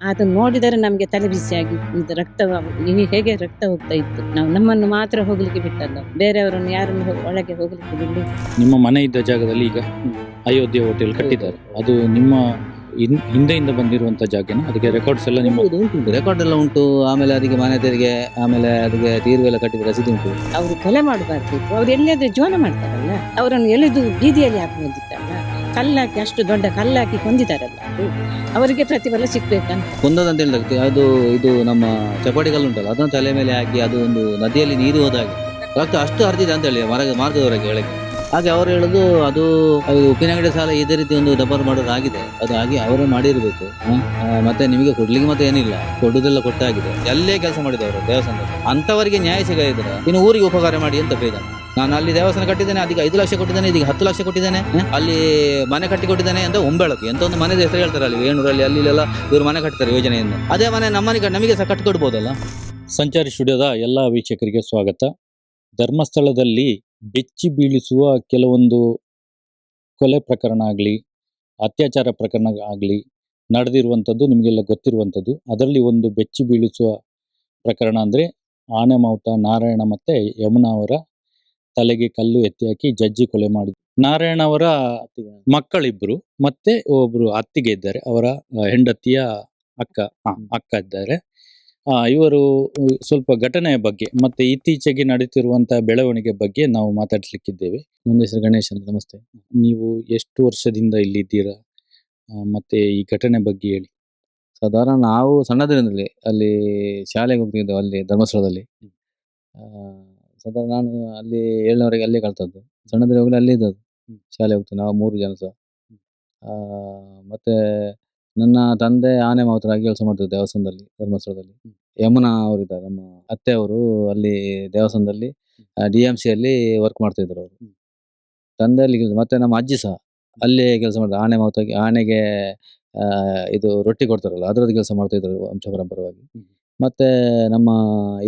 ಅದನ್ನು ನೋಡಿದರೆ ನಮಗೆ ತಲೆ ಬಿಸಿಯಾಗಿ ಇದು ರಕ್ತ ಹೇಗೆ ರಕ್ತ ಹೋಗ್ತಾ ಇತ್ತು. ನಾವು ನಮ್ಮನ್ನು ಮಾತ್ರ ಹೋಗ್ಲಿಕ್ಕೆ ಬಿಟ್ಟಲ್ಲ, ಬೇರೆಯವರನ್ನು ಯಾರನ್ನು ಒಳಗೆ ಹೋಗ್ಲಿಕ್ಕೆ ಬಿಡಲಿ. ನಿಮ್ಮ ಮನೆ ಇದ್ದ ಜಾಗದಲ್ಲಿ ಈಗ ಅಯೋಧ್ಯೆ ಹೋಟೆಲ್ ಕಟ್ಟಿದ್ದಾರೆ. ಅದು ನಿಮ್ಮ ಹಿಂದೆಯಿಂದ ಬಂದಿರುವಂತ ಜಾಗನ? ಅದಕ್ಕೆ ರೆಕಾರ್ಡ್ಸ್ ಎಲ್ಲ ನಿಮ್ಮ ಉಂಟು, ರೆಕಾರ್ಡ್ ಎಲ್ಲ ಉಂಟು. ಆಮೇಲೆ ಅದಕ್ಕೆ ಮನೆ ತೆರಿಗೆ, ಆಮೇಲೆ ಅದಕ್ಕೆ ತೀರ್ವೆಲ್ಲ ಕಟ್ಟಿದ ರಸೀದಿ ಉಂಟು. ಅವರು ಕೊಲೆ ಮಾಡಬಾರ್ದಿತ್ತು. ಅವ್ರು ಎಲ್ಲಿಯಾದ್ರೆ ಜೋನ ಮಾಡ್ತಾರಲ್ಲ, ಅವರನ್ನು ಎಳೆದು ಬೀದಿಯಲ್ಲಿ ಹಾಕುವುದಿತ್ತಲ್ಲ, ಕಲ್ಲಾಕಿ ಅಷ್ಟು ದೊಡ್ಡ ಕಲ್ಲಾಕಿ ಕೊಂದಿದ್ದಾರಲ್ಲ, ಅವರಿಗೆ ಪ್ರತಿಫಲ ಸಿಗ್ಬೇಕಂತ. ಕೊಂದದಂತ ಹೇಳಿದಾಗ ಅದು ಇದು ನಮ್ಮ ಚಪಾಟಿ ಕಲ್ಲು ಉಂಟಲ್ಲ, ಅದನ್ನು ತಲೆ ಮೇಲೆ ಹಾಕಿ ಅದು ಒಂದು ನದಿಯಲ್ಲಿ ನೀರು ಹೋದಾಗೆ ರಕ್ತ ಅಷ್ಟು ಹರಿದಿದೆ ಅಂತ ಹೇಳಿ ಮಾರ್ಗದವರೆಗೆ ಹೇಳಕ್ಕೆ. ಹಾಗೆ ಅವರು ಹೇಳುದು ಅದು ಉಪ್ಪಿನಂಗಡಿ ಸಾಲ ಇದೇ ರೀತಿ ಒಂದು ದಬ್ಬಾರು ಮಾಡೋದು ಆಗಿದೆ, ಅದು ಆಗಿ ಅವರೇ ಮಾಡಿರ್ಬೇಕು. ಮತ್ತೆ ನಿಮಗೆ ಕೊಡ್ಲಿಕ್ಕೆ ಮತ್ತೆ ಏನಿಲ್ಲ, ಕೊಡುದೆಲ್ಲ ಕೊಟ್ಟಾಗಿದೆ. ಅಲ್ಲೇ ಕೆಲಸ ಮಾಡಿದವರು ದೇವಸ್ಥಾನದಲ್ಲಿ, ಅಂತವರಿಗೆ ನ್ಯಾಯ ಸಿಗದಿದ್ರೆ ಇನ್ನು ಊರಿಗೆ ಉಪಕಾರ ಮಾಡಿ ಅಂತ ಪ್ರಯೋಜನ. ನಾನು ಅಲ್ಲಿ ದೇವಸ್ಥಾನ ಕಟ್ಟಿದ್ದೇನೆ, ಅದಕ್ಕೆ 5 ಲಕ್ಷ ಕೊಟ್ಟಿದ್ದೇನೆ, ಇದೀಗ 10 ಲಕ್ಷ ಕೊಟ್ಟಿದ್ದೇನೆ, ಅಲ್ಲಿ ಮನೆ ಕಟ್ಟಿ ಕೊಟ್ಟಿದ್ದೇನೆ ಅಂತ ಒಂಬೆಳಕು ಎಂತ ಒಂದು ಮನೆ ಹೆಸರು ಹೇಳ್ತಾರೆ ಅಲ್ಲಿ ವೇಣೂರಲ್ಲಿ, ಅಲ್ಲಿ ಇಲ್ಲೆಲ್ಲ ಇವರು ಮನೆ ಕಟ್ತಾರೆ ಯೋಜನೆಯಿಂದ. ಅದೇ ಮನೆ ನಮ್ಮನೆ ನಮಗೆ ಸಹ ಕಟ್ಟಿಕೊಡ್ಬೋದಲ್ಲ. ಸಂಚಾರಿ ಸ್ಟುಡಿಯೋದ ಎಲ್ಲ ವೀಕ್ಷಕರಿಗೆ ಸ್ವಾಗತ. ಧರ್ಮಸ್ಥಳದಲ್ಲಿ ಬೆಚ್ಚಿ ಬೀಳಿಸುವ ಕೆಲವೊಂದು ಕೊಲೆ ಪ್ರಕರಣ ಆಗಲಿ, ಅತ್ಯಾಚಾರ ಪ್ರಕರಣ ಆಗಲಿ ನಡೆದಿರುವಂಥದ್ದು ನಿಮಗೆಲ್ಲ ಗೊತ್ತಿರುವಂಥದ್ದು. ಅದರಲ್ಲಿ ಒಂದು ಬೆಚ್ಚಿ ಬೀಳಿಸುವ ಪ್ರಕರಣ ಅಂದರೆ ಆನೆಮಾವುತ ನಾರಾಯಣ ಮತ್ತು ಯಮುನಾ ಅವರ ತಲೆಗೆ ಕಲ್ಲು ಎತ್ತಿ ಹಾಕಿ ಜಜ್ಜಿ ಕೊಲೆ ಮಾಡಿದ್ರು. ನಾರಾಯಣ ಅವರ ಮಕ್ಕಳಿಬ್ಬರು ಮತ್ತೆ ಒಬ್ಬರು ಅತ್ತಿಗೆ ಇದ್ದಾರೆ, ಅವರ ಹೆಂಡತಿಯ ಅಕ್ಕ ಇದ್ದಾರೆ. ಇವರು ಸ್ವಲ್ಪ ಘಟನೆಯ ಬಗ್ಗೆ ಮತ್ತೆ ಇತ್ತೀಚೆಗೆ ನಡೀತಿರುವಂತಹ ಬೆಳವಣಿಗೆ ಬಗ್ಗೆ ನಾವು ಮಾತಾಡ್ಲಿಕ್ಕಿದ್ದೇವೆ. ನನ್ನ ಹೆಸರು ಗಣೇಶ್ ಅಂತ. ನಮಸ್ತೆ. ನೀವು ಎಷ್ಟು ವರ್ಷದಿಂದ ಇಲ್ಲಿದ್ದೀರಾ ಮತ್ತೆ ಈ ಘಟನೆ ಬಗ್ಗೆ ಹೇಳಿ. ಸಾಧಾರಣ ನಾವು ಸಣ್ಣದಿನಲ್ಲಿ ಅಲ್ಲಿ ಶಾಲೆಗೆ ಹೋಗ್ತಿದ್ದೆವು, ಅಲ್ಲಿ ಧರ್ಮಸ್ಥಳದಲ್ಲಿ. ಸಾಧಾರಣ ನಾನು ಅಲ್ಲಿ 7ನೇವರೆಗೆ ಅಲ್ಲೇ ಕಲ್ತದ್ದು. ಸಣ್ಣದಿರುವಾಗಲೇ ಅಲ್ಲೇ ಇದ್ದದ್ದು, ಶಾಲೆ ಹೋಗ್ತೇವೆ ನಾವು 3 ಜನ ಸಹ. ಮತ್ತೆ ನನ್ನ ತಂದೆ ಆನೆ ಮಾವುತರಾಗಿ ಕೆಲಸ ಮಾಡ್ತಿದ್ರು ದೇವಸ್ಥಾನದಲ್ಲಿ, ಧರ್ಮಸ್ಥಳದಲ್ಲಿ. ಯಮುನಾ ಅವರಿದ್ದಾರೆ, ನಮ್ಮ ಅತ್ತೆ ಅವರು ಅಲ್ಲಿ ದೇವಸ್ಥಾನದಲ್ಲಿ DMC ಅಲ್ಲಿ ವರ್ಕ್ ಮಾಡ್ತಾ ಇದ್ರು ಅವರು. ತಂದೆ ಅಲ್ಲಿ ಮತ್ತೆ ನಮ್ಮ ಅಜ್ಜಿ ಸಹ ಅಲ್ಲೇ ಕೆಲಸ ಮಾಡಿದ್ರು, ಆನೆ ಮಾವುತಾಗಿ ಆನೆಗೆ ಇದು ರೊಟ್ಟಿ ಕೊಡ್ತಾರಲ್ಲ ಅದರದ್ದು ಕೆಲಸ ಮಾಡ್ತಾ ಇದ್ರು ವಂಶ ಪರಂಪರವಾಗಿ. ಮತ್ತೆ ನಮ್ಮ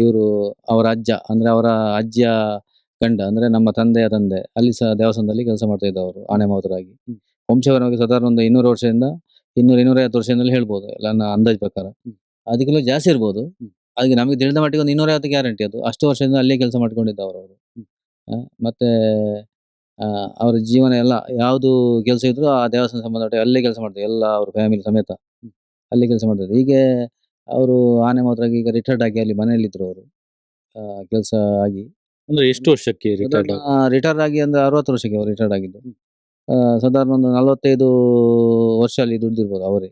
ಇವರು ಅವರ ಅಜ್ಜ ಅಂದ್ರೆ ಅವರ ಅಜ್ಜಿಯ ಗಂಡ ಅಂದ್ರೆ ನಮ್ಮ ತಂದೆಯ ತಂದೆ ಅಲ್ಲಿ ಸಹ ದೇವಸ್ಥಾನದಲ್ಲಿ ಕೆಲಸ ಮಾಡ್ತಾ ಇದ್ದವರು ಆನೆ ಮಾವುತರಾಗಿ. ವಂಶಪರವಾಗಿ ಸಾಧಾರಣ ಒಂದು 200 ವರ್ಷದಿಂದ 200-250 ವರ್ಷದಿಂದಲೇ ಹೇಳ್ಬೋದು ನನ್ನ ಅಂದಾಜು ಪ್ರಕಾರ. ಅದಕ್ಕೆಲ್ಲ ಜಾಸ್ತಿ ಇರ್ಬೋದು. ಅದಕ್ಕೆ ನಮಗೆ ತಿಳಿದ ಮಟ್ಟಿಗೆ ಒಂದು 250 ಗ್ಯಾರಂಟಿ. ಅದು ಅಷ್ಟು ವರ್ಷದಿಂದ ಅಲ್ಲೇ ಕೆಲಸ ಮಾಡ್ಕೊಂಡಿದ್ದವರು ಅವರು. ಮತ್ತೆ ಅವರ ಜೀವನ ಎಲ್ಲ ಯಾವುದು ಕೆಲಸ ಇದ್ರು ಆ ದೇವಸ್ಥಾನ ಸಂಬಂಧಪಟ್ಟ ಅಲ್ಲೇ ಕೆಲಸ ಮಾಡ್ತಾರೆ, ಎಲ್ಲ ಅವ್ರ ಫ್ಯಾಮಿಲಿ ಸಮೇತ ಅಲ್ಲೇ ಕೆಲಸ ಮಾಡ್ತಾರೆ. ಹೀಗೆ ಅವರು ಆನೆ ಮಾತ್ರ ಈಗ ರಿಟೈರ್ಡ್ ಆಗಿ ಅಲ್ಲಿ ಮನೆಯಲ್ಲಿದ್ರು ಅವರು ಕೆಲಸ ಆಗಿ. ಅಂದ್ರೆ ಎಷ್ಟು ವರ್ಷಕ್ಕೆ ರಿಟೈರ್ಡ್ ಆಗಿ ಅಂದ್ರೆ 60 ವರ್ಷಕ್ಕೆ ಅವರು ರಿಟೈರ್ಡ್ ಆಗಿದ್ದು. ಸಾಧಾರಣ ಒಂದು 45 ವರ್ಷ ಅಲ್ಲಿ ದುಡ್ದಿರ್ಬೋದು ಅವರೇ.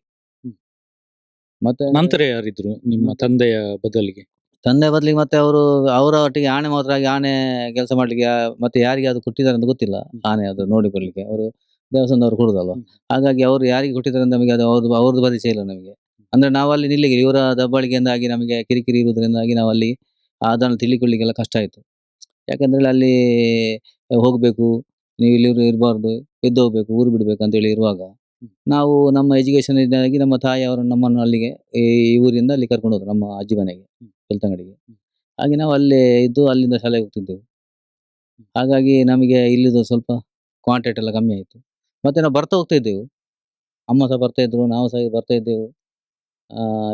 ಮತ್ತೆ ನಂತರ ಯಾರಿದ್ರು ನಿಮ್ಮ ತಂದೆಯ ಬದಲಿಗೆ? ತಂದೆ ಬದಲಿಗೆ ಮತ್ತೆ ಅವರು ಅವರ ಒಟ್ಟಿಗೆ ಆನೆ ಮಾತ್ರ ಆಗಿ ಆನೆ ಕೆಲಸ ಮಾಡ್ಲಿಕ್ಕೆ ಮತ್ತೆ ಯಾರಿಗೆ ಅದು ಕೊಟ್ಟಿದ್ದಾರೆ ಅಂತ ಗೊತ್ತಿಲ್ಲ. ಆನೆ ಅದು ನೋಡಿಕೊಳ್ಳಿಕ್ಕೆ ಅವರು ದೇವಸ್ಥಾನದವರು ಕೊಡುದಲ್ವಾ, ಹಾಗಾಗಿ ಅವರು ಯಾರಿಗೆ ಕೊಟ್ಟಿದ್ದಾರೆ ಅಂತ ನಮಗೆ ಅದು ಅವ್ರದ್ದು ಪರಿಚಯ ಇಲ್ಲ ನಮಗೆ. ಅಂದ್ರೆ ನಾವು ಅಲ್ಲಿ ನಿಲ್ಲಿಗೆ ಇವರ ದಬ್ಬಾಳಿಕೆಯಿಂದಾಗಿ ನಮಗೆ ಕಿರಿಕಿರಿ ಇರುವುದರಿಂದಾಗಿ ನಾವು ಅಲ್ಲಿ ಅದನ್ನು ತಿಳಿಕೊಳ್ಳಿಕ್ಕೆಲ್ಲ ಕಷ್ಟ ಆಯ್ತು. ಯಾಕಂದ್ರೆ ಅಲ್ಲಿ ಹೋಗ್ಬೇಕು, ನೀವು ಇಲ್ಲಿ ಇರಬಾರ್ದು, ಎದ್ದು ಹೋಗ್ಬೇಕು, ಊರು ಬಿಡ್ಬೇಕು ಅಂತೇಳಿ ಇರುವಾಗ ನಾವು ನಮ್ಮ ಎಜುಕೇಶನ್ ಇದಾಗಿ ನಮ್ಮ ತಾಯಿ ಅವರು ನಮ್ಮನ್ನು ಅಲ್ಲಿಗೆ ಈ ಊರಿಂದ ಅಲ್ಲಿ ಕರ್ಕೊಂಡು ಹೋದ್ರು, ನಮ್ಮ ಅಜ್ಜಿ ಮನೆಗೆ ಬೆಳ್ತಂಗಡಿಗೆ. ಹಾಗೆ ನಾವು ಅಲ್ಲೇ ಇದ್ದು ಅಲ್ಲಿಂದ ಶಾಲೆಗೆ ಹೋಗ್ತಿದ್ದೆವು. ಹಾಗಾಗಿ ನಮಗೆ ಇಲ್ಲಿದು ಸ್ವಲ್ಪ ಕಾಂಟ್ಯಾಕ್ಟ್ ಎಲ್ಲ ಕಮ್ಮಿ ಆಯಿತು. ಮತ್ತೆ ನಾವು ಬರ್ತಾ ಹೋಗ್ತಾ ಇದ್ದೆವು, ಅಮ್ಮ ಸಹ ಬರ್ತಾ ಇದ್ರು, ನಾವು ಸಹ ಬರ್ತಾ ಇದ್ದೆವು.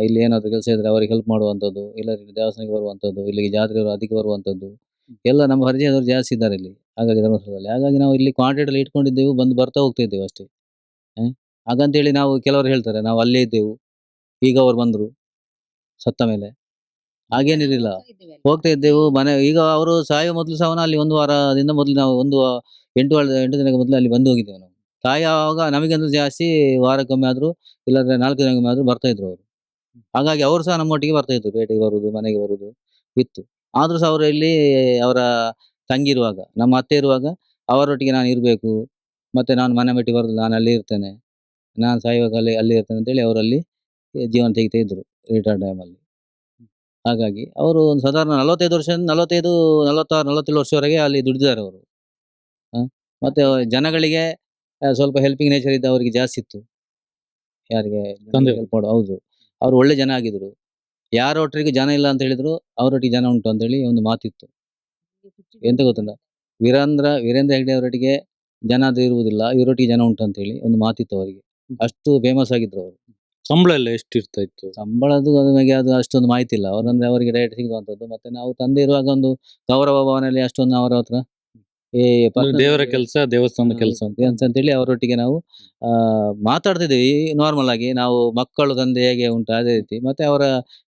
ಇಲ್ಲಿ ಏನಾದರೂ ಕೆಲಸ ಇದ್ರೆ ಅವರಿಗೆ ಹೆಲ್ಪ್ ಮಾಡುವಂಥದ್ದು, ಇಲ್ಲ ದೇವಸ್ಥಾನಕ್ಕೆ ಬರುವಂಥದ್ದು, ಇಲ್ಲಿಗೆ ಜಾತ್ರೆ ಅದಕ್ಕೆ ಬರುವಂಥದ್ದು ಎಲ್ಲ ನಮ್ಮ ಪರಿಚಯದವರು ಜಾಸ್ತಿ ಇದ್ದಾರೆ ಇಲ್ಲಿ. ಹಾಗಾಗಿ ಧರ್ಮಸ್ಥಳದಲ್ಲಿ ಹಾಗಾಗಿ ನಾವು ಇಲ್ಲಿ ಕಾಂಟ್ಯಾಕ್ಟ್ ಎಲ್ಲ ಇಟ್ಕೊಂಡಿದ್ದೆವು, ಬಂದು ಬರ್ತಾ ಹೋಗ್ತಾ ಇದ್ದೆವು ಅಷ್ಟೇ. ಹಾಗಂತೇಳಿ ನಾವು ಕೆಲವರು ಹೇಳ್ತಾರೆ ನಾವು ಅಲ್ಲೇ ಇದ್ದೆವು ಈಗ ಅವ್ರು ಬಂದರು ಸತ್ತ ಮೇಲೆ, ಹಾಗೇನಿರಲಿಲ್ಲ. ಹೋಗ್ತಾ ಇದ್ದೆವು ಮನೆ. ಈಗ ಅವರು ಸಾಯುವ ಮೊದಲು ಸಹ ಅಲ್ಲಿ 1 ವಾರದಿಂದ ಮೊದಲು ನಾವು 8 ದಿನಕ್ಕೆ ಮೊದಲು ಅಲ್ಲಿ ಬಂದು ಹೋಗಿದ್ದೇವೆ ನಾವು. ತಾಯಿ ಆವಾಗ ನಮಗಂದ್ರೆ ಜಾಸ್ತಿ ವಾರಕ್ಕೊಮ್ಮೆ ಆದರೂ ಇಲ್ಲಾಂದ್ರೆ 4 ದಿನಕ್ಕೊಮ್ಮೆ ಆದರೂ ಬರ್ತಾ ಇದ್ರು ಅವರು. ಹಾಗಾಗಿ ಅವರು ಸಹ ನಮ್ಮೊಟ್ಟಿಗೆ ಬರ್ತಾ ಇದ್ರು, ಪೇಟೆಗೆ ಬರುವುದು ಮನೆಗೆ ಬರುವುದು ಇತ್ತು. ಆದರೂ ಸಹ ಅವರು ಇಲ್ಲಿ ಅವರ ತಂಗಿರುವಾಗ ನಮ್ಮ ಅತ್ತೆ ಇರುವಾಗ ಅವರೊಟ್ಟಿಗೆ ನಾನು ಇರಬೇಕು, ಮತ್ತೆ ನಾನು ಮನೆ ಬಿಟ್ಟು ಬರೋದಿಲ್ಲ, ನಾನು ಅಲ್ಲೇ ಇರ್ತೇನೆ, ನಾನು ಸಾಯುವಾಗ ಅಲ್ಲೇ ಇರ್ತೇನೆ ಅಂತೇಳಿ ಅವರಲ್ಲಿ ಜೀವನ ತೆಗಿತಾ ಇದ್ರು ರಿಟೈರ್ಡ್ ಟೈಮಲ್ಲಿ. ಹಾಗಾಗಿ ಅವರು ಒಂದು ಸಾಧಾರಣ 45 ವರ್ಷದಿಂದ 46-47 ವರ್ಷವರೆಗೆ ಅಲ್ಲಿ ದುಡಿದಿದ್ದಾರೆ ಅವರು. ಮತ್ತೆ ಜನಗಳಿಗೆ ಸ್ವಲ್ಪ ಹೆಲ್ಪಿಂಗ್ ನೇಚರ್ ಇದ್ದ ಅವರಿಗೆ ಜಾಸ್ತಿ ಇತ್ತು. ಯಾರಿಗೆ ಹೆಲ್ಪ್ ಮಾಡು, ಹೌದು ಅವ್ರು ಒಳ್ಳೆ ಜನ ಆಗಿದ್ರು. ಯಾರೊಟ್ಟಿಗೆ ಜನ ಇಲ್ಲ ಅಂತ ಹೇಳಿದ್ರು ಅವರೊಟ್ಟಿಗೆ ಜನ ಉಂಟು ಅಂತೇಳಿ ಒಂದು ಮಾತಿತ್ತು. ಎಂತ ಗೊತ್ತಿಲ್ಲ, ವೀರೇಂದ್ರ ಹೆಗ್ಡೆ ಅವರೊಟ್ಟಿಗೆ ಜನ ಅದು ಇರುವುದಿಲ್ಲ, ಇವರೊಟ್ಟಿಗೆ ಜನ ಉಂಟು ಅಂತೇಳಿ ಒಂದು ಮಾತಿತ್ತು ಅವರಿಗೆ. ಅಷ್ಟು ಫೇಮಸ್ ಆಗಿದ್ರು ಅವರು. ಸಂಬಳ ಎಲ್ಲ ಎಷ್ಟು ಇರ್ತಾ ಇತ್ತು? ಸಂಬಳದ್ದು ನಮಗೆ ಅದು ಅಷ್ಟೊಂದು ಮಾಹಿತಿ ಇಲ್ಲ. ಅವರಂದ್ರೆ ಅವರಿಗೆ ಡೈರೆಕ್ಟ್ ಸಿಗುವಂತದ್ದು. ಮತ್ತೆ ನಾವು ತಂದೆ ಇರುವಾಗ ಒಂದು ಗೌರವ ಭಾವನೆಯಲ್ಲಿ ಅಷ್ಟೊಂದು ಅವರ ಹತ್ರ ಈ ಅಂದ್ರೆ ದೇವರ ಕೆಲಸ, ದೇವಸ್ಥಾನದ ಕೆಲಸ ಅಂತ. ಅಂತೇಳಿ ಅವರೊಟ್ಟಿಗೆ ನಾವು ಮಾತಾಡ್ತಿದ್ದೀವಿ ನಾರ್ಮಲ್ ಆಗಿ. ನಾವು ಮಕ್ಕಳು ತಂದೆ ಹೇಗೆ ಉಂಟು ಅದೇ ರೀತಿ. ಮತ್ತೆ ಅವರ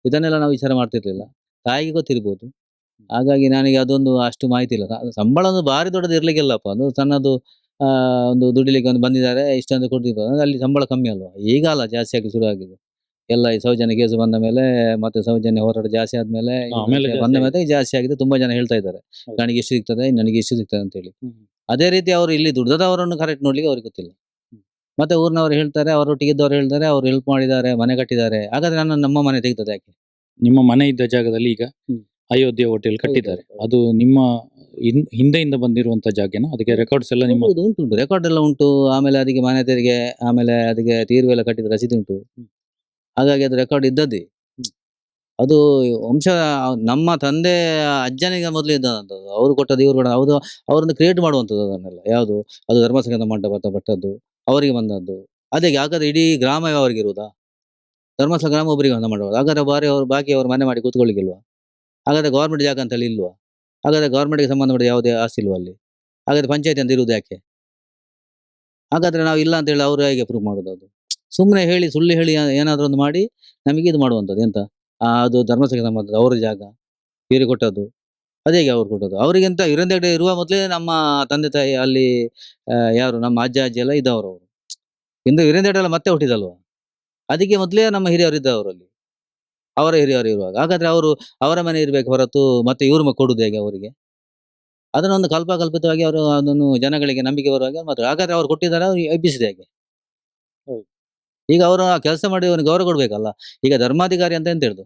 ಇದನ್ನೆಲ್ಲ ನಾವು ವಿಚಾರ ಮಾಡ್ತಿರ್ಲಿಲ್ಲ. ತಾಯಿಗೆ ಗೊತ್ತಿರ್ಬೋದು. ಹಾಗಾಗಿ ನನಗೆ ಅದೊಂದು ಅಷ್ಟು ಮಾಹಿತಿ ಇಲ್ಲ. ಸಂಬಳ ಒಂದು ಭಾರಿ ದೊಡ್ಡದು ಇರ್ಲಿಕ್ಕಿಲ್ಲಪ್ಪ. ಅದು ಸಣ್ಣದು ಒಂದು ದುಡಿಲಿಕ್ಕೆ ಒಂದು ಬಂದಿದ್ದಾರೆ ಇಷ್ಟಂತ ಕೊಡ್ತಿರ್ಬೋದು. ಅಲ್ಲಿ ಸಂಬಳ ಕಮ್ಮಿ ಅಲ್ವಾ? ಈಗ ಅಲ್ಲ ಜಾಸ್ತಿ ಆಗಿ ಶುರು ಆಗಿದೆ. ಎಲ್ಲ ಈ ಸೌಜನ್ಯ ಕೇಸು ಬಂದ ಮೇಲೆ ಮತ್ತೆ ಸೌಜನ್ಯ ಹೋರಾಟ ಜಾಸ್ತಿ ಆದ್ಮೇಲೆ ಆಮೇಲೆ ಜಾಸ್ತಿ ಬಂದ ಮೇಲೆ ಜಾಸ್ತಿ ಆಗಿದೆ. ತುಂಬಾ ಜನ ಹೇಳ್ತಾ ಇದ್ದಾರೆ ಹೌದು. ನನಗೆ ಇಷ್ಟು ಸಿಗ್ತದೆ, ನನಗೆ ಇಷ್ಟು ಸಿಗ್ತದೆ ಅಂತ ಹೇಳಿ. ಹ್ಮ್. ಅದೇ ರೀತಿ ಅವರು ಇಲ್ಲಿ ದುಡ್ದವರನ್ನು ಕರೆಕ್ಟ್ ನೋಡ್ಲಿಕ್ಕೆ ಅವ್ರಿಗೆ ಗೊತ್ತಿಲ್ಲ. ಮತ್ತೆ ಊರಿನವರು ಹೇಳ್ತಾರೆ, ಅವರೊಟ್ಟಿಗೆ ಇದ್ದವರು ಹೇಳ್ತಾರೆ, ಅವ್ರು ಹೆಲ್ಪ್ ಮಾಡಿದ್ದಾರೆ, ಮನೆ ಕಟ್ಟಿದ್ದಾರೆ. ಹಾಗಾದ್ರೆ ನಮ್ಮ ಮನೆ ತೆಗ್ತದೆ ಯಾಕೆ? ನಿಮ್ಮ ಮನೆ ಇದ್ದ ಜಾಗದಲ್ಲಿ ಈಗ ಅಯೋಧ್ಯೆ ಹೋಟೆಲ್ ಕಟ್ಟಿದ್ದಾರೆ. ಹೌದು. ಅದು ನಿಮ್ಮ ಹಿಂದೆಯಿಂದ ಬಂದಿರುವಂತ ಜಾಗನ? ಅದಕ್ಕೆ ರೆಕಾರ್ಡ್ಸ್ ಎಲ್ಲ ನಿಮ್ಮ ಹೌದು, ಉಂಟು ರೆಕಾರ್ಡ್ ಎಲ್ಲ ಉಂಟು. ಆಮೇಲೆ ಅದಕ್ಕೆ ಮನೆ ತೆರಿಗೆ, ಆಮೇಲೆ ಅದಕ್ಕೆ ತೀರ್ವು ಎಲ್ಲ ಕಟ್ಟಿದ ರಸೀದಿ ಉಂಟು. ಹಾಗಾಗಿ ಅದು ರೆಕಾರ್ಡ್ ಇದ್ದದ್ದೇ. ಅದು ವಂಶ ನಮ್ಮ ತಂದೆ ಅಜ್ಜನಿಗೆ ಮೊದಲು ಇದ್ದಂಥದ್ದು. ಅವರು ಕೊಟ್ಟದ್ದು ಇವರು ಕೊಡ ಹೌದು. ಅವರನ್ನು ಕ್ರಿಯೇಟ್ ಮಾಡುವಂಥದ್ದು ಅದನ್ನೆಲ್ಲ. ಯಾವುದು ಅದು ಧರ್ಮಸಂಘದ ಮಂಟಪ ಪಟ್ಟದ್ದು ಅವರಿಗೆ ಬಂದದ್ದು. ಅದೇ ಹಾಗಾದ್ರೆ ಇಡೀ ಗ್ರಾಮವೇ ಅವರಿಗೆ ಇರುವುದಾ? ಧರ್ಮಸ್ಥಳ ಗ್ರಾಮ ಒಬ್ಬರಿಗೆ ಬಂದ ಮಾಡಬಹುದು. ಹಾಗಾದ್ರೆ ಬಾಕಿ ಅವರು ಮನೆ ಮಾಡಿ ಕೂತ್ಕೊಳ್ಳಿಕ್ಕಿಲ್ವಾ? ಹಾಗಾದ್ರೆ ಗೌರ್ಮೆಂಟ್ ಜಾಗ ಅಂತ ಹೇಳಿ ಇಲ್ವಾ? ಹಾಗಾದ್ರೆ ಗೌರ್ಮೆಂಟ್ಗೆ ಸಂಬಂಧಪಟ್ಟ ಯಾವುದೇ ಆಸ್ತಿ ಇಲ್ವಾ ಅಲ್ಲಿ? ಹಾಗಾದ್ರೆ ಪಂಚಾಯತಿ ಅಂತ ಇರುವುದು ಯಾಕೆ? ಹಾಗಾದ್ರೆ ನಾವು ಇಲ್ಲ ಅಂತ ಹೇಳಿ ಅವರು ಹೇಗೆ ಪ್ರೂವ್ ಮಾಡೋದು? ಅದು ಸುಮ್ಮನೆ ಹೇಳಿ, ಸುಳ್ಳು ಹೇಳಿ ಏನಾದರೂ ಒಂದು ಮಾಡಿ ನಮಗೆ ಇದು ಮಾಡುವಂಥದ್ದು. ಎಂತ ಅದು ಧರ್ಮಸ್ಥಳಕ್ಕೆ ಸಂಬಂಧದ ಅವರ ಜಾಗ ಇವರಿಗೆ ಕೊಟ್ಟದ್ದು. ಅದೇಗೆ ಅವ್ರು ಕೊಟ್ಟದ್ದು? ಅವರಿಗಿಂತ ಇವರೊಂದೆಡೆ ಇರುವ ಮೊದಲೇ ನಮ್ಮ ತಂದೆ ತಾಯಿ ಅಲ್ಲಿ ಯಾರು ನಮ್ಮ ಅಜ್ಜ ಅಜ್ಜಿ ಎಲ್ಲ ಇದ್ದವರು. ಅವರು ಇಂದು ಇವರೊಂದೆಡೆ ಮತ್ತೆ ಹುಟ್ಟಿದಲ್ವಾ? ಅದಕ್ಕೆ ಮೊದಲೇ ನಮ್ಮ ಹಿರಿಯವರು ಇದ್ದವರು ಅಲ್ಲಿ, ಅವರ ಹಿರಿಯವರು ಇರುವಾಗ. ಹಾಗಾದ್ರೆ ಅವರು ಅವರ ಮನೆ ಇರಬೇಕು ಹೊರತು ಮತ್ತೆ ಇವರು ಕೊಡುದು ಹೇಗೆ ಅವರಿಗೆ? ಅದನ್ನೊಂದು ಕಲ್ಪಿತವಾಗಿ ಅವರು ಅದನ್ನು ಜನಗಳಿಗೆ ನಂಬಿಕೆ ಬರುವಾಗ ಮಾತ್ರ. ಹಾಗಾದ್ರೆ ಅವ್ರು ಕೊಟ್ಟಿದ್ದಾರೆ, ಅವ್ರು ಎಬ್ಬಿಸಿದೆ ಹೇಗೆ? ಹೌದು. ಈಗ ಅವರು ಆ ಕೆಲಸ ಮಾಡಿ ಅವನಿಗೆ ಗೌರವ ಕೊಡ್ಬೇಕಲ್ಲ. ಈಗ ಧರ್ಮಾಧಿಕಾರಿ ಅಂತ ಎಂತ ಹೇಳುದು?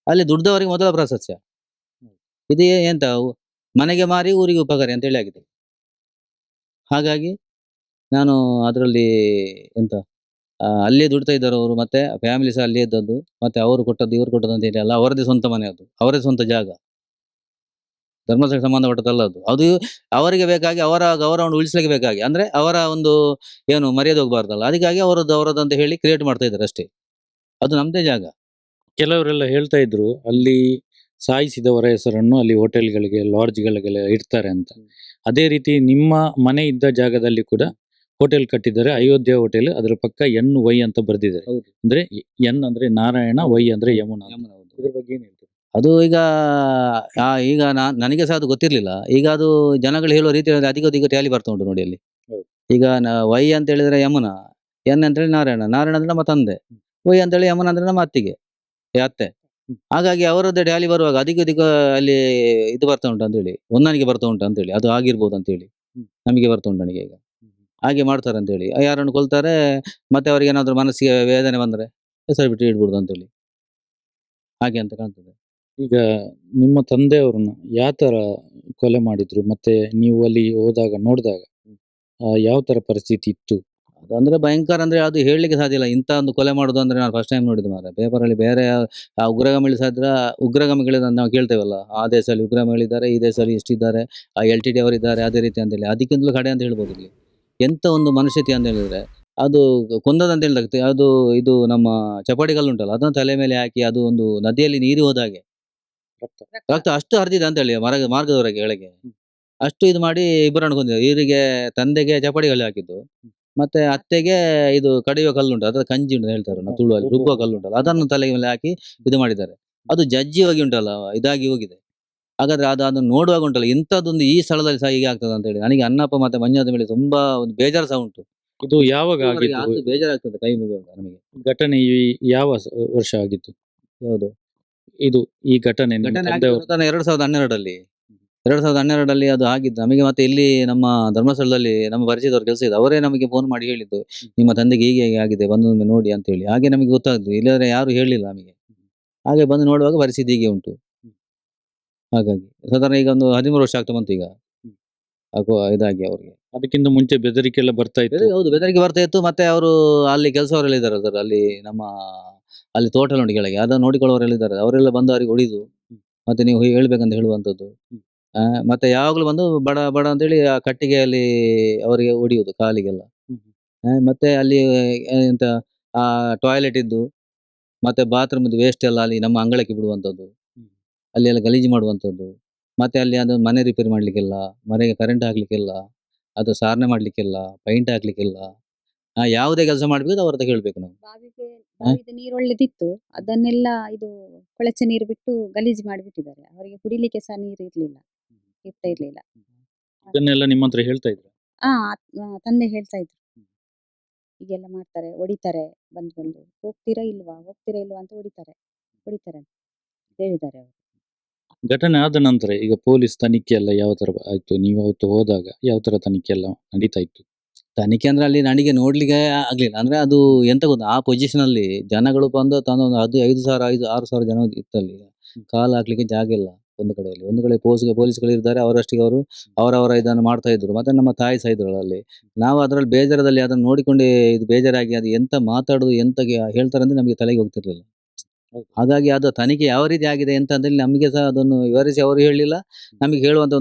ಅಲ್ಲಿ ದುಡ್ದವರಿಗೆ ಮೊದಲ ಪ್ರಾಶಸ್ತ್ಯ. ಇದು ಎಂತ ಮನೆಗೆ ಮಾರಿ ಊರಿಗೆ ಉಪಕಾರಿ ಅಂತ ಹೇಳಿ ಆಗಿದೆ. ಹಾಗಾಗಿ ನಾನು ಅದರಲ್ಲಿ ಎಂತ ಅಲ್ಲೇ ದುಡ್ತಾ ಇದ್ದಾರೆ ಅವರು. ಮತ್ತೆ ಫ್ಯಾಮಿಲಿ ಸಹ ಅಲ್ಲೇ ಇದ್ದದ್ದು. ಮತ್ತೆ ಅವರು ಕೊಟ್ಟದ್ದು ಇವರು ಕೊಟ್ಟದ್ದು ಅಂತ ಹೇಳಿ ಅಲ್ಲ, ಅವರದೇ ಸ್ವಂತ ಮನೆ, ಅದು ಅವರದೇ ಸ್ವಂತ ಜಾಗ. ಧರ್ಮಸ್ಥಳಕ್ಕೆ ಸಂಬಂಧಪಟ್ಟದ್ದಲ್ಲ ಅದು. ಅದು ಅವರಿಗೆ ಬೇಕಾಗಿ ಅವರ ಗೌರವವನ್ನು ಉಳಿಸ್ಲಿಕ್ಕೆ ಬೇಕಾಗಿ, ಅಂದ್ರೆ ಅವರ ಒಂದು ಏನು ಮರ್ಯಾದೆ ಹೋಗಬಾರ್ದಲ್ಲ, ಅದಕ್ಕಾಗಿ ಅವರದ್ದು ಅಂತ ಹೇಳಿ ಕ್ರಿಯೇಟ್ ಮಾಡ್ತಾ ಇದ್ದಾರೆ ಅಷ್ಟೇ. ಅದು ನಮ್ದೇ ಜಾಗ. ಕೆಲವರೆಲ್ಲ ಹೇಳ್ತಾ ಇದ್ರು ಅಲ್ಲಿ ಸಾಯಿಸಿದವರ ಹೆಸರನ್ನು ಅಲ್ಲಿ ಹೋಟೆಲ್ಗಳಿಗೆ, ಲಾಡ್ಜ್ಗಳಿಗೆಲ್ಲ ಇಡ್ತಾರೆ ಅಂತ. ಅದೇ ರೀತಿ ನಿಮ್ಮ ಮನೆ ಇದ್ದ ಜಾಗದಲ್ಲಿ ಕೂಡ ಹೋಟೆಲ್ ಕಟ್ಟಿದ್ದಾರೆ, ಅಯೋಧ್ಯೆ ಹೋಟೆಲ್. ಅದರ ಪಕ್ಕ NY ಅಂತ ಬರೆದಿದ್ದಾರೆ. ಹೌದು. ಅಂದ್ರೆ N ಅಂದ್ರೆ ನಾರಾಯಣ, Y ಅಂದ್ರೆ ಯಮುನಾ. ಇದ್ರ ಬಗ್ಗೆ ಏನ್ ಹೇಳ್ತೀರಿ? ಅದು ಈಗ ನನಗೆ ಸಹ ಅದು ಗೊತ್ತಿರ್ಲಿಲ್ಲ. ಈಗ ಅದು ಜನಗಳು ಹೇಳುವ ರೀತಿ ಅದಕ್ಕೆ ಟ್ಯಾಲಿ ಬರ್ತಾ ಉಂಟು ನೋಡಿ ಅಲ್ಲಿ. ಹೌದು. ಈಗ Y ಅಂತ ಹೇಳಿದ್ರೆ ಯಮುನಾ, N ಅಂತ ಹೇಳಿ ನಾರಾಯಣ, ನಾರಾಯಣ ಅಂದ್ರೆ ನಮ್ಮ ತಂದೆ, Y ಅಂತ ಹೇಳಿ ಯಮುನಾ ಅಂದ್ರೆ ನಮ್ಮ ಅತ್ತೆ. ಹಾಗಾಗಿ ಅವರದ್ದೇ ಟ್ಯಾಲಿ ಬರುವಾಗ ಅದಕ್ಕೆ ಅಲ್ಲಿ ಇದು ಬರ್ತಾ ಉಂಟು ಅಂತ ಹೇಳಿ, ಹೊಂದಾಣಿಕೆ ಬರ್ತಾ ಉಂಟು ಅಂತ ಹೇಳಿ, ಅದು ಆಗಿರ್ಬೋದು ಅಂತ ಹೇಳಿ ನಮಗೆ ಬರ್ತಾ ಉಂಟು ನನಗೆ. ಈಗ ಹಾಗೆ ಮಾಡ್ತಾರೆ ಅಂತ ಹೇಳಿ, ಯಾರನ್ನು ಕೊಲ್ತಾರೆ, ಮತ್ತೆ ಅವರಿಗೆ ಏನಾದ್ರು ಮನಸ್ಸಿಗೆ ವೇದನೆ ಬಂದ್ರೆ ಹೆಸರು ಬಿಟ್ಟು ಇಡ್ಬೋದು ಅಂತ ಹೇಳಿ, ಹಾಗೆ ಅಂತ ಕಾಣ್ತದೆ. ಈಗ ನಿಮ್ಮ ತಂದೆಯವ್ರನ್ನ ಯಾವ ತರ ಕೊಲೆ ಮಾಡಿದ್ರು, ಮತ್ತೆ ನೀವು ಅಲ್ಲಿ ಹೋದಾಗ ನೋಡಿದಾಗ ಯಾವ ತರ ಪರಿಸ್ಥಿತಿ ಇತ್ತು? ಅದಂದ್ರೆ ಭಯಂಕರ, ಅಂದ್ರೆ ಅದು ಹೇಳಲಿಕ್ಕೆ ಸಾಧ್ಯ ಇಲ್ಲ. ಇಂಥ ಒಂದು ಕೊಲೆ ಮಾಡೋದು ಅಂದ್ರೆ ನಾನು ಫಸ್ಟ್ ಟೈಮ್ ನೋಡಿದ್ದು ಮಾರ. ಪೇಪರಲ್ಲಿ ಬೇರೆ ಆ ಉಗ್ರಗಾಮಿಗಳು ಉಗ್ರಗಾಮಿಗಳಿಂದ ನಾವು ಕೇಳ್ತೇವಲ್ಲ, ಆ ದೇಶದಲ್ಲಿ ಉಗ್ರಗಾಮಿಗಳಿದ್ದಾರೆ, ಈ ದೇಶದಲ್ಲಿ ಇಷ್ಟಿದ್ದಾರೆ, ಆ LTT ಅವರಿದ್ದಾರೆ, ಅದೇ ರೀತಿ ಅಂತ ಹೇಳಿ. ಅದಕ್ಕಿಂತಲೂ ಕಡೆ ಅಂತ ಹೇಳ್ಬೋದು ಇಲ್ಲಿ. ಎಂತ ಒಂದು ಮನುಷ್ಯತೆ ಅಂತ ಹೇಳಿದ್ರೆ, ಅದು ಕೊಂದದಂತ ಹೇಳಿದಾಗ್ತದೆ. ಅದು ಇದು ನಮ್ಮ ಚಪಾಟಿಗಳು ಉಂಟಲ್ಲ, ಅದನ್ನು ತಲೆ ಮೇಲೆ ಹಾಕಿ ಅದು ಒಂದು ನದಿಯಲ್ಲಿ ನೀರು ಹೋದಾಗೆ ರಕ್ತ ಅಷ್ಟು ಹರಿದಿದೆ ಅಂತ ಹೇಳಿ ಮಾರ್ಗದವರೆಗೆ ಕೆಳಗೆ ಅಷ್ಟು ಇದು ಮಾಡಿ ಇಬ್ಬರನ್ನು ಕೊಂದಿದ್ದಾರೆ. ಇವರಿಗೆ ತಂದೆಗೆ ಚಪಾಟಿಗಳು ಹಾಕಿದ್ದು, ಮತ್ತೆ ಅತ್ತೆಗೆ ಇದು ಕಡಿಯುವ ಕಲ್ಲು ಉಂಟು, ಅದರ ಕಂಜಿ ಉಂಟು ಹೇಳ್ತಾರೆ ನಾವು ತುಳುವಲ್ಲಿ, ರುಬ್ಬುವ ಕಲ್ಲು ಉಂಟಲ್ಲ, ಅದನ್ನು ತಲೆಗೆ ಮೇಲೆ ಹಾಕಿ ಇದು ಮಾಡಿದ್ದಾರೆ. ಅದು ಜಜ್ಜಿ ಹೋಗಿ ಉಂಟಲ್ಲ, ಇದಾಗಿ ಹೋಗಿದೆ. ಹಾಗಾದ್ರೆ ಅದನ್ನು ನೋಡುವಾಗ ಉಂಟಲ್ಲ, ಇಂಥದ್ದೊಂದು ಈ ಸ್ಥಳದಲ್ಲಿ ಸಹ ಹೀಗೆ ಆಗ್ತದೆ ಅಂತ ಹೇಳಿ ನನಗೆ ಅಣ್ಣಪ್ಪ ಮತ್ತೆ ಮಂಜಾದ ಮೇಲೆ ತುಂಬಾ ಒಂದು ಬೇಜಾರು ಸಹ ಉಂಟು. ಇದು ಯಾವಾಗ ಆಗಿತ್ತು ಬೇಜಾರಾಗ್ತದೆ ಕೈ ಮುಗಿಯುವಾಗ ನಮಗೆ. ಘಟನೆ? ಯಾವ ವರ್ಷ ಆಗಿತ್ತು ಯಾವುದು ಇದು ಈ ಘಟನೆ? ನಿಮ್ಮ ಘಟನೆ ತಂದೆಯವರು 2012ರಲ್ಲಿ 2012ರಲ್ಲಿ ಅದು ಆಗಿದ್ದು ನಮಗೆ. ಮತ್ತೆ ಇಲ್ಲಿ ನಮ್ಮ ಧರ್ಮಸ್ಥಳದಲ್ಲಿ ನಮ್ಮ ಪರಿಚಯದವ್ರ ಕೆಲಸ ಇದೆ, ಅವರೇ ನಮಗೆ ಫೋನ್ ಮಾಡಿ ಹೇಳಿದ್ದು, ನಿಮ್ಮ ತಂದೆಗೆ ಹೀಗೆ ಹೀಗೆ ಆಗಿದೆ, ಬಂದು ನೋಡಿ ಅಂತ ಹೇಳಿ. ಹಾಗೆ ನಮಗೆ ಗೊತ್ತಾಗ್ತದೆ, ಇಲ್ಲದ್ರೆ ಯಾರು ಹೇಳಿಲ್ಲ ನಮಗೆ. ಹಾಗೆ ಬಂದು ನೋಡುವಾಗ ಪರಿಸ್ಥಿತಿ ಹೀಗೆ ಉಂಟು. ಹಾಗಾಗಿ ಸಾಧಾರಣ ಈಗ ಒಂದು 13 ವರ್ಷ ಆಗ್ತಾ ಬಂತು ಈಗ ಇದಾಗಿ ಅವ್ರಿಗೆ. ಅದಕ್ಕಿಂತ ಮುಂಚೆ ಬೆದರಿಕೆ ಎಲ್ಲ ಬರ್ತಾ ಇತ್ತು? ಹೌದು, ಬೆದರಿಕೆ ಬರ್ತಾ ಇತ್ತು. ಮತ್ತೆ ಅವರು ಅಲ್ಲಿ ಕೆಲಸವರೆಲ್ಲ ಇದ್ದಾರೆ ಸರ್, ಅಲ್ಲಿ ನಮ್ಮ ಅಲ್ಲಿ ತೋಟ ನೋಡಿ ಕೆಳಗೆ, ಅದನ್ನು ನೋಡಿಕೊಳ್ಳೋರೆಲ್ಲ ಇದ್ದಾರೆ, ಅವರೆಲ್ಲ ಬಂದು ಅವರಿಗೆ ಹೊಡಿದು ಮತ್ತೆ ನೀವು ಹೇಳ್ಬೇಕಂತ ಹೇಳುವಂಥದ್ದು. ಮತ್ತೆ ಯಾವಾಗಲೂ ಬಂದು ಬಡ ಬಡ ಅಂತೇಳಿ ಆ ಕಟ್ಟಿಗೆಯಲ್ಲಿ ಅವರಿಗೆ ಹೊಡಿಯುವುದು ಕಾಲಿಗೆಲ್ಲ. ಮತ್ತೆ ಅಲ್ಲಿ ಎಂತ ಆ ಟಾಯ್ಲೆಟ್ ಇದ್ದು ಮತ್ತೆ ಬಾತ್ರೂಮ್ ವೇಸ್ಟ್ ಎಲ್ಲ ಅಲ್ಲಿ ನಮ್ಮ ಅಂಗಳಕ್ಕೆ ಬಿಡುವಂಥದ್ದು, ಅಲ್ಲಿ ಎಲ್ಲ ಗಲೀಜು ಮಾಡುವಂಥದ್ದು, ಮತ್ತೆ ಅಲ್ಲಿ ಅದು ಮನೆ ರಿಪೇರಿ ಮಾಡ್ಲಿಕ್ಕಿಲ್ಲ, ಮನೆಗೆ ಕರೆಂಟ್ ಹಾಕ್ಲಿಕ್ಕಿಲ್ಲ, ಅದು ಸಾರಣೆ ಮಾಡ್ಲಿಕ್ಕಿಲ್ಲ, ಪೈಂಟ್ ಹಾಕ್ಲಿಕ್ಕಿಲ್ಲ, ಯಾವುದೇ ಕೆಲಸ ಮಾಡ್ಬೇಕು ಅವ್ರ ಹತ್ರ ಕೇಳ್ಬೇಕು ನಾವು. ಬಾವಿದು ನೀರು ಒಳ್ಳೆದಿತ್ತು, ಅದನ್ನೆಲ್ಲ ಇದು ಕೊಳಚೆ ನೀರು ಬಿಟ್ಟು ಗಲೀಜು ಮಾಡಿಬಿಟ್ಟಿದ್ದಾರೆ. ಅವರಿಗೆ ಕುಡಿಲಿಕ್ಕೆ ಸಹ ನೀರು ಇರ್ಲಿಲ್ಲ, ಇರ್ತಾ ಇರ್ಲಿಲ್ಲ. ಇದನ್ನೆಲ್ಲ ನಿಮ್ಮ ಹತ್ರ ಹೇಳ್ತಾ ಇದ್ರು? ತಂದೆ ಹೇಳ್ತಾ ಇದ್ರು, ಹೀಗೆಲ್ಲ ಮಾಡ್ತಾರೆ, ಹೊಡಿತಾರೆ, ಬಂದು ಹೋಗ್ತೀರಾ ಇಲ್ವಾ ಅಂತ ಹೊಡಿತಾರೆ ಅಂತ ಹೇಳಿದ್ದಾರೆ ಅವರು. ಘಟನೆ ಆದ ನಂತರ ಈಗ ಪೊಲೀಸ್ ತನಿಖೆ ಎಲ್ಲ ಯಾವ ತರ ಆಯ್ತು? ನೀವು ಅವತ್ತು ಹೋದಾಗ ಯಾವ ತರ ತನಿಖೆ ಎಲ್ಲ ನಡೀತಾ ಇತ್ತು? ತನಿಖೆ ಅಂದ್ರೆ ಅಲ್ಲಿ ನನಗೆ ನೋಡ್ಲಿಕ್ಕೆ ಆಗ್ಲಿಲ್ಲ. ಅಂದ್ರೆ ಅದು ಎಂತ ಗೊತ್ತಾ, ಆ ಪೊಸಿಷನ್ ಅಲ್ಲಿ ಜನಗಳು ಬಂದು ತಂದು ಅದು 5,000 6,000 ಜನ ಇತ್ತಲ್ಲಿ. ಕಾಲು ಹಾಕ್ಲಿಕ್ಕೆ ಜಾಗ ಇಲ್ಲ ಒಂದು ಕಡೆಯಲ್ಲಿ. ಒಂದು ಕಡೆ ಪೊಲೀಸ್ಗಳು ಇದ್ದಾರೆ, ಅವರಷ್ಟಿಗೆ ಅವರು ಅವರವರ ಇದನ್ನು ಮಾಡ್ತಾ ಇದ್ರು. ಮತ್ತೆ ನಮ್ಮ ತಾಯಿ ಸಹ ಇದ್ರಲ್ಲ ಅಲ್ಲಿ. ನಾವು ಅದರಲ್ಲಿ ಬೇಜಾರದಲ್ಲಿ ಅದನ್ನು ನೋಡಿಕೊಂಡೇ ಇದು ಬೇಜಾರಾಗಿ ಅದು ಎಂತ ಮಾತಾಡುದು ಎಂತ ಹೇಳ್ತಾರೆ ಅಂದ್ರೆ ನಮಗೆ ತಲೆಗೆ ಹೋಗ್ತಿರ್ಲಿಲ್ಲ. ಹಾಗಾಗಿ ಅದು ತನಿಖೆ ಯಾವ ರೀತಿ ಆಗಿದೆ ಅಂತ ಅಂದ್ರೆ ನಮಗೆ ಸಹ ಅದನ್ನು ವಿವರಿಸಿ ಅವರು ಹೇಳಲಿಲ್ಲ, ನಮಗೆ ಹೇಳುವಂತ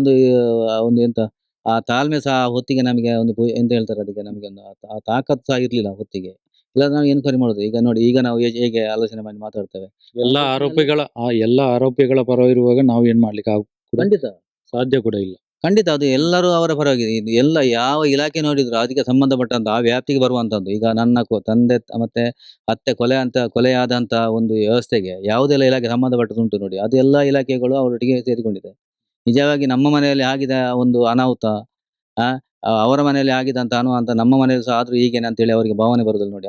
ಒಂದು ಎಂತ ಆ ತಾಳ್ಮೆ ಸಹ ಹೊತ್ತಿಗೆ ನಮಗೆ ಒಂದು ಎಂತ ಹೇಳ್ತಾರೆ ಅದಕ್ಕೆ ನಮಗೆ ಒಂದು ಆ ತಾಕತ್ತು ಸಹ ಇರ್ಲಿಲ್ಲ ಹೊತ್ತಿಗೆ. ಇಲ್ಲ ನಾವು ಎನ್ಕ್ವೈರಿ ಮಾಡುದು. ಈಗ ನೋಡಿ, ಈಗ ನಾವು ಹೇಗೆ ಆಲೋಚನೆ ಮಾಡಿ ಮಾತಾಡ್ತೇವೆ. ಎಲ್ಲ ಆರೋಪಿಗಳ ಪರ ಇರುವಾಗ ನಾವು ಏನ್ ಮಾಡ್ಲಿಕ್ಕೆ ಖಂಡಿತ ಸಾಧ್ಯ ಕೂಡ ಇಲ್ಲ. ಖಂಡಿತ ಅದು ಎಲ್ಲರೂ ಅವರ ಪರವಾಗಿದೆ. ಇದು ಎಲ್ಲ ಯಾವ ಇಲಾಖೆ ನೋಡಿದ್ರು ಅದಕ್ಕೆ ಸಂಬಂಧಪಟ್ಟಂತ ಆ ವ್ಯಾಪ್ತಿಗೆ ಬರುವಂತದ್ದು. ಈಗ ನನ್ನ ತಂದೆ ಮತ್ತೆ ಅತ್ತೆ ಕೊಲೆಯಾದಂತ ಒಂದು ವ್ಯವಸ್ಥೆಗೆ ಯಾವುದೆಲ್ಲ ಇಲಾಖೆ ಸಂಬಂಧಪಟ್ಟದುಂಟು ನೋಡಿ, ಅದು ಎಲ್ಲ ಇಲಾಖೆಗಳು ಅವರೊಟ್ಟಿಗೆ ಸೇರಿಕೊಂಡಿದೆ. ನಿಜವಾಗಿ ನಮ್ಮ ಮನೆಯಲ್ಲಿ ಆಗಿದ ಒಂದು ಅನಾಹುತ, ಆ ಅವರ ಮನೆಯಲ್ಲಿ ಆಗಿದಂತ ಅನುವಂತ ನಮ್ಮ ಮನೆಯಲ್ಲಿ ಸಹ ಆದ್ರೂ ಹೀಗೇನೆ ಅಂತೇಳಿ ಅವರಿಗೆ ಭಾವನೆ ಬರುದಿಲ್ಲ ನೋಡಿ.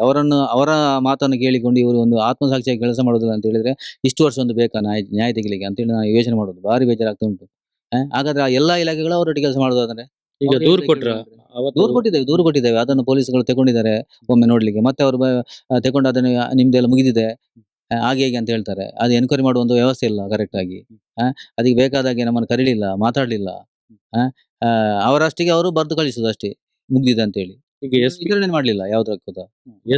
ಅವರ ಮಾತನ್ನು ಕೇಳಿಕೊಂಡು ಇವರು ಒಂದು ಆತ್ಮಸಾಕ್ಷಿಯಾಗಿ ಕೆಲಸ ಮಾಡುದಿಲ್ಲ ಅಂತ ಹೇಳಿದ್ರೆ ಇಷ್ಟು ವರ್ಷ ಒಂದು ಬೇಕಾ ನ್ಯಾಯ ತೆಗಿಲಿಕ್ಕೆ ಅಂತೇಳಿ ನಾನು ಯೋಚನೆ ಮಾಡೋದು. ಭಾರಿ ಬೇಜಾರಾಗ್ತಾ ಉಂಟು. ಹಾಗಾದ್ರೆ ಆ ಎಲ್ಲಾ ಇಲಾಖೆಗಳು ಅವರೊಟ್ಟಿಗೆ ಕೆಲಸ ಮಾಡುದಾದ್ರೆ ಈಗ ದೂರು ಕೊಟ್ರ? ದೂರು ಕೊಟ್ಟಿದ್ದೇವೆ. ಅದನ್ನು ಪೊಲೀಸ್ಗಳು ತಗೊಂಡಿದ್ದಾರೆ ಒಮ್ಮೆ ನೋಡ್ಲಿಕ್ಕೆ. ಮತ್ತೆ ಅವರು ತಗೊಂಡು ಅದನ್ನು ನಿಮ್ದೆಲ್ಲ ಮುಗಿದಿದೆ ಹಾಗೆ ಹೇಗೆ ಅಂತ ಹೇಳ್ತಾರೆ. ಅದು ಎನ್ಕ್ವೈರಿ ಮಾಡುವ ಒಂದು ವ್ಯವಸ್ಥೆ ಇಲ್ಲ ಕರೆಕ್ಟ್ ಆಗಿ. ಅದಕ್ಕೆ ಬೇಕಾದಾಗೆ ನಮ್ಮನ್ನು ಕರೀಲಿಲ್ಲ, ಮಾತಾಡ್ಲಿಲ್ಲ. ಅವರಷ್ಟಿಗೆ ಅವರು ಬರ್ದು ಕಳಿಸುದು ಅಷ್ಟೇ, ಮುಗ್ದಿದೆ ಅಂತ ಹೇಳಿ. ಈಗ ವಿಚಾರಣೆ ಮಾಡ್ಲಿಲ್ಲ ಯಾವ್ದಕ್ಕೂ.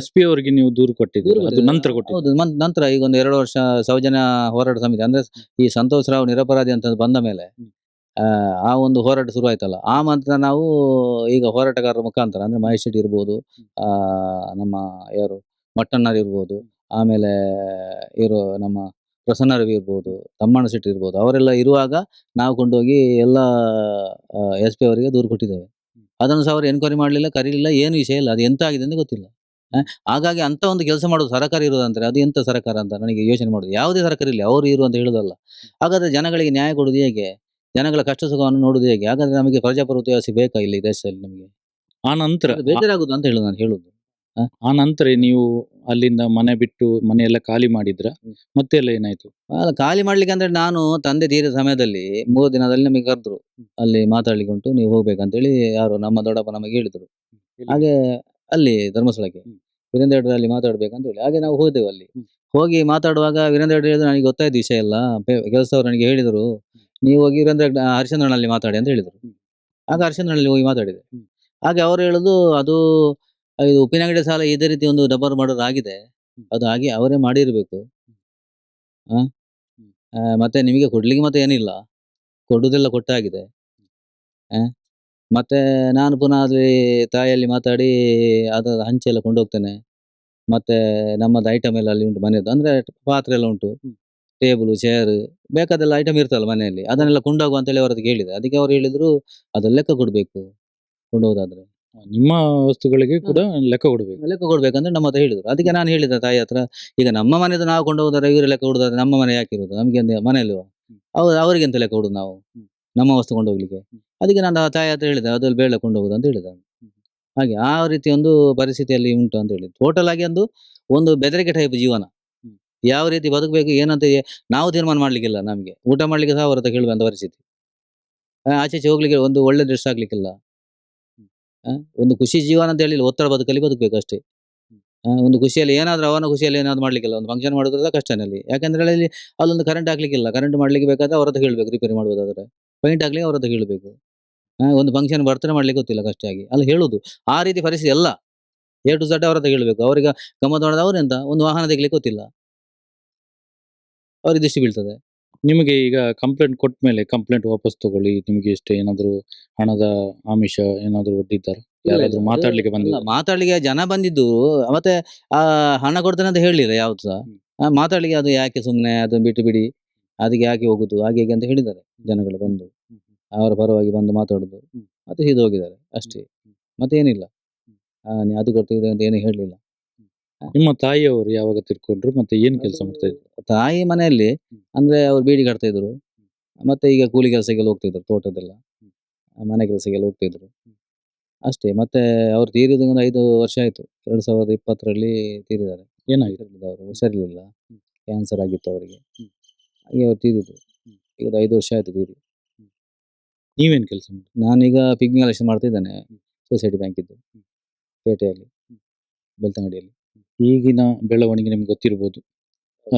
SP ಅವರಿಗೆ ನೀವು ದೂರು ಕೊಟ್ಟಿದ್ದೀರಿ, ಅದು ನಂತರ ಕೊಟ್ಟಿದ್ದೀರಿ? ಹೌದು, ನಂತರ ಈಗ ಒಂದು 2 ವರ್ಷ ಸೌಜನ್ಯ ಹೋರಾಟ ಸಮಿತಿ ಅಂದ್ರೆ ಈ ಸಂತೋಷ್ ರಾವ್ ನಿರಪರಾಧಿ ಅಂತ ಬಂದ ಮೇಲೆ ಆ ಒಂದು ಹೋರಾಟ ಶುರು ಆಯ್ತಲ್ಲ, ಆ ನಂತರ ನಾವು ಈಗ ಹೋರಾಟಗಾರರ ಮುಖಾಂತರ ಅಂದ್ರೆ ಮಹೇಶ್ ಶೆಟ್ಟಿ ಇರ್ಬೋದು, ನಮ್ಮ ಯಾರು ಮಟ್ಟಣ್ಣರ್ ಇರ್ಬೋದು, ಆಮೇಲೆ ಇವರು ನಮ್ಮ ಪ್ರಸನ್ನ ರವಿ ಇರ್ಬೋದು, ತಮ್ಮಣ್ಣ ಶೆಟ್ಟಿ ಇರ್ಬೋದು, ಅವರೆಲ್ಲ ಇರುವಾಗ ನಾವು ಕೊಂಡೋಗಿ ಎಲ್ಲ SP ಅವರಿಗೆ ದೂರು ಕೊಟ್ಟಿದ್ದೇವೆ. ಅದನ್ನು ಸಹ ಅವರು ಎನ್ಕ್ವೈರಿ ಮಾಡಲಿಲ್ಲ, ಕರೀಲಿಲ್ಲ, ಏನು ವಿಷಯ ಇಲ್ಲ, ಅದು ಎಂತ ಆಗಿದೆ ಅಂತ ಗೊತ್ತಿಲ್ಲ. ಹಾಗಾಗಿ ಅಂತ ಒಂದು ಕೆಲಸ ಮಾಡೋದು ಸರ್ಕಾರ ಇರೋದಂದ್ರೆ ಅದು ಎಂತ ಸರ್ಕಾರ ಅಂತ ನನಗೆ ಯೋಚನೆ ಮಾಡೋದು. ಯಾವುದೇ ಸರ್ಕಾರ ಇರಲಿ, ಅವರು ಇರು ಅಂತ ಹೇಳುದಲ್ಲ. ಹಾಗಾದ್ರೆ ಜನಗಳಿಗೆ ನ್ಯಾಯ ಕೊಡುದು ಹೇಗೆ? ಜನಗಳ ಕಷ್ಟ ಸುಖವನ್ನು ನೋಡುದು ಹೇಗೆ? ಹಾಗಾದ್ರೆ ನಮಗೆ ಪ್ರಜಾಪ್ರಭುತ್ವ ವ್ಯವಸ್ಥೆ ಬೇಕಾ ಇಲ್ಲಿ ದೇಶದಲ್ಲಿ? ನಮಗೆ ಆ ನಂತರ ಬೇಜಾರಾಗುದು ಅಂತ ಹೇಳುದು ನಾನು ಹೇಳುದು. ಆ ನಂತರ ನೀವು ಅಲ್ಲಿಂದ ಮನೆ ಬಿಟ್ಟು ಮನೆಯೆಲ್ಲ ಖಾಲಿ ಮಾಡಿದ್ರ? ಮತ್ತೆ ಎಲ್ಲ ಏನಾಯ್ತು? ಖಾಲಿ ಮಾಡ್ಲಿಕ್ಕೆ ಅಂದ್ರೆ ನಾನು ತಂದೆ ತೀರಿದ ಸಮಯದಲ್ಲಿ 3 ದಿನದಲ್ಲಿ ನಮಗೆ ಕರೆದ್ರು, ಅಲ್ಲಿ ಮಾತಾಡ್ಲಿಕ್ಕೆ ಉಂಟು, ನೀವು ಹೋಗ್ಬೇಕಂತೇಳಿ ಯಾರು ನಮ್ಮ ದೊಡ್ಡಪ್ಪ ನಮಗೆ ಹೇಳಿದ್ರು. ಹಾಗೆ ಅಲ್ಲಿ ಧರ್ಮಸ್ಥಳಕ್ಕೆ ವೀರೇಂದ್ರ ಹೆಗ್ಗಡೆಯಲ್ಲಿ ಮಾತಾಡ್ಬೇಕಂತ ಹೇಳಿ ಹಾಗೆ ನಾವು ಹೋದೆವು. ಅಲ್ಲಿ ಹೋಗಿ ಮಾತಾಡುವಾಗ ವೀರೇಂದ್ರ ಹೆಗ್ಗಡೆ ಹೇಳಿದ್ರು, ನನಗೆ ಗೊತ್ತಾಯ್ತು ವಿಷಯ ಎಲ್ಲ, ಕೆಲಸದವ್ರು ನನಗೆ ಹೇಳಿದರು, ನೀವು ಹೋಗಿ ಹರಿಶ್ಚಂದ್ರನಲ್ಲಿ ಮಾತಾಡಿ ಅಂತ ಹೇಳಿದರು. ಆಗ ಹರಿಶ್ಚಂದ್ರನಲ್ಲಿ ಹೋಗಿ ಮಾತಾಡಿದೆ. ಹಾಗೆ ಅವರು ಹೇಳುದು, ಅದು ಇದು ಉಪ್ಪಿನಂಗಡಿ ಸಾಲ ಇದೇ ರೀತಿ ಒಂದು ಡಬಲ್ ಮರ್ಡರ್ ಆಗಿದೆ, ಅದು ಹಾಗೆ ಅವರೇ ಮಾಡಿರ್ಬೇಕು. ಮತ್ತೆ ನಿಮಗೆ ಕೊಡ್ಲಿಕ್ಕೆ ಮತ್ತೆ ಏನಿಲ್ಲ, ಕೊಡುದೆಲ್ಲ ಕೊಟ್ಟಾಗಿದೆ. ಮತ್ತೆ ನಾನು ಪುನಃ ಅಲ್ಲಿ ತಾಯಿಯಲ್ಲಿ ಮಾತಾಡಿ ಅದರ ಹಂಚೆ ಎಲ್ಲ ಕೊಂಡೋಗ್ತೇನೆ. ಮತ್ತೆ ನಮ್ಮದು ಐಟಮ್ ಎಲ್ಲ ಅಲ್ಲಿ ಉಂಟು ಮನೆಯದ್ದು, ಅಂದ್ರೆ ಪಾತ್ರೆ ಎಲ್ಲ ಉಂಟು, ಟೇಬಲು ಚೇರ್ ಬೇಕಾದೆಲ್ಲ ಐಟಮ್ ಇರ್ತಲ್ಲ ಮನೆಯಲ್ಲಿ, ಅದನ್ನೆಲ್ಲ ಕೊಂಡೋಗುವ ಅಂತೇಳಿ ಅವ್ರ ಹತ್ರ ಕೇಳಿದೆ. ಅದಕ್ಕೆ ಅವ್ರು ಹೇಳಿದ್ರು, ಅದು ಲೆಕ್ಕ ಕೊಡ್ಬೇಕು ಕೊಂಡೋಗೋದಾದ್ರೆ. ನಿಮ್ಮ ವಸ್ತುಗಳಿಗೆ ಕೂಡ ಲೆಕ್ಕ ಕೊಡ್ಬೇಕಂದ್ರೆ ನಮ್ಮ ಹತ್ರ ಹೇಳಿದ್ರು. ಅದಕ್ಕೆ ನಾನು ಹೇಳಿದೆ ತಾಯಿ ಹತ್ರ, ಈಗ ನಮ್ಮ ಮನೆದು ನಾವು ಕೊಂಡೋಗೋದಾದ್ರೆ ಇವರು ಲೆಕ್ಕ ಕೊಡುದಾದ್ರೆ ನಮ್ಮ ಮನೆ ಯಾಕೆ ಇರುದು, ನಮ್ಗೆ ಮನೆಯಲ್ಲಿ ಅವರಿಗೆ ಎಂತ ಲೆಕ್ಕ ಕೊಡುದು ನಾವು ನಮ್ಮ ವಸ್ತು ಕೊಂಡೋಗ್ಲಿಕ್ಕೆ? ಅದಕ್ಕೆ ನಾನು ತಾಯಿ ಹತ್ರ ಹೇಳಿದೆ, ಅದ್ರಲ್ಲಿ ಬೇಡ ಕೊಂಡೋಗುದು ಅಂತ ಹೇಳಿದೆ. ಹಾಗೆ ಆ ರೀತಿ ಒಂದು ಪರಿಸ್ಥಿತಿಯಲ್ಲಿ ಉಂಟು ಅಂತ ಹೇಳಿ ಟೋಟಲ್ ಆಗಿ ಒಂದು ಬೆದರಿಕೆ ಟೈಪ್ ಜೀವನ. ಯಾವ ರೀತಿ ಬದುಕಬೇಕು ಏನಂತ ನಾವು ತೀರ್ಮಾನ ಮಾಡ್ಲಿಕ್ಕಿಲ್ಲ. ನಮಗೆ ಊಟ ಮಾಡ್ಲಿಕ್ಕೆ ಸಹ ಅವ್ರ ಹತ್ರ ಕೇಳುವಂತ ಪರಿಸ್ಥಿತಿ. ಆಚೆ ಹೋಗ್ಲಿಕ್ಕೆ ಒಂದು ಒಳ್ಳೆ ಡ್ರೆಸ್ ಆಗ್ಲಿಕ್ಕಿಲ್ಲ. ಒಂದು ಖುಷಿ ಜೀವನ ಅಂತ ಹೇಳಿ ಒತ್ತಡ ಬದುಕಲ್ಲಿ ಬದುಕಬೇಕು ಅಷ್ಟೇ. ಒಂದು ಖುಷಿಯಲ್ಲಿ ಏನಾದ್ರೂ ಅವನ ಖುಷಿಯಲ್ಲಿ ಏನಾದ್ರು ಮಾಡ್ಲಿಕ್ಕಿಲ್ಲ. ಒಂದು ಫಂಕ್ಷನ್ ಮಾಡೋದ್ರದ ಕಷ್ಟನಲ್ಲಿ, ಯಾಕಂದ್ರೆ ಅಲ್ಲಿ ಅಲ್ಲೊಂದು ಕರೆಂಟ್ ಹಾಕ್ಲಿಕ್ಕಿಲ್ಲ. ಕರೆಂಟ್ ಮಾಡ್ಲಿಕ್ಕೆ ಬೇಕಾದ್ರೆ ಅವ್ರ ಹತ್ರ ಹೇಳ್ಬೇಕು, ರಿಪೇರಿ ಮಾಡ್ಬೋದಾದ್ರೆ ಪೈಂಟ್ ಹಾಕ್ಲಿಕ್ಕೆ ಅವ್ರ ಹತ್ರ ಹೇಳ್ಬೇಕು. ಒಂದು ಫಂಕ್ಷನ್ ಬರ್ತಡೇ ಮಾಡ್ಲಿಕ್ಕೆ ಗೊತ್ತಿಲ್ಲ ಕಷ್ಟ ಆಗಿ ಅಲ್ಲಿ ಹೇಳುದು. ಆ ರೀತಿ ಪರಿಸ್ಥಿತಿ ಎಲ್ಲ A to Z ಅವ್ರ ಹತ್ರ ಹೇಳ್ಬೇಕು. ಅವ್ರಿಗೆ ಗಮ್ಮತ್ ಮಾಡೋದು ಅವ್ರೆಂತ ಒಂದು ವಾಹನ ತೆಗಿಲಿಕ್ಕೆ ಗೊತ್ತಿಲ್ಲ, ಅವ್ರಿಗೆ ದೃಷ್ಟಿ ಬೀಳ್ತದೆ. ನಿಮಗೆ ಈಗ ಕಂಪ್ಲೇಂಟ್ ಕೊಟ್ಟ ಮೇಲೆ ಕಂಪ್ಲೇಂಟ್ ವಾಪಸ್ ತಗೊಳ್ಳಿ, ನಿಮಗೆ ಇಷ್ಟೇ ಏನಾದ್ರು ಹಣದ ಆಮಿಷ ಏನಾದ್ರು ಒಡ್ಡಿದ್ದಾರೆ? ಯಾರಾದ್ರೂ ಮಾತಾಡ್ಲಿಕ್ಕೆ ಇಲ್ಲ, ಬಂದಿಲ್ಲ? ಮಾತಾಡ್ಲಿಕ್ಕೆ ಜನ ಬಂದಿದ್ದು, ಮತ್ತೆ ಆ ಹಣ ಕೊಡ್ತೇನೆ ಅಂತ ಹೇಳಿಲ್ಲ ಯಾವ್ದು ಸಹ. ಮಾತಾಡ್ಲಿಕ್ಕೆ ಅದು ಯಾಕೆ ಸುಮ್ಮನೆ ಅದನ್ನ ಬಿಟ್ಟು ಬಿಡಿ, ಅದಕ್ಕೆ ಯಾಕೆ ಹೋಗುದು ಹಾಗೆ ಹೀಗೆ ಅಂತ ಹೇಳಿದ್ದಾರೆ ಜನಗಳು ಬಂದು, ಅವರ ಪರವಾಗಿ ಬಂದು ಮಾತಾಡುದು, ಮತ್ತೆ ಸೀದಾ ಹೋಗಿದ್ದಾರೆ ಅಷ್ಟೇ, ಮತ್ತೇನಿಲ್ಲ. ಅದು ಗೊತ್ತಿದೆ ಅಂತ ಏನು ಹೇಳಲಿಲ್ಲ. ನಿಮ್ಮ ತಾಯಿಯವರು ಯಾವಾಗ ತಿರ್ಕೊಂಡ್ರು, ಮತ್ತೆ ಏನ್ ಕೆಲಸ ಮಾಡ್ತಾ ಇದ್ರು? ತಾಯಿ ಮನೆಯಲ್ಲಿ ಅಂದ್ರೆ ಅವ್ರು ಬೀಡಿ ಕಟ್ತಾ ಇದ್ರು, ಮತ್ತೆ ಈಗ ಕೂಲಿ ಕೆಲಸಕ್ಕೆಲ್ಲ ಹೋಗ್ತಿದ್ರು, ತೋಟದೆಲ್ಲ ಮನೆ ಕೆಲಸಕ್ಕೆಲ್ಲ ಹೋಗ್ತಿದ್ರು ಅಷ್ಟೇ. ಮತ್ತೆ ಅವ್ರು ತೀರಿದ ಒಂದು 5 ವರ್ಷ ಆಯ್ತು, 2020ರಲ್ಲಿ ತೀರಿದ್ದಾರೆ. ಏನಾಗಿದೆ? ಅವರು ಹುಷಾರಿರ್ಲಿಲ್ಲ, ಕ್ಯಾನ್ಸರ್ ಆಗಿತ್ತು ಅವರಿಗೆ, ಹಾಗೆ ಅವ್ರು ತೀರಿದ್ರು. ಈಗ 5 ವರ್ಷ ಆಯ್ತು ತೀರಿ. ನೀವೇನ್ ಕೆಲಸ ಮಾಡಿ? ನಾನೀಗ ಪಿಗ್ಮಿ ಕಲೆಕ್ಷನ್ ಮಾಡ್ತಾ ಇದ್ದೇನೆ, ಸೊಸೈಟಿ ಬ್ಯಾಂಕ್ ಇದ್ದು ಪೇಟೆಯಲ್ಲಿ, ಬೆಳ್ತಂಗಡಿಯಲ್ಲಿ. ಈಗಿನ ಬೆಳವಣಿಗೆ ನಿಮ್ಗೆ ಗೊತ್ತಿರ್ಬೋದು,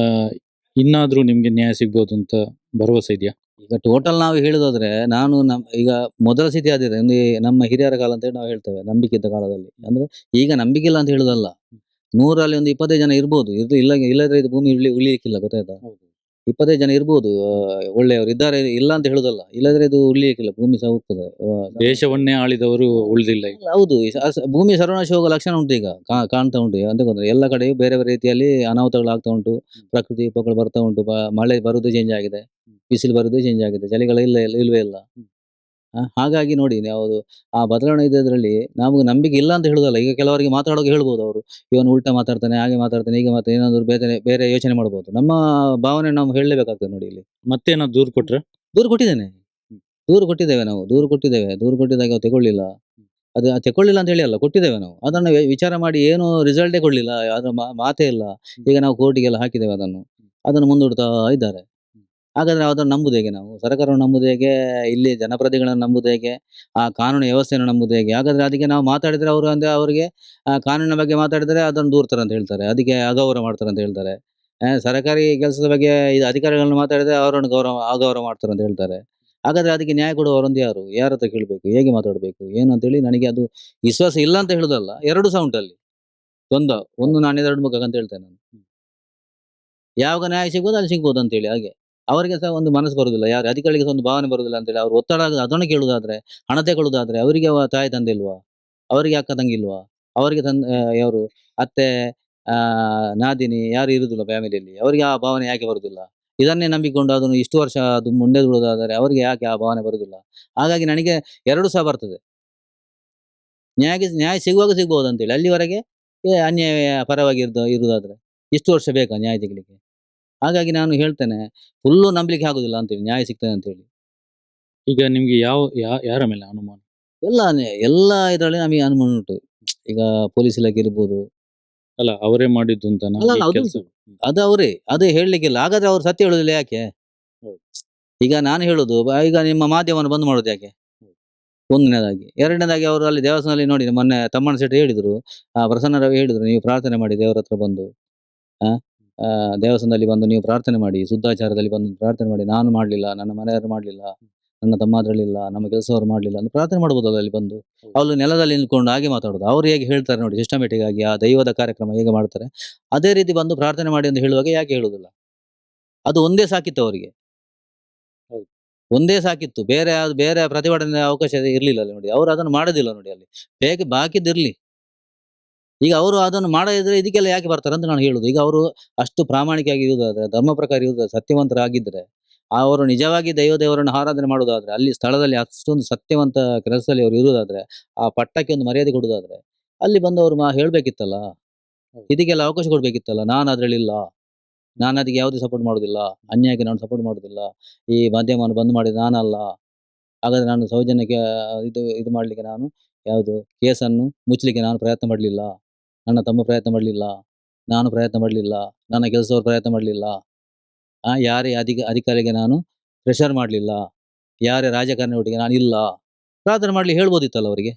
ಇನ್ನಾದ್ರೂ ನಿಮ್ಗೆ ನ್ಯಾಯ ಸಿಗ್ಬೋದು ಅಂತ ಭರವಸೆ ಇದೆಯಾ? ಈಗ ಟೋಟಲ್ ನಾವು ಹೇಳುದಾದ್ರೆ, ನಾನು ಈಗ ಮೊದಲ ಸ್ಥಿತಿ ಆದಿದೆ ಒಂದು ನಮ್ಮ ಹಿರಿಯರ ಕಾಲ ಅಂತ ಹೇಳಿ ನಾವು ಹೇಳ್ತೇವೆ, ನಂಬಿಕೆ ಇದ್ದ ಕಾಲದಲ್ಲಿ. ಅಂದ್ರೆ ಈಗ ನಂಬಿಕೆ ಇಲ್ಲ ಅಂತ ಹೇಳುದಲ್ಲ, 100ರಲ್ಲಿ ಒಂದು 25 ಜನ ಇರ್ಬೋದು, ಇಲ್ಲದ್ರೆ ಇದು ಭೂಮಿ ಉಳಿಲಿಕ್ಕಿಲ್ಲ, ಗೊತ್ತಾಯ್ತಾ? 25 ಜನ ಇರ್ಬೋದು ಒಳ್ಳೆಯವರು ಇದ್ದಾರೆ, ಇಲ್ಲ ಅಂತ ಹೇಳುದಲ್ಲ, ಇಲ್ಲದ್ರೆ ಇದು ಉಳಿಲಿಕ್ಕಿಲ್ಲ, ಭೂಮಿ ಸಹ ಹೋಗ್ತದೆ. ದೇಶವನ್ನೇ ಆಳಿದವರು ಉಳಿದಿಲ್ಲ ಈಗ. ಹೌದು, ಭೂಮಿ ಸರ್ವನಾಶ ಹೋಗೋ ಲಕ್ಷಣ ಉಂಟು ಈಗ, ಕಾಣ್ತಾ ಉಂಟು ಅಂತ ಗೊತ್ತಿಲ್ಲ. ಎಲ್ಲ ಕಡೆಯೂ ಬೇರೆ ಬೇರೆ ರೀತಿಯಲ್ಲಿ ಅನಾಹುತಗಳು ಆಗ್ತಾ ಉಂಟು, ಪ್ರಕೃತಿ ವಿಕೋಪಗಳು ಬರ್ತಾ ಉಂಟು, ಮಳೆ ಬರುವುದು ಚೇಂಜ್ ಆಗಿದೆ, ಬಿಸಿಲು ಬರುವುದು ಚೇಂಜ್ ಆಗಿದೆ, ಚಳಿಗಳ ಇಲ್ವೇ ಇಲ್ಲ. ಹಾಗಾಗಿ ನೋಡಿ, ಯಾವುದು ಆ ಬದಲಾವಣೆ ಇದರಲ್ಲಿ ನಮಗೆ ನಂಬಿಕೆ ಇಲ್ಲ ಅಂತ ಹೇಳುದಲ್ಲ. ಈಗ ಕೆಲವರಿಗೆ ಮಾತಾಡೋಕೆ ಹೇಳ್ಬೋದು, ಅವರು ಇವನು ಉಲ್ಟಾ ಮಾತಾಡ್ತಾನೆ, ಹಾಗೆ ಮಾತಾಡ್ತಾನೆ, ಈಗ ಮಾತಾಡ್ತಾನೆ, ಏನಾದ್ರು ಬೇರೆ ಯೋಚನೆ ಮಾಡ್ಬೋದು. ನಮ್ಮ ಭಾವನೆ ನಾವು ಹೇಳಲೇಬೇಕಾಗ್ತದೆ ನೋಡಿ. ಇಲ್ಲಿ ಮತ್ತೇನೋ ದೂರು ಕೊಟ್ರೆ? ದೂರು ಕೊಟ್ಟಿದ್ದೇನೆ, ದೂರು ಕೊಟ್ಟಿದ್ದೇವೆ ನಾವು, ದೂರು ಕೊಟ್ಟಿದ್ದಾಗ ಅವ್ರು ತಗೊಳ್ಳಿಲ್ಲ. ಅದು ತಗೊಳ್ಳಿಲ್ಲ ಅಂತ ಹೇಳಿ ಅಲ್ಲ, ಕೊಟ್ಟಿದ್ದೇವೆ ನಾವು. ಅದನ್ನು ವಿಚಾರ ಮಾಡಿ ಏನು ರಿಸಲ್ಟೇ ಕೊಡ್ಲಿಲ್ಲ, ಅದರ ಮಾತೇ ಇಲ್ಲ. ಈಗ ನಾವು ಕೋರ್ಟಿಗೆಲ್ಲ ಹಾಕಿದ್ದೇವೆ, ಅದನ್ನು ಮುಂದೂಡ್ತಾ ಇದ್ದಾರೆ. ಹಾಗಾದ್ರೆ ಅದನ್ನು ನಂಬುದು ಹೇಗೆ ನಾವು? ಸರ್ಕಾರವನ್ನು ನಂಬುದು ಹೇಗೆ? ಇಲ್ಲಿ ಜನಪ್ರತಿನಿಧಿಗಳನ್ನು ನಂಬುದು ಹೇಗೆ? ಆ ಕಾನೂನು ವ್ಯವಸ್ಥೆಯನ್ನು ನಂಬುದು ಹೇಗೆ? ಹಾಗಾದ್ರೆ ಅದಕ್ಕೆ ನಾವು ಮಾತಾಡಿದ್ರೆ ಅವರು ಅಂದ್ರೆ ಅವರಿಗೆ ಕಾನೂನಿನ ಬಗ್ಗೆ ಮಾತಾಡಿದ್ರೆ ಅದನ್ನು ದೂರ್ತಾರೆ ಅಂತ ಹೇಳ್ತಾರೆ, ಅದಕ್ಕೆ ಅಗೌರವ ಮಾಡ್ತಾರೆ ಅಂತ ಹೇಳ್ತಾರೆ. ಸರ್ಕಾರಿ ಕೆಲಸದ ಬಗ್ಗೆ ಇದು ಅಧಿಕಾರಿಗಳನ್ನು ಮಾತಾಡಿದ್ರೆ ಅವರನ್ನು ಅಗೌರವ ಮಾಡ್ತಾರೆ ಅಂತ ಹೇಳ್ತಾರೆ. ಹಾಗಾದ್ರೆ ಅದಕ್ಕೆ ನ್ಯಾಯ ಕೊಡುವವರೊಂದು ಯಾರ ಹತ್ರ ಕೇಳಬೇಕು, ಹೇಗೆ ಮಾತಾಡಬೇಕು, ಏನು ಅಂತೇಳಿ ನನಗೆ ಅದು ವಿಶ್ವಾಸ ಇಲ್ಲ ಅಂತ ಹೇಳುದಲ್ಲ, ಎರಡು ಸಹ ಉಂಟಲ್ಲಿ. ಒಂದು ನಾಣ್ಯದ ಎರಡು ಮುಖ ಅಂತ ಹೇಳ್ತೇನೆ ನಾನು. ಯಾವಾಗ ನ್ಯಾಯ ಸಿಗ್ಬೋದು ಅಲ್ಲಿ ಸಿಗ್ಬೋದು ಅಂತೇಳಿ, ಹಾಗೆ ಅವರಿಗೆ ಸಹ ಒಂದು ಮನಸ್ಸು ಬರುದಿಲ್ಲ, ಯಾರು ಅಧಿಕಾರಿಗಳಿಗೆ ಸಹ ಒಂದು ಭಾವನೆ ಬರುದಿಲ್ಲ ಅಂತೇಳಿ. ಅವ್ರು ಒತ್ತಡ ಅದನ್ನು ಕೇಳುದಾದ್ರೆ, ಹಣ ತಗೊಳ್ಳುದಾದ್ರೆ, ಅವರಿಗೆ ತಾಯಿ ತಂದೆ ಇಲ್ವಾ? ಅವರಿಗೆ ಅಕ್ಕ ತಂಗಿ ಇಲ್ವಾ? ಅವರಿಗೆ ಯಾರು ಅತ್ತೆ ನಾದಿನಿ ಯಾರು ಇರುದಿಲ್ಲ ಫ್ಯಾಮಿಲಿಯಲ್ಲಿ? ಅವರಿಗೆ ಆ ಭಾವನೆ ಯಾಕೆ ಬರುದಿಲ್ಲ? ಇದನ್ನೇ ನಂಬಿಕೊಂಡು ಅದನ್ನು ಇಷ್ಟು ವರ್ಷ ಅದು ಮುಂದೆ ಬಿಡುವುದಾದರೆ ಅವರಿಗೆ ಯಾಕೆ ಆ ಭಾವನೆ ಬರುದಿಲ್ಲ? ಹಾಗಾಗಿ ನನಗೆ ಎರಡು ಸಹ ಬರ್ತದೆ. ನ್ಯಾಯ ಸಿಗುವಾಗ ಸಿಗ್ಬೋದು ಅಂತೇಳಿ, ಅಲ್ಲಿವರೆಗೆ ಅನ್ಯಾಯ ಪರವಾಗಿ ಇರುವುದಾದ್ರೆ ಇಷ್ಟು ವರ್ಷ ಬೇಕಾ ನ್ಯಾಯ ಸಿಗ್ಲಿಕ್ಕೆ? ಹಾಗಾಗಿ ನಾನು ಹೇಳ್ತೇನೆ, ಫುಲ್ಲು ನಂಬಲಿಕ್ಕೆ ಆಗುದಿಲ್ಲ ಅಂತೇಳಿ, ನ್ಯಾಯ ಸಿಗ್ತದೆ ಅಂತೇಳಿ. ಈಗ ನಿಮ್ಗೆ ಯಾರ ಮೇಲೆ ಅನುಮಾನ? ಎಲ್ಲ ಇದರಲ್ಲಿ ನಮಗೆ ಅನುಮಾನ ಉಂಟು. ಈಗ ಪೊಲೀಸ್ ಇಲಾಖೆ ಇರ್ಬೋದು. ಅಲ್ಲ, ಅವರೇ ಮಾಡಿದ್ದು ಅಂತ ಅಲ್ಲ, ಅದು ಅವರೇ, ಅದೇ ಹೇಳಲಿಕ್ಕಿಲ್ಲ. ಹಾಗಾದ್ರೆ ಅವ್ರು ಸತ್ಯ ಹೇಳುದಿಲ್ಲ ಯಾಕೆ? ಈಗ ನಾನು ಹೇಳುದು, ಈಗ ನಿಮ್ಮ ಮಾಧ್ಯಮವನ್ನು ಬಂದ್ ಮಾಡೋದು ಯಾಕೆ? ಒಂದನೇದಾಗಿ. ಎರಡನೇದಾಗಿ ಅವರು ಅಲ್ಲಿ ದೇವಸ್ಥಾನದಲ್ಲಿ ನೋಡಿ, ಮೊನ್ನೆ ತಮ್ಮಣ್ಣ ಶೆಟ್ಟಿ ಹೇಳಿದ್ರು, ಪ್ರಸನ್ನ ರವಿ ಹೇಳಿದ್ರು, ನೀವು ಪ್ರಾರ್ಥನೆ ಮಾಡಿ ದೇವರ ಹತ್ರ ಬಂದು, ದೇವಸ್ಥಾನದಲ್ಲಿ ಬಂದು ನೀವು ಪ್ರಾರ್ಥನೆ ಮಾಡಿ, ಶುದ್ಧಾಚಾರದಲ್ಲಿ ಬಂದು ಪ್ರಾರ್ಥನೆ ಮಾಡಿ. ನಾನು ಮಾಡ್ಲಿಲ್ಲ, ನನ್ನ ಮನೆಯವರು ಮಾಡ್ಲಿಲ್ಲ, ನನ್ನ ತಮ್ಮದ್ರಲ್ಲಿಲ್ಲ, ನಮ್ಮ ಕೆಲಸವರು ಮಾಡ್ಲಿಲ್ಲ ಅಂತ ಪ್ರಾರ್ಥನೆ ಮಾಡ್ಬೋದಲ್ಲ ಅಲ್ಲಿ ಬಂದು. ಅವ್ರು ನೆಲದಲ್ಲಿ ನಿಂತ್ಕೊಂಡು ಹಾಗೆ ಮಾತಾಡೋದು. ಅವ್ರು ಹೇಗೆ ಹೇಳ್ತಾರೆ ನೋಡಿ, ಸಿಸ್ಟಮೆಟಿಕ್ ಆಗಿ ಆ ದೈವದ ಕಾರ್ಯಕ್ರಮ ಹೇಗೆ ಮಾಡ್ತಾರೆ, ಅದೇ ರೀತಿ ಬಂದು ಪ್ರಾರ್ಥನೆ ಮಾಡಿ ಅಂತ ಹೇಳುವಾಗ ಯಾಕೆ ಹೇಳುದಿಲ್ಲ? ಅದು ಒಂದೇ ಸಾಕಿತ್ತು ಅವರಿಗೆ, ಒಂದೇ ಸಾಕಿತ್ತು. ಬೇರೆ ಪ್ರತಿಭಟನೆ ಅವಕಾಶ ಇರ್ಲಿಲ್ಲ ಅಲ್ಲಿ ನೋಡಿ. ಅವರು ಅದನ್ನು ಮಾಡೋದಿಲ್ಲ ನೋಡಿ, ಅಲ್ಲಿ ಬಾಕಿದ್ದಿರ್ಲಿ. ಈಗ ಅವರು ಅದನ್ನು ಮಾಡದಿದ್ರೆ ಇದಕ್ಕೆಲ್ಲ ಯಾಕೆ ಬರ್ತಾರೆ ಅಂತ ನಾನು ಹೇಳುದು. ಈಗ ಅವರು ಅಷ್ಟು ಪ್ರಾಮಾಣಿಕವಾಗಿ ಇರುವುದಾದ್ರೆ, ಧರ್ಮ ಪ್ರಕಾರ ಇರುವುದಾದ್ರೆ, ಸತ್ಯವಂತರಾಗಿದ್ರೆ, ಅವರು ನಿಜವಾಗಿ ದೇವರನ್ನು ಆರಾಧನೆ ಮಾಡುವುದಾದ್ರೆ, ಅಲ್ಲಿ ಸ್ಥಳದಲ್ಲಿ ಅಷ್ಟೊಂದು ಸತ್ಯವಂತ ಕೆಲಸದಲ್ಲಿ ಅವರು ಇರುವುದಾದ್ರೆ, ಆ ಪಟ್ಟಕ್ಕೆ ಒಂದು ಮರ್ಯಾದೆ ಕೊಡುವುದಾದ್ರೆ, ಅಲ್ಲಿ ಬಂದು ಅವರು ಹೇಳ್ಬೇಕಿತ್ತಲ್ಲ, ಇದಕ್ಕೆಲ್ಲ ಅವಕಾಶ ಕೊಡ್ಬೇಕಿತ್ತಲ್ಲ. ನಾನು ಅದ್ರಲ್ಲಿಲ್ಲ, ನಾನು ಅದಕ್ಕೆ ಯಾವುದೇ ಸಪೋರ್ಟ್ ಮಾಡುದಿಲ್ಲ, ಅನ್ಯಾಯಕ್ಕೆ ನಾನು ಸಪೋರ್ಟ್ ಮಾಡುದಿಲ್ಲ, ಈ ಮಾಧ್ಯಮವನ್ನು ಬಂದ್ ಮಾಡಿದ ನಾನಲ್ಲ. ಹಾಗಾದ್ರೆ ನಾನು ಸೌಜನ್ಯಕ್ಕೆ ಇದು ಮಾಡ್ಲಿಕ್ಕೆ ನಾನು ಯಾವುದು ಕೇಸನ್ನು ಮುಚ್ಚಲಿಕ್ಕೆ ನಾನು ಪ್ರಯತ್ನ ಮಾಡಲಿಲ್ಲ, ನನ್ನ ತಮ್ಮ ಪ್ರಯತ್ನ ಮಾಡಲಿಲ್ಲ, ನಾನು ಪ್ರಯತ್ನ ಮಾಡಲಿಲ್ಲ, ನನ್ನ ಕೆಲಸದವರು ಪ್ರಯತ್ನ ಮಾಡಲಿಲ್ಲ, ಯಾರೇ ಅಧಿಕಾರಿಗೆ ನಾನು ಪ್ರೆಷರ್ ಮಾಡಲಿಲ್ಲ, ಯಾರೇ ರಾಜಕಾರಣಿ ಒಟ್ಟಿಗೆ ನಾನು ಇಲ್ಲ. ಪ್ರಾರ್ಥನೆ ಮಾಡ್ಲಿ ಹೇಳ್ಬೋದಿತ್ತಲ್ಲ ಅವರಿಗೆ.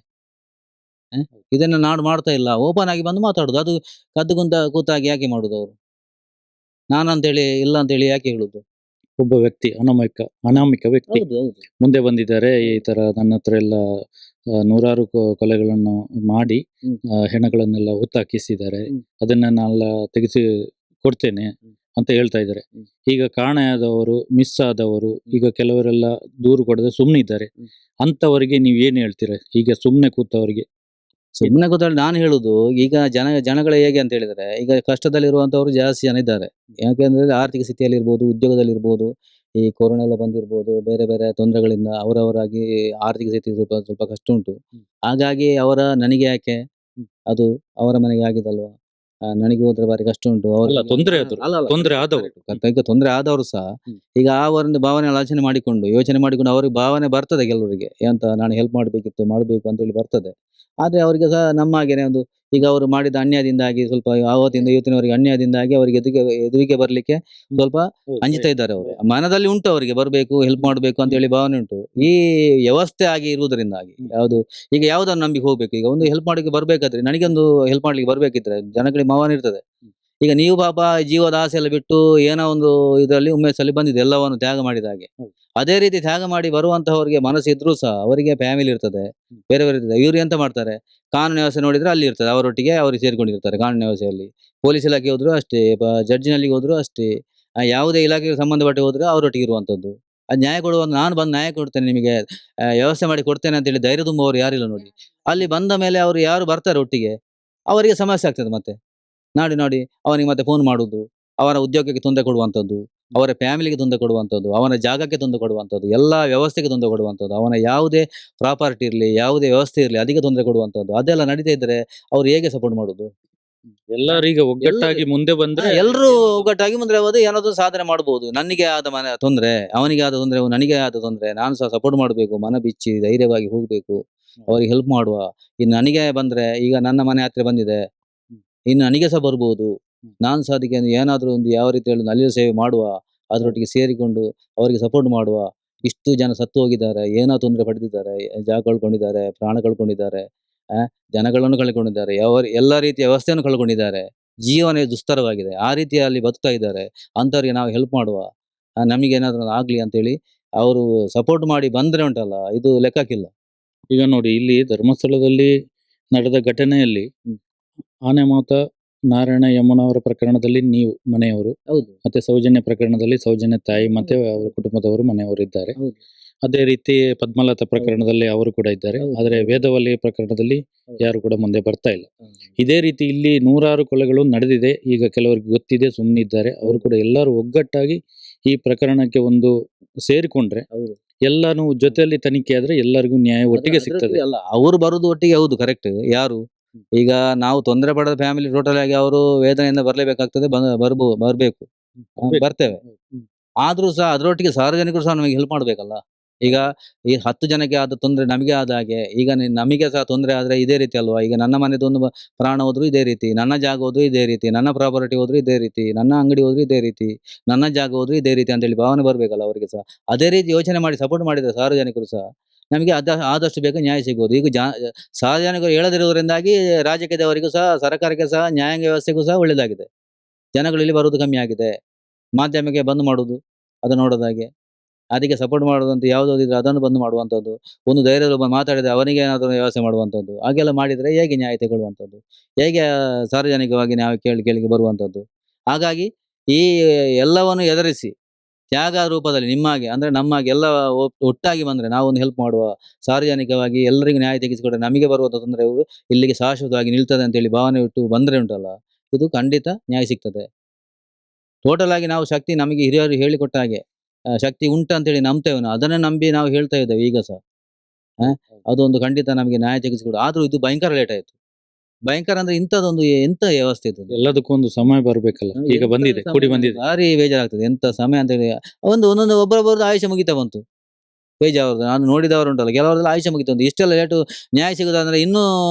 ಇದನ್ನ ನಾನು ಮಾಡ್ತಾ ಇಲ್ಲ, ಓಪನ್ ಆಗಿ ಬಂದು ಮಾತಾಡುದು. ಅದು ಕದ್ದು ಕೂತಾಗಿ ಯಾಕೆ ಮಾಡುದು ಅವರು? ನಾನಂತೇಳಿ ಇಲ್ಲ ಅಂತೇಳಿ ಯಾಕೆ ಹೇಳುದು? ಒಬ್ಬ ವ್ಯಕ್ತಿ ಅನಾಮಿಕ ವ್ಯಕ್ತಿ ಮುಂದೆ ಬಂದಿದ್ದಾರೆ, ಈ ತರ ನನ್ನ ಹತ್ರ ಎಲ್ಲ ನೂರಾರು ಕೊಲೆಗಳನ್ನು ಮಾಡಿ ಹೆಣಗಳನ್ನೆಲ್ಲ ಹುತ್ತಾಕಿಸಿದ್ದಾರೆ, ಅದನ್ನೆಲ್ಲ ತೆಗೆಸಿ ಕೊಡ್ತೇನೆ ಅಂತ ಹೇಳ್ತಾ ಇದ್ದಾರೆ. ಈಗ ಕಾಣೆಯಾದವರು, ಮಿಸ್ ಆದವರು, ಈಗ ಕೆಲವರೆಲ್ಲ ದೂರು ಕೊಡದೆ ಸುಮ್ಮನೆ ಇದ್ದಾರೆ. ಅಂತವರಿಗೆ ನೀವು ಏನ್ ಹೇಳ್ತೀರಾ? ಈಗ ಸುಮ್ಮನೆ ಕೂತವರಿಗೆ ಸುಮ್ಮನೆ ಗೊತ್ತಾಗ ನಾನು ಹೇಳುದು ಈಗ ಜನಗಳು ಹೇಗೆ ಅಂತ ಹೇಳಿದ್ರೆ ಈಗ ಕಷ್ಟದಲ್ಲಿರುವಂತವ್ರು ಜಾಸ್ತಿ ಜನ ಇದ್ದಾರೆ. ಯಾಕೆಂದ್ರೆ ಆರ್ಥಿಕ ಸ್ಥಿತಿಯಲ್ಲಿ ಇರ್ಬೋದು, ಉದ್ಯೋಗದಲ್ಲಿ ಇರ್ಬೋದು, ಈ ಕೊರೋನಾ ಎಲ್ಲ ಬಂದಿರ್ಬೋದು, ಬೇರೆ ಬೇರೆ ತೊಂದರೆಗಳಿಂದ ಅವರವರಾಗಿ ಆರ್ಥಿಕ ಸ್ಥಿತಿ ಸ್ವಲ್ಪ ಸ್ವಲ್ಪ ಕಷ್ಟ ಉಂಟು. ಹಾಗಾಗಿ ನನಗೆ ಯಾಕೆ ಅದು ಅವರ ಮನೆಗೆ ಆಗಿದಲ್ವಾ, ನನಗೆ ಹೋದ್ರೆ ಬಾರಿ ಕಷ್ಟ ಉಂಟು ಅಲ್ಲ, ತೊಂದ್ರೆ ಆದ್ರು. ತೊಂದ್ರೆ ಆದವರು. ಈಗ ತೊಂದರೆ ಆದವರು ಸಹ ಈಗ ಆ ಒಂದು ಭಾವನೆ ಆಲೋಚನೆ ಯೋಚನೆ ಮಾಡಿಕೊಂಡು ಅವ್ರಿಗೆ ಭಾವನೆ ಬರ್ತದೆ ಕೆಲವರಿಗೆ, ಎಂತ ನಾನು ಹೆಲ್ಪ್ ಮಾಡಬೇಕಿತ್ತು, ಮಾಡಬೇಕು ಅಂತ ಹೇಳಿ ಬರ್ತದೆ. ಆದ್ರೆ ಅವರಿಗೆ ಸಹ ನಮ್ಮ ಹಾಗೇನೆ ಒಂದು ಈಗ ಅವರು ಮಾಡಿದ ಅನ್ಯಾಯದಿಂದಾಗಿ ಸ್ವಲ್ಪ ಆವತ್ತಿಂದ ಇವತ್ತಿನವರೆಗೆ ಅನ್ಯಾಯದಿಂದಾಗಿ ಅವರಿಗೆ ಎದುರಿಗೆ ಬರ್ಲಿಕ್ಕೆ ಸ್ವಲ್ಪ ಅಂಜುತ್ತಾ ಇದ್ದಾರೆ. ಅವರು ಮನದಲ್ಲಿ ಉಂಟು ಅವರಿಗೆ ಬರಬೇಕು, ಹೆಲ್ಪ್ ಮಾಡಬೇಕು ಅಂತ ಹೇಳಿ ಭಾವನೆ ಉಂಟು. ಈ ವ್ಯವಸ್ಥೆ ಆಗಿ ಇರುವುದರಿಂದಾಗಿ ಈಗ ಯಾವ್ದನ್ನು ನಂಬಿ ಹೋಗ್ಬೇಕು. ಈಗ ಒಂದು ಹೆಲ್ಪ್ ಮಾಡಲಿಕ್ಕೆ ಬರ್ಬೇಕಾದ್ರೆ, ನನಗೊಂದು ಹೆಲ್ಪ್ ಮಾಡ್ಲಿಕ್ಕೆ ಬರ್ಬೇಕಿದ್ರೆ ಜನಗಳಿಗೆ ಭಾವನೆ ಇರ್ತದೆ. ಈಗ ನೀವು ಪಾಪ ಜೀವದ ಆಸೆ ಎಲ್ಲ ಬಿಟ್ಟು ಏನೋ ಒಂದು ಇದರಲ್ಲಿ ಹುಮ್ಮೆಸ್ಸಲ್ಲಿ ಬಂದಿದೆ, ಎಲ್ಲವನ್ನು ತ್ಯಾಗ ಮಾಡಿದ ಹಾಗೆ. ಅದೇ ರೀತಿ ತ್ಯಾಗ ಮಾಡಿ ಬರುವಂತಹವರಿಗೆ ಮನಸ್ಸಿದ್ರೂ ಸಹ ಅವರಿಗೆ ಫ್ಯಾಮಿಲಿ ಇರ್ತದೆ, ಬೇರೆ ಬೇರೆ ಇರ್ತದೆ. ಇವ್ರು ಎಂತ ಮಾಡ್ತಾರೆ, ಕಾನೂನು ವ್ಯವಸ್ಥೆ ನೋಡಿದ್ರೆ ಅಲ್ಲಿ ಇರ್ತದೆ, ಅವರೊಟ್ಟಿಗೆ ಅವ್ರಿಗೆ ಸೇರ್ಕೊಂಡಿರ್ತಾರೆ ಕಾನೂನು ವ್ಯವಸ್ಥೆಯಲ್ಲಿ. ಪೊಲೀಸ್ ಇಲಾಖೆ ಹೋದ್ರು ಅಷ್ಟೇ, ಜಡ್ಜಿನಲ್ಲಿ ಹೋದ್ರು ಅಷ್ಟೇ, ಯಾವುದೇ ಇಲಾಖೆಗೆ ಸಂಬಂಧಪಟ್ಟ ಹೋದ್ರೆ ಅವರೊಟ್ಟಿಗೆ ಇರುವಂತದ್ದು. ಅದು ನ್ಯಾಯ ಕೊಡುವ, ನಾನು ಬಂದು ನ್ಯಾಯ ಕೊಡ್ತೇನೆ ನಿಮಗೆ, ವ್ಯವಸ್ಥೆ ಮಾಡಿ ಕೊಡ್ತೇನೆ ಅಂತ ಹೇಳಿ ಧೈರ್ಯ ತುಂಬುವವರು ಯಾರಿಲ್ಲ ನೋಡಿ. ಅಲ್ಲಿ ಬಂದ ಮೇಲೆ ಅವರು ಯಾರು ಬರ್ತಾರೆ ಒಟ್ಟಿಗೆ, ಅವರಿಗೆ ಸಮಸ್ಯೆ ಆಗ್ತದೆ. ಮತ್ತೆ ನೋಡಿ ಅವನಿಗೆ ಮತ್ತೆ ಫೋನ್ ಮಾಡುದು, ಅವರ ಉದ್ಯೋಗಕ್ಕೆ ತೊಂದರೆ ಕೊಡುವಂಥದ್ದು, ಅವರ ಫ್ಯಾಮಿಲಿಗೆ ತೊಂದರೆ ಕೊಡುವಂಥದ್ದು, ಅವನ ಜಾಗಕ್ಕೆ ತೊಂದರೆ ಕೊಡುವಂಥದ್ದು, ಎಲ್ಲ ವ್ಯವಸ್ಥೆಗೆ ತೊಂದರೆ ಕೊಡುವಂಥದ್ದು, ಅವನ ಯಾವುದೇ ಪ್ರಾಪರ್ಟಿ ಇರಲಿ, ಯಾವುದೇ ವ್ಯವಸ್ಥೆ ಇರಲಿ ಅದಕ್ಕೆ ತೊಂದರೆ ಕೊಡುವಂಥದ್ದು, ಅದೆಲ್ಲ ನಡೀತಾ ಇದ್ರೆ ಅವ್ರು ಹೇಗೆ ಸಪೋರ್ಟ್ ಮಾಡುದು? ಎಲ್ಲರೀಗ ಒಗ್ಗಟ್ಟಾಗಿ ಮುಂದೆ ಬಂದ್ರೆ ಎಲ್ಲರೂ ಒಗ್ಗಟ್ಟಾಗಿ ಮುಂದೆ ಹೋದ್ರೆ ಏನಾದ್ರು ಸಾಧನೆ ಮಾಡಬಹುದು. ನನಗೆ ಆದ ತೊಂದ್ರೆ, ಅವನಿಗೆ ಆದ ತೊಂದ್ರೆ, ನನಗೆ ಆದ ತೊಂದ್ರೆ, ನಾನು ಸಹ ಸಪೋರ್ಟ್ ಮಾಡಬೇಕು, ಮನ ಬಿಚ್ಚಿ ಧೈರ್ಯವಾಗಿ ಹೋಗ್ಬೇಕು, ಅವರಿಗೆ ಹೆಲ್ಪ್ ಮಾಡುವ. ಇನ್ನು ನನಗೆ ಬಂದ್ರೆ, ಈಗ ನನ್ನ ಮನೆ ಹತ್ರ ಬಂದಿದೆ, ಇನ್ನು ನನಗೆ ಸಹ ಬರ್ಬೋದು, ನಾನು ಸಹ ಅದಕ್ಕೆ ಏನಾದರೂ ಒಂದು ಯಾವ ರೀತಿ ಹೇಳಿ ಅಲ್ಲಿಯ ಸೇವೆ ಮಾಡುವ, ಅದರೊಟ್ಟಿಗೆ ಸೇರಿಕೊಂಡು ಅವರಿಗೆ ಸಪೋರ್ಟ್ ಮಾಡುವ. ಇಷ್ಟು ಜನ ಸತ್ತು ಹೋಗಿದ್ದಾರೆ, ಏನೋ ತೊಂದರೆ ಪಡೆದಿದ್ದಾರೆ, ಜಾಗ ಕಳ್ಕೊಂಡಿದ್ದಾರೆ, ಪ್ರಾಣ ಕಳ್ಕೊಂಡಿದ್ದಾರೆ, ಜನಗಳನ್ನು ಕಳ್ಕೊಂಡಿದ್ದಾರೆ, ಎಲ್ಲ ರೀತಿಯ ವ್ಯವಸ್ಥೆಯನ್ನು ಕಳ್ಕೊಂಡಿದ್ದಾರೆ, ಜೀವನ ದುಸ್ತರವಾಗಿದೆ, ಆ ರೀತಿಯಲ್ಲಿ ಬದುಕ್ತಾ ಇದ್ದಾರೆ. ಅಂಥವ್ರಿಗೆ ನಾವು ಹೆಲ್ಪ್ ಮಾಡುವ, ನಮಗೆ ಏನಾದರೂ ಆಗ್ಲಿ ಅಂತೇಳಿ ಅವರು ಸಪೋರ್ಟ್ ಮಾಡಿ ಬಂದ್ರೆ ಉಂಟಲ್ಲ, ಇದು ಲೆಕ್ಕಕ್ಕಿಲ್ಲ. ಈಗ ನೋಡಿ, ಇಲ್ಲಿ ಧರ್ಮಸ್ಥಳದಲ್ಲಿ ನಡೆದ ಘಟನೆಯಲ್ಲಿ ಆನೆಮಾತ ನಾರಾಯಣ ಯಮುನಾ ಅವರ ಪ್ರಕರಣದಲ್ಲಿ ನೀವು ಮನೆಯವರು, ಹೌದು, ಮತ್ತೆ ಸೌಜನ್ಯ ಪ್ರಕರಣದಲ್ಲಿ ಸೌಜನ್ಯ ತಾಯಿ ಮತ್ತೆ ಅವರ ಕುಟುಂಬದವರು ಮನೆಯವರು ಇದ್ದಾರೆ. ಹೌದು. ಅದೇ ರೀತಿ ಪದ್ಮಲತಾ ಪ್ರಕರಣದಲ್ಲಿ ಅವರು ಕೂಡ ಇದ್ದಾರೆ. ಹೌದು. ಆದರೆ ವೇದವಲ್ಲಿ ಪ್ರಕರಣದಲ್ಲಿ ಯಾರು ಕೂಡ ಮುಂದೆ ಬರ್ತಾ ಇಲ್ಲ. ಹೌದು. ಇದೇ ರೀತಿ ಇಲ್ಲಿ ನೂರಾರು ಕೊಲೆಗಳು ನಡೆದಿದೆ. ಈಗ ಕೆಲವರಿಗೆ ಗೊತ್ತಿದೆ, ಸುಮ್ಮನಿದ್ದಾರೆ. ಅವರು ಕೂಡ ಎಲ್ಲರೂ ಒಗ್ಗಟ್ಟಾಗಿ ಈ ಪ್ರಕರಣಕ್ಕೆ ಒಂದು ಸೇರಿಕೊಂಡ್ರೆ, ಹೌದು. ಎಲ್ಲಾನು ಜೊತೆಯಲ್ಲಿ ತನಿಖೆ ಆದ್ರೆ ಎಲ್ಲರಿಗೂ ನ್ಯಾಯ ಒಟ್ಟಿಗೆ ಸಿಗ್ತದೆ. ಅಲ್ಲ, ಅವರು ಬರುದು ಒಟ್ಟಿಗೆ, ಹೌದು, ಕರೆಕ್ಟ್. ಯಾರು ಈಗ ನಾವು ತೊಂದರೆ ಪಡೆದ ಫ್ಯಾಮಿಲಿ ಟೋಟಲ್ ಆಗಿ ಅವರು ವೇದನೆಯಿಂದ ಬರ್ಲೇಬೇಕಾಗ್ತದೆ, ಬರ್ಬೇಕು, ಬರ್ತೇವೆ. ಆದ್ರೂ ಸಹ ಅದರೊಟ್ಟಿಗೆ ಸಾರ್ವಜನಿಕರು ಸಹ ನಮಗೆ ಹೆಲ್ಪ್ ಮಾಡ್ಬೇಕಲ್ಲ. ಈಗ ಈ 10 ಜನಕ್ಕೆ ಆದ ತೊಂದರೆ ನಮಗೆ ಆದ ಹಾಗೆ ಈಗ ನಮಗೆ ಸಹ ತೊಂದರೆ ಆದ್ರೆ ಇದೇ ರೀತಿ ಅಲ್ವಾ. ಈಗ ನನ್ನ ಮನೆದೊಂದು ಪ್ರಾಣ ಹೋದ್ರು ಇದೇ ರೀತಿ, ನನ್ನ ಜಾಗ ಹೋದ್ರು ಇದೇ ರೀತಿ, ನನ್ನ ಪ್ರಾಪರ್ಟಿ ಹೋದ್ರು ಇದೇ ರೀತಿ, ನನ್ನ ಅಂಗಡಿ ಹೋದ್ರು ಇದೇ ರೀತಿ, ನನ್ನ ಜಾಗ ಹೋದ್ರು ಇದೇ ರೀತಿ ಅಂತೇಳಿ ಭಾವನೆ ಬರ್ಬೇಕಲ್ಲ ಅವರಿಗೆ ಸಹ. ಅದೇ ರೀತಿ ಯೋಚನೆ ಮಾಡಿ ಸಪೋರ್ಟ್ ಮಾಡಿದ್ರೆ ಸಾರ್ವಜನಿಕರು ಸಹ ನಮಗೆ ಆದಷ್ಟು ಬೇಗ ನ್ಯಾಯ ಸಿಗ್ಬೋದು. ಈಗ ಸಾರ್ವಜನಿಕರು ಹೇಳದಿರುವುದರಿಂದಾಗಿ ರಾಜಕೀಯದವರಿಗೂ ಸಹ, ಸರ್ಕಾರಕ್ಕೆ ಸಹ, ನ್ಯಾಯಾಂಗ ವ್ಯವಸ್ಥೆಗೂ ಸಹ ಒಳ್ಳೆಯದಾಗಿದೆ. ಜನಗಳು ಇಲ್ಲಿ ಬರುವುದು ಕಮ್ಮಿ ಆಗಿದೆ. ಮಾಧ್ಯಮಕ್ಕೆ ಬಂದ್ ಮಾಡುದು, ಅದು ನೋಡೋದಾಗೆ, ಅದಕ್ಕೆ ಸಪೋರ್ಟ್ ಮಾಡೋದಂತ ಯಾವುದಿದ್ರೆ ಅದನ್ನು ಬಂದ್ ಮಾಡುವಂಥದ್ದು, ಒಂದು ಧೈರ್ಯದ ಮಾತಾಡಿದ್ರೆ ಅವನಿಗೆ ಏನಾದರೂ ವ್ಯವಸ್ಥೆ ಮಾಡುವಂಥದ್ದು, ಹಾಗೆಲ್ಲ ಮಾಡಿದರೆ ಹೇಗೆ ನ್ಯಾಯ ತಗೊಳ್ಳುವಂಥದ್ದು, ಹೇಗೆ ಸಾರ್ವಜನಿಕವಾಗಿ ನಾವು ಕೇಳಿಕೆ ಬರುವಂಥದ್ದು. ಹಾಗಾಗಿ ಈ ಎಲ್ಲವನ್ನು ಎದುರಿಸಿ ತ್ಯಾಗ ರೂಪದಲ್ಲಿ ನಿಮ್ಮಾಗೆ ಅಂದ್ರೆ ನಮ್ಮಾಗೆ ಎಲ್ಲ ಒಟ್ಟಾಗಿ ಬಂದ್ರೆ ನಾವೊಂದು ಹೆಲ್ಪ್ ಮಾಡುವ, ಸಾರ್ವಜನಿಕವಾಗಿ ಎಲ್ಲರಿಗೂ ನ್ಯಾಯ ತೆಗೆಸಿಕೊಟ್ರೆ ನಮಗೆ ಬರುವಂಥ ತೊಂದರೆ ಇಲ್ಲಿಗೆ ಶಾಶ್ವತವಾಗಿ ನಿಲ್ತದೆ ಅಂತೇಳಿ ಭಾವನೆ ಇಟ್ಟು ಬಂದ್ರೆ ಉಂಟಲ್ಲ, ಇದು ಖಂಡಿತ ನ್ಯಾಯ ಸಿಗ್ತದೆ. ಟೋಟಲ್ ಆಗಿ ನಾವು ಶಕ್ತಿ ನಮಗೆ ಹಿರಿಯರು ಹೇಳಿಕೊಟ್ಟ ಹಾಗೆ ಶಕ್ತಿ ಉಂಟಂತೇಳಿ ನಂಬ್ತೇವೆ ನಾವು, ಅದನ್ನೇ ನಂಬಿ ನಾವು ಹೇಳ್ತಾ ಇದ್ದೇವೆ ಈಗ ಸಹ. ಅದೊಂದು ಖಂಡಿತ ನಮಗೆ ನ್ಯಾಯ ತೆಗೆಸಿಕೊಡು. ಆದ್ರೂ ಇದು ಭಯಂಕರ ಲೇಟ್ ಆಯ್ತು. ಭಯಂಕರ ಅಂದ್ರೆ ಇಂಥದ್ದೊಂದು ಎಂತ ವ್ಯವಸ್ಥೆ ಇದು, ಎಲ್ಲದಕ್ಕೂ ಒಂದು ಸಮಯ ಬರ್ಬೇಕಲ್ಲ. ಈಗ ಬಂದಿದೆ, ಕೂಡಿ ಬಂದಿದೆ. ಭಾರಿ ಬೇಜಾರಾಗ್ತದೆ. ಎಂತ ಸಮಯ ಅಂತ ಹೇಳಿ ಒಂದೊಂದು ಒಬ್ಬರೊಬ್ಬರದ್ದು ಆಯುಷ್ಯ ಮುಗಿತಾ ಬಂತು. ಬೇಜಾವ್ರದ್ದು ನಾನು ನೋಡಿದವರು ಉಂಟಲ್ಲ, ಕೆಲವರದ್ದು ಆಯುಷ್ಯ ಮುಗಿತಾ ಬಂತು. ಇಷ್ಟೆಲ್ಲ ಲೇಟು ನ್ಯಾಯ ಸಿಗುದಂದ್ರೆ ಇನ್ನೂ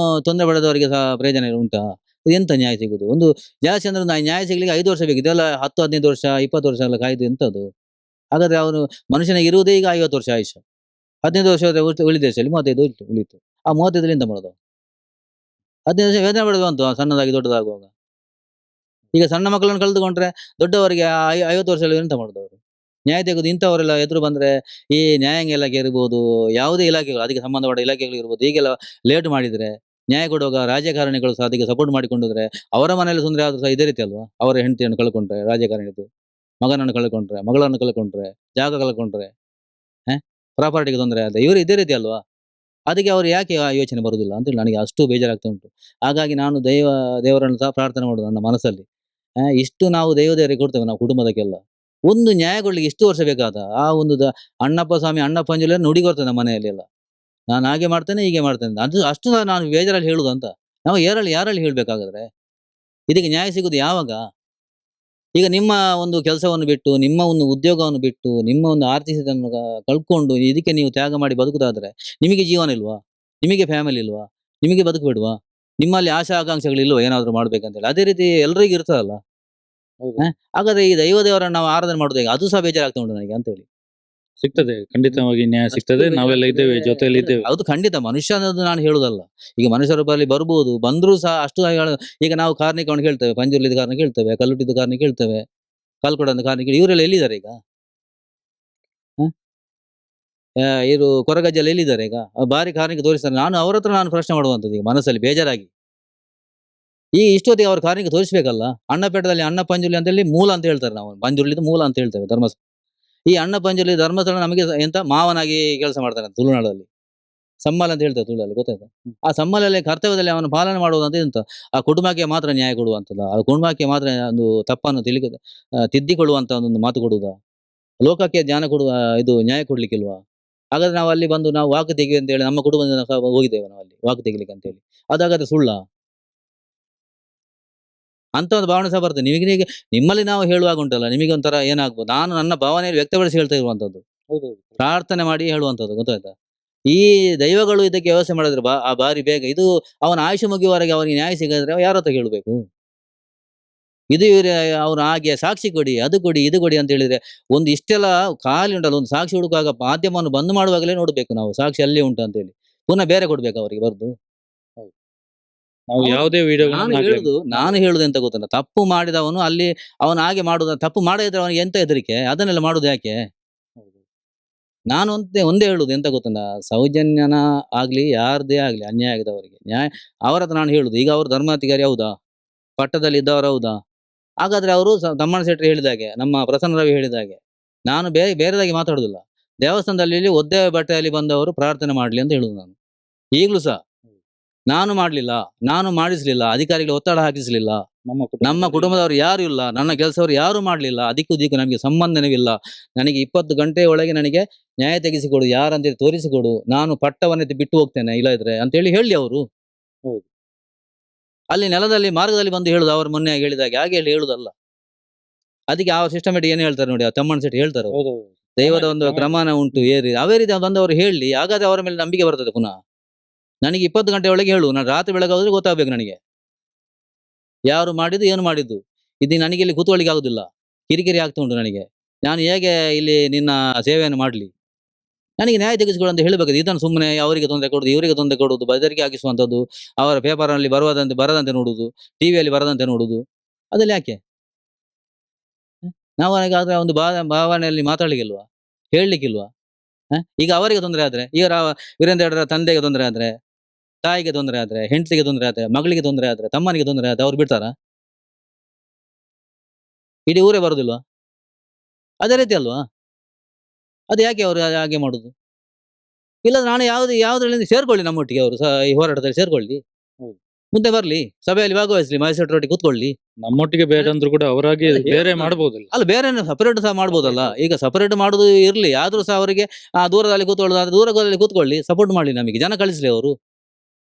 ತೊಂದರೆ ಪಡೆದವರಿಗೆ ಸಹ ಪ್ರಯೋಜನ ಉಂಟಾ? ಎಂತ ನ್ಯಾಯ ಸಿಗುದು? ಒಂದು ಜಾಸ್ತಿ ಅಂದ್ರೆ ನ್ಯಾಯ ಸಿಗ್ಲಿಕ್ಕೆ 5 ವರ್ಷ ಬೇಕು. ಇದೆಲ್ಲ 10-15 ವರ್ಷ 20 ವರ್ಷ ಎಲ್ಲ ಕಾಯ್ದು ಎಂತದ್ದು? ಹಾಗಾದ್ರೆ ಅವನು ಮನುಷ್ಯನಿಗೆ ಇರುವುದೇ ಈಗ 50 ವರ್ಷ ಆಯುಷ್ಯ. 15 ವರ್ಷ ಉಳಿದ ದೇಶದಲ್ಲಿ 35 ಉಳಿತು. ಆ 35 ಎಂತ ಮಾಡೋದು? 15 ವರ್ಷ ವೇದನೆ ಪಡೆದು ಬಂತು ಸಣ್ಣದಾಗಿ ದೊಡ್ಡದಾಗುವಾಗ. ಈಗ ಸಣ್ಣ ಮಕ್ಕಳನ್ನು ಕಳೆದುಕೊಂಡ್ರೆ ದೊಡ್ಡವರಿಗೆ 50 ವರ್ಷದಲ್ಲಿ ಎಂತ ಮಾಡುದು ಅವರು? ನ್ಯಾಯ ತೆಗೆದು ಇಂಥವರೆಲ್ಲ ಎದುರು ಬಂದ್ರೆ ಈ ನ್ಯಾಯಾಂಗ ಇಲಾಖೆ ಇರ್ಬೋದು, ಯಾವುದೇ ಇಲಾಖೆಗಳು, ಅದಕ್ಕೆ ಸಂಬಂಧಪಟ್ಟ ಇಲಾಖೆಗಳು ಇರ್ಬೋದು, ಹೀಗೆಲ್ಲ ಲೇಟ್ ಮಾಡಿದ್ರೆ ನ್ಯಾಯ ಕೊಡುವಾಗ ರಾಜಕಾರಣಿಗಳು ಸಹ ಅದಕ್ಕೆ ಸಪೋರ್ಟ್ ಮಾಡಿಕೊಂಡಿದ್ರೆ ಅವರ ಮನೆಯಲ್ಲಿ ತೊಂದರೆ ಆದ್ರೂ ಸಹ ಇದೇ ರೀತಿ ಅಲ್ವಾ? ಅವರ ಹೆಂಡತಿಯನ್ನು ಕಳ್ಕೊಂಡ್ರೆ ರಾಜಕಾರಣಿದು, ಮಗನನ್ನು ಕಳ್ಕೊಂಡ್ರೆ, ಮಗಳನ್ನು ಕಳ್ಕೊಂಡ್ರೆ, ಜಾಗ ಕಳ್ಕೊಂಡ್ರೆ, ಪ್ರಾಪರ್ಟಿಗೆ ತೊಂದರೆ ಆದ್ರೆ ಇವರು ಇದೇ ರೀತಿ ಅಲ್ವಾ? ಅದಕ್ಕೆ ಅವರು ಯಾಕೆ ಆ ಯೋಚನೆ ಬರುವುದಿಲ್ಲ ಅಂತೇಳಿ ನನಗೆ ಅಷ್ಟು ಬೇಜಾರಾಗ್ತಾ ಉಂಟು. ಹಾಗಾಗಿ ನಾನು ದೇವರನ್ನು ಸಹ ಪ್ರಾರ್ಥನೆ ಮಾಡೋದು ನನ್ನ ಮನಸ್ಸಲ್ಲಿ. ಇಷ್ಟು ನಾವು ದೇವರಿಗೆ ಕೊಡ್ತೇವೆ ನಾವು ಕುಟುಂಬದಕ್ಕೆಲ್ಲ. ಒಂದು ನ್ಯಾಯ ಕೊಡ್ಲಿಕ್ಕೆ ಇಷ್ಟು ವರ್ಷ ಬೇಕಾದ? ಆ ಒಂದು ಅಣ್ಣಪ್ಪ ಸ್ವಾಮಿ ಅಣ್ಣ ಪಂಜುಲೆ ನುಡಿ ಕೊಡ್ತೇನೆ ನಮ್ಮ ಮನೆಯಲ್ಲಿ ಎಲ್ಲ. ನಾನು ಹಾಗೆ ಮಾಡ್ತೇನೆ ಹೀಗೆ ಮಾಡ್ತೇನೆ ಅದು ಅಷ್ಟು ನಾನು ಬೇಜಾರಲ್ಲಿ ಹೇಳುದು ಅಂತ. ನಾವು ಯಾರಲ್ಲಿ ಹೇಳ್ಬೇಕಾಗಾದ್ರೆ ಇದಕ್ಕೆ ನ್ಯಾಯ ಸಿಗುದು ಯಾವಾಗ? ಈಗ ನಿಮ್ಮ ಒಂದು ಕೆಲಸವನ್ನು ಬಿಟ್ಟು, ನಿಮ್ಮ ಒಂದು ಉದ್ಯೋಗವನ್ನು ಬಿಟ್ಟು, ನಿಮ್ಮ ಒಂದು ಆರ್ಥಿಕತೆಯನ್ನು ಕಳ್ಕೊಂಡು ಇದಕ್ಕೆ ನೀವು ತ್ಯಾಗ ಮಾಡಿ ಬದುಕುದಾದ್ರೆ ನಿಮಗೆ ಜೀವನ ಇಲ್ವಾ? ನಿಮಗೆ ಫ್ಯಾಮಿಲಿ ಇಲ್ವಾ? ನಿಮಗೆ ಬದುಕಬೇಡ್ವಾ? ನಿಮ್ಮಲ್ಲಿ ಆಶಾ ಆಕಾಂಕ್ಷೆಗಳು ಇಲ್ವಾ ಏನಾದ್ರು ಮಾಡ್ಬೇಕಂತೇಳಿ? ಅದೇ ರೀತಿ ಎಲ್ರಿಗೂ ಇರ್ತದಲ್ಲ. ಹೌದು. ಹಾಗಾದ್ರೆ ಈ ದೇವರನ್ನು ನಾವು ಆರಾಧನೆ ಮಾಡುದು ಹೇಗೆ? ಅದು ಸಹ ಬೇಜಾರಾಗ್ತಾ ಉಂಟು ನನಗೆ ಅಂತೇಳಿ. ಸಿಗ್ತದೆ, ಖಂಡಿತವಾಗಿ ನ್ಯಾಯ ಅಷ್ಟು ಸಿಗ್ತದೆ. ನಾವೆಲ್ಲ ಬೇಜಾರಾಗ್ತದೆ. ಇದ್ದೇವೆ, ಜೊತೆಯಲ್ಲಿ ಇದ್ದೇವೆ. ಹೌದು ಖಂಡಿತ ಮನುಷ್ಯ ಅನ್ನೋದು ನಾನು ಹೇಳುದಲ್ಲ. ಈಗ ಮನುಷ್ಯರ ಬಳಿ ಬರ್ಬೋದು, ಬಂದ್ರು ಸಹ ಅಷ್ಟು ಈಗ ನಾವು ಕಾರ್ನಿಕವನ್ನು ಕೇಳ್ತೇವೆ, ಪಂಜುರ್ಲಿದ ಕಾರ್ನ ಕೇಳ್ತೇವೆ, ಕಲ್ಲುಟ್ಟಿದ ಕಾರ್ನ ಕೇಳ್ತೇವೆ, ಕಾಲ್ಕೊಡಂತ ಕಾರ್ನ ಕೇಳಿ ಇವರೆಲ್ಲ ಎಲ್ಲಿದ್ದಾರೆ ಈಗ? ಇವರು ಕೊರಗಜ್ಜಲ್ಲಿ ಎಲ್ಲಿದ್ದಾರೆ ಈಗ? ಬಾರಿ ಕಾರ್ಮಿಕ ತೋರಿಸ್ತಾರೆ. ನಾನು ಅವ್ರ ಹತ್ರ ನಾನು ಪ್ರಶ್ನೆ ಮಾಡುವಂಥದ್ದು ಈಗ ಮನಸ್ಸಲ್ಲಿ ಬೇಜಾರಾಗಿ. ಈ ಇಷ್ಟೊತ್ತಿಗೆ ಅವ್ರ ಕಾರ್ಮಿಕ ತೋರಿಸ್ಬೇಕಲ್ಲ. ಅಣ್ಣಪೇಟದಲ್ಲಿ ಅಣ್ಣ ಪಂಜುರ್ಲಿ ಅಂತೇಳಿ ಮೂಲ ಅಂತ ಹೇಳ್ತಾರೆ, ನಾವು ಪಂಜುರ್ಲಿದು ಮೂಲ ಅಂತ ಹೇಳ್ತೇವೆ ಧರ್ಮಸ್ಥಳ. ಈ ಅಣ್ಣ ಪಂಜುರ್ಲಿ ಧರ್ಮಸ್ಥಳ ನಮಗೆ ಎಂತ ಮಾವನಾಗಿ ಕೆಲಸ ಮಾಡ್ತಾನೆ ತುಳುನಾಡಲ್ಲಿ. ಸಮ್ಮಲ್ ಅಂತ ಹೇಳ್ತಾರೆ ತುಳುವಲ್ಲಿ, ಗೊತ್ತಾಯ್ತಾ? ಆ ಸಮ್ಮಲಲ್ಲಿ ಕರ್ತವ್ಯದಲ್ಲಿ ಅವನು ಪಾಲನೆ ಮಾಡುವುದಂತ ಎಂತ ಆ ಕುಟುಂಬಕ್ಕೆ ಮಾತ್ರ ನ್ಯಾಯ ಕೊಡುವಂಥದ್ದು, ಆ ಕುಟುಂಬಕ್ಕೆ ಮಾತ್ರ ಒಂದು ತಪ್ಪನ್ನು ತಿದ್ದಿಕೊಳ್ಳುವಂತ ಒಂದು ಮಾತು ಕೊಡುವುದಾ? ಲೋಕಕ್ಕೆ ಜ್ಞಾನ ಕೊಡುವ ಇದು ನ್ಯಾಯ ಕೊಡ್ಲಿಕ್ಕಿಲ್ವಾ? ಹಾಗಾದ್ರೆ ನಾವು ಅಲ್ಲಿ ಬಂದು ನಾವು ವಾಕು ತೆಗಿ ಅಂತ ಹೇಳಿ ನಮ್ಮ ಕುಟುಂಬದಿಂದ ಸಹ ಹೋಗಿದ್ದೇವೆ ನಾವು ಅಲ್ಲಿ ವಾಕು ತೆಗಿಲಿಕ್ಕೆ ಅಂತ ಹೇಳಿ. ಅದಾಗತ್ತೆ ಸುಳ್ಳ? ಅಂತ ಒಂದು ಭಾವನೆ ಸಹ ಬರ್ತದೆ ನಿಮಗೆ. ನಿಮ್ಮಲ್ಲಿ ನಾವು ಹೇಳುವಾಗ ಉಂಟಲ್ಲ, ನಿಮಗೆ ಒಂಥರ ಏನಾಗ್ಬೋದು? ನಾನು ನನ್ನ ಭಾವನೆಯಲ್ಲಿ ವ್ಯಕ್ತಪಡಿಸಿ ಹೇಳ್ತಾ ಇರುವಂತದ್ದು, ಪ್ರಾರ್ಥನೆ ಮಾಡಿ ಹೇಳುವಂಥದ್ದು, ಗೊತ್ತಾಯ್ತಾ? ಈ ದೈವಗಳು ಇದಕ್ಕೆ ವ್ಯವಸ್ಥೆ ಮಾಡಿದ್ರೆ ಆ ಬಾರಿ ಬೇಗ ಇದು ಅವನ ಆಯುಷ್ಯ ಮುಗಿಯುವವರೆಗೆ ಅವನಿಗೆ ನ್ಯಾಯ ಸಿಗದ್ರೆ ಯಾರ ಹತ್ರ ಕೇಳಬೇಕು? ಇದು ಅವ್ರು ಹಾಗೆ ಸಾಕ್ಷಿ ಕೊಡಿ, ಅದು ಕೊಡಿ, ಇದು ಕೊಡಿ ಅಂತ ಹೇಳಿದ್ರೆ ಒಂದು ಇಷ್ಟೆಲ್ಲ ಖಾಲಿ ಉಂಟಲ್ಲ, ಒಂದು ಸಾಕ್ಷಿ ಹುಡುಕುವಾಗ ಮಾಧ್ಯಮವನ್ನು ಬಂದ್ ಮಾಡುವಾಗಲೇ ನೋಡ್ಬೇಕು ನಾವು ಸಾಕ್ಷಿ ಅಲ್ಲೇ ಉಂಟು ಅಂತ ಹೇಳಿ. ಪುನಃ ಬೇರೆ ಕೊಡ್ಬೇಕು ಅವರಿಗೆ ಬರ್ದು. ನಾವು ಯಾವುದೇ ವಿಡಿಯೋ ನಾನು ಹೇಳುದು ಎಂತ ಗೊತ್ತಲ್ಲ, ತಪ್ಪು ಮಾಡಿದವನು ಅಲ್ಲಿ ಅವನು ಹಾಗೆ ಮಾಡುದ, ತಪ್ಪು ಮಾಡದಿದ್ರೆ ಅವನಿಗೆ ಎಂತ ಹೆದರಿಕೆ? ಅದನ್ನೆಲ್ಲ ಮಾಡುದು ಯಾಕೆ? ನಾನು ಒಂದೇ ಹೇಳುದು ಎಂತ ಗೊತ್ತಲ್ಲ, ಸೌಜನ್ಯನ ಆಗ್ಲಿ ಯಾರದೇ ಆಗ್ಲಿ ಅನ್ಯಾಯ ಆಗಿದವರಿಗೆ ನ್ಯಾಯ ಅವರ ಹತ್ರ ನಾನು ಹೇಳುದು. ಈಗ ಅವರು ಧರ್ಮಾಧಿಕಾರಿ ಹೌದಾ? ಪಟ್ಟದಲ್ಲಿ ಇದ್ದವರು ಹೌದಾ? ಹಾಗಾದ್ರೆ ಅವರು ತಮ್ಮಣ್ಣ ಶೆಟ್ಟಿ ಹೇಳಿದಾಗೆ, ನಮ್ಮ ಪ್ರಸನ್ನ ರವಿ ಹೇಳಿದಾಗೆ ನಾನು ಬೇರೆದಾಗಿ ಮಾತಾಡುದಿಲ್ಲ. ದೇವಸ್ಥಾನದಲ್ಲಿ ಒದ್ದೆ ಬಟ್ಟೆಯಲ್ಲಿ ಬಂದವರು ಪ್ರಾರ್ಥನೆ ಮಾಡ್ಲಿ ಅಂತ ಹೇಳುದು ನಾನು. ಈಗಲೂ ಸಹ ನಾನು ಮಾಡ್ಲಿಲ್ಲ, ನಾನು ಮಾಡಿಸ್ಲಿಲ್ಲ, ಅಧಿಕಾರಿಗಳು ಒತ್ತಡ ಹಾಕಿಸ್ಲಿಲ್ಲ, ನಮ್ಮ ಕುಟುಂಬದವರು ಯಾರು ಇಲ್ಲ, ನನ್ನ ಕೆಲಸವರು ಯಾರು ಮಾಡ್ಲಿಲ್ಲ, ಅದಕ್ಕೂ ನಮಗೆ ಸಂಬಂಧನೇ ಇಲ್ಲ. ನನಗೆ 20 ಗಂಟೆ ಒಳಗೆ ನನಗೆ ನ್ಯಾಯ ತೆಗೆಸಿಕೊಡು, ಯಾರಂತೇಳಿ ತೋರಿಸಿಕೊಡು, ನಾನು ಪಟ್ಟವನ್ನೆತ್ತಿ ಬಿಟ್ಟು ಹೋಗ್ತೇನೆ ಇಲ್ಲದ್ರೆ ಅಂತೇಳಿ ಹೇಳಿ ಅವರು. ಅಲ್ಲಿ ನೆಲದಲ್ಲಿ ಮಾರ್ಗದಲ್ಲಿ ಬಂದು ಹೇಳುದು, ಅವರು ಮೊನ್ನೆ ಹೇಳಿದಾಗೆ ಹಾಗೆ ಹೇಳುದಲ್ಲ. ಅದಕ್ಕೆ ಆ ಸಿಸ್ಟಮೆಟಿಕ್ ಏನು ಹೇಳ್ತಾರೆ ನೋಡಿ, ಆ ತಮ್ಮಣ್ಣ ಶೆಟ್ಟಿ ಹೇಳ್ತಾರೆ, ದೈವದ ಒಂದು ಕ್ರಮಾನ ಉಂಟು ಏರಿ ಅವೇ ರೀತಿ ಬಂದವರು ಹೇಳಿ, ಹಾಗಾದ್ರೆ ಅವರ ಮೇಲೆ ನಂಬಿಕೆ ಬರ್ತದೆ ಪುನಃ. ನನಗೆ 20 ಗಂಟೆ ಒಳಗೆ ಹೇಳು, ನಾನು ರಾತ್ರಿ ಬೆಳಗಾದ್ರೆ ಗೊತ್ತಾಗ್ಬೇಕು ನನಗೆ ಯಾರು ಮಾಡಿದ್ದು ಏನು ಮಾಡಿದ್ದು. ಇದು ನನಗೆ ಇಲ್ಲಿ ಕೂತ್ಕೊಳ್ಳಿಕ್ಕೆ ಆಗುದಿಲ್ಲ, ಕಿರಿಕಿರಿ ಆಗ್ತಾ ಉಂಟು ನನಗೆ. ನಾನು ಹೇಗೆ ಇಲ್ಲಿ ನಿನ್ನ ಸೇವೆಯನ್ನು ಮಾಡಲಿ? ನನಗೆ ನ್ಯಾಯ ತೆಗೆಸಿಕೊಡು ಅಂತ ಹೇಳಬೇಕು. ಇದನ್ನು ಸುಮ್ಮನೆ ಅವರಿಗೆ ತೊಂದರೆ ಕೊಡುದು, ಇವರಿಗೆ ತೊಂದರೆ ಕೊಡುವುದು, ಬೆದರಿಕೆ ಹಾಕಿಸುವಂಥದ್ದು, ಅವರ ಪೇಪರಲ್ಲಿ ಬರದಂತೆ ನೋಡುದು, ಟಿವಿಯಲ್ಲಿ ಬರದಂತೆ ನೋಡುದು, ಅದೆಲ್ಲ ಯಾಕೆ? ನಾವು ಹಾಗಾದ್ರೆ ಒಂದು ಭಾವನೆಯಲ್ಲಿ ಮಾತಾಡ್ಲಿಕ್ಕಿಲ್ವಾ? ಹೇಳಲಿಕ್ಕಿಲ್ವಾ? ಈಗ ಅವರಿಗೆ ತೊಂದರೆ ಆದ್ರೆ, ಈಗ ವೀರೇಂದ್ರ ಹೆಗಡೆರ ತಂದೆಗೆ ತೊಂದರೆ ಆದ್ರೆ, ತಾಯಿಗೆ ತೊಂದರೆ ಆದ್ರೆ, ಹೆಂಡತಿಗೆ ತೊಂದರೆ ಆದ್ರೆ, ಮಗಳಿಗೆ ತೊಂದರೆ ಆದ್ರೆ, ತಮ್ಮನಿಗೆ ತೊಂದರೆ ಆದ್ರೆ ಅವ್ರು ಬಿಡ್ತಾರ? ಇಡೀ ಊರೇ ಬರುದಿಲ್ವಾ? ಅದೇ ರೀತಿ ಅಲ್ವಾ? ಅದು ಯಾಕೆ ಅವರು ಹಾಗೆ ಮಾಡುದು? ಇಲ್ಲ ನಾನು ಯಾವ್ದ್ರಲ್ಲಿ ಸೇರ್ಕೊಳ್ಳಿ, ನಮ್ಮೊಟ್ಟಿಗೆ ಅವರು ಈ ಹೋರಾಟದಲ್ಲಿ ಸೇರ್ಕೊಳ್ಳಿ, ಮುಂದೆ ಬರ್ಲಿ, ಸಭೆಯಲ್ಲಿ ಭಾಗವಹಿಸ್ಲಿ, ಮೈಸೂರೊಟ್ಟಿಗೆ ಕೂತ್ಕೊಳ್ಳಿ. ನಮ್ಮೊಟ್ಟಿಗೆ ಬೇರೆ ಅಂದ್ರೂ ಕೂಡ ಅವರಾಗಿ ಬೇರೆ ಮಾಡಬಹುದಲ್ಲ. ಅಲ್ಲ ಬೇರೆ ಸಪರೇಟ್ ಸಹ ಮಾಡ್ಬೋದಲ್ಲ. ಈಗ ಸಪರೇಟ್ ಮಾಡುದು ಇರ್ಲಿ, ಆದ್ರೂ ಸಹ ಅವರಿಗೆ ದೂರದಲ್ಲಿ ಕೂತ್ಕೊಳ್ಳೋದು, ದೂರದಲ್ಲಿ ಕೂತ್ಕೊಳ್ಳಿ, ಸಪೋರ್ಟ್ ಮಾಡ್ಲಿ, ನಮಗೆ ಜನ ಕಳಿಸ್ಲಿ ಅವರು.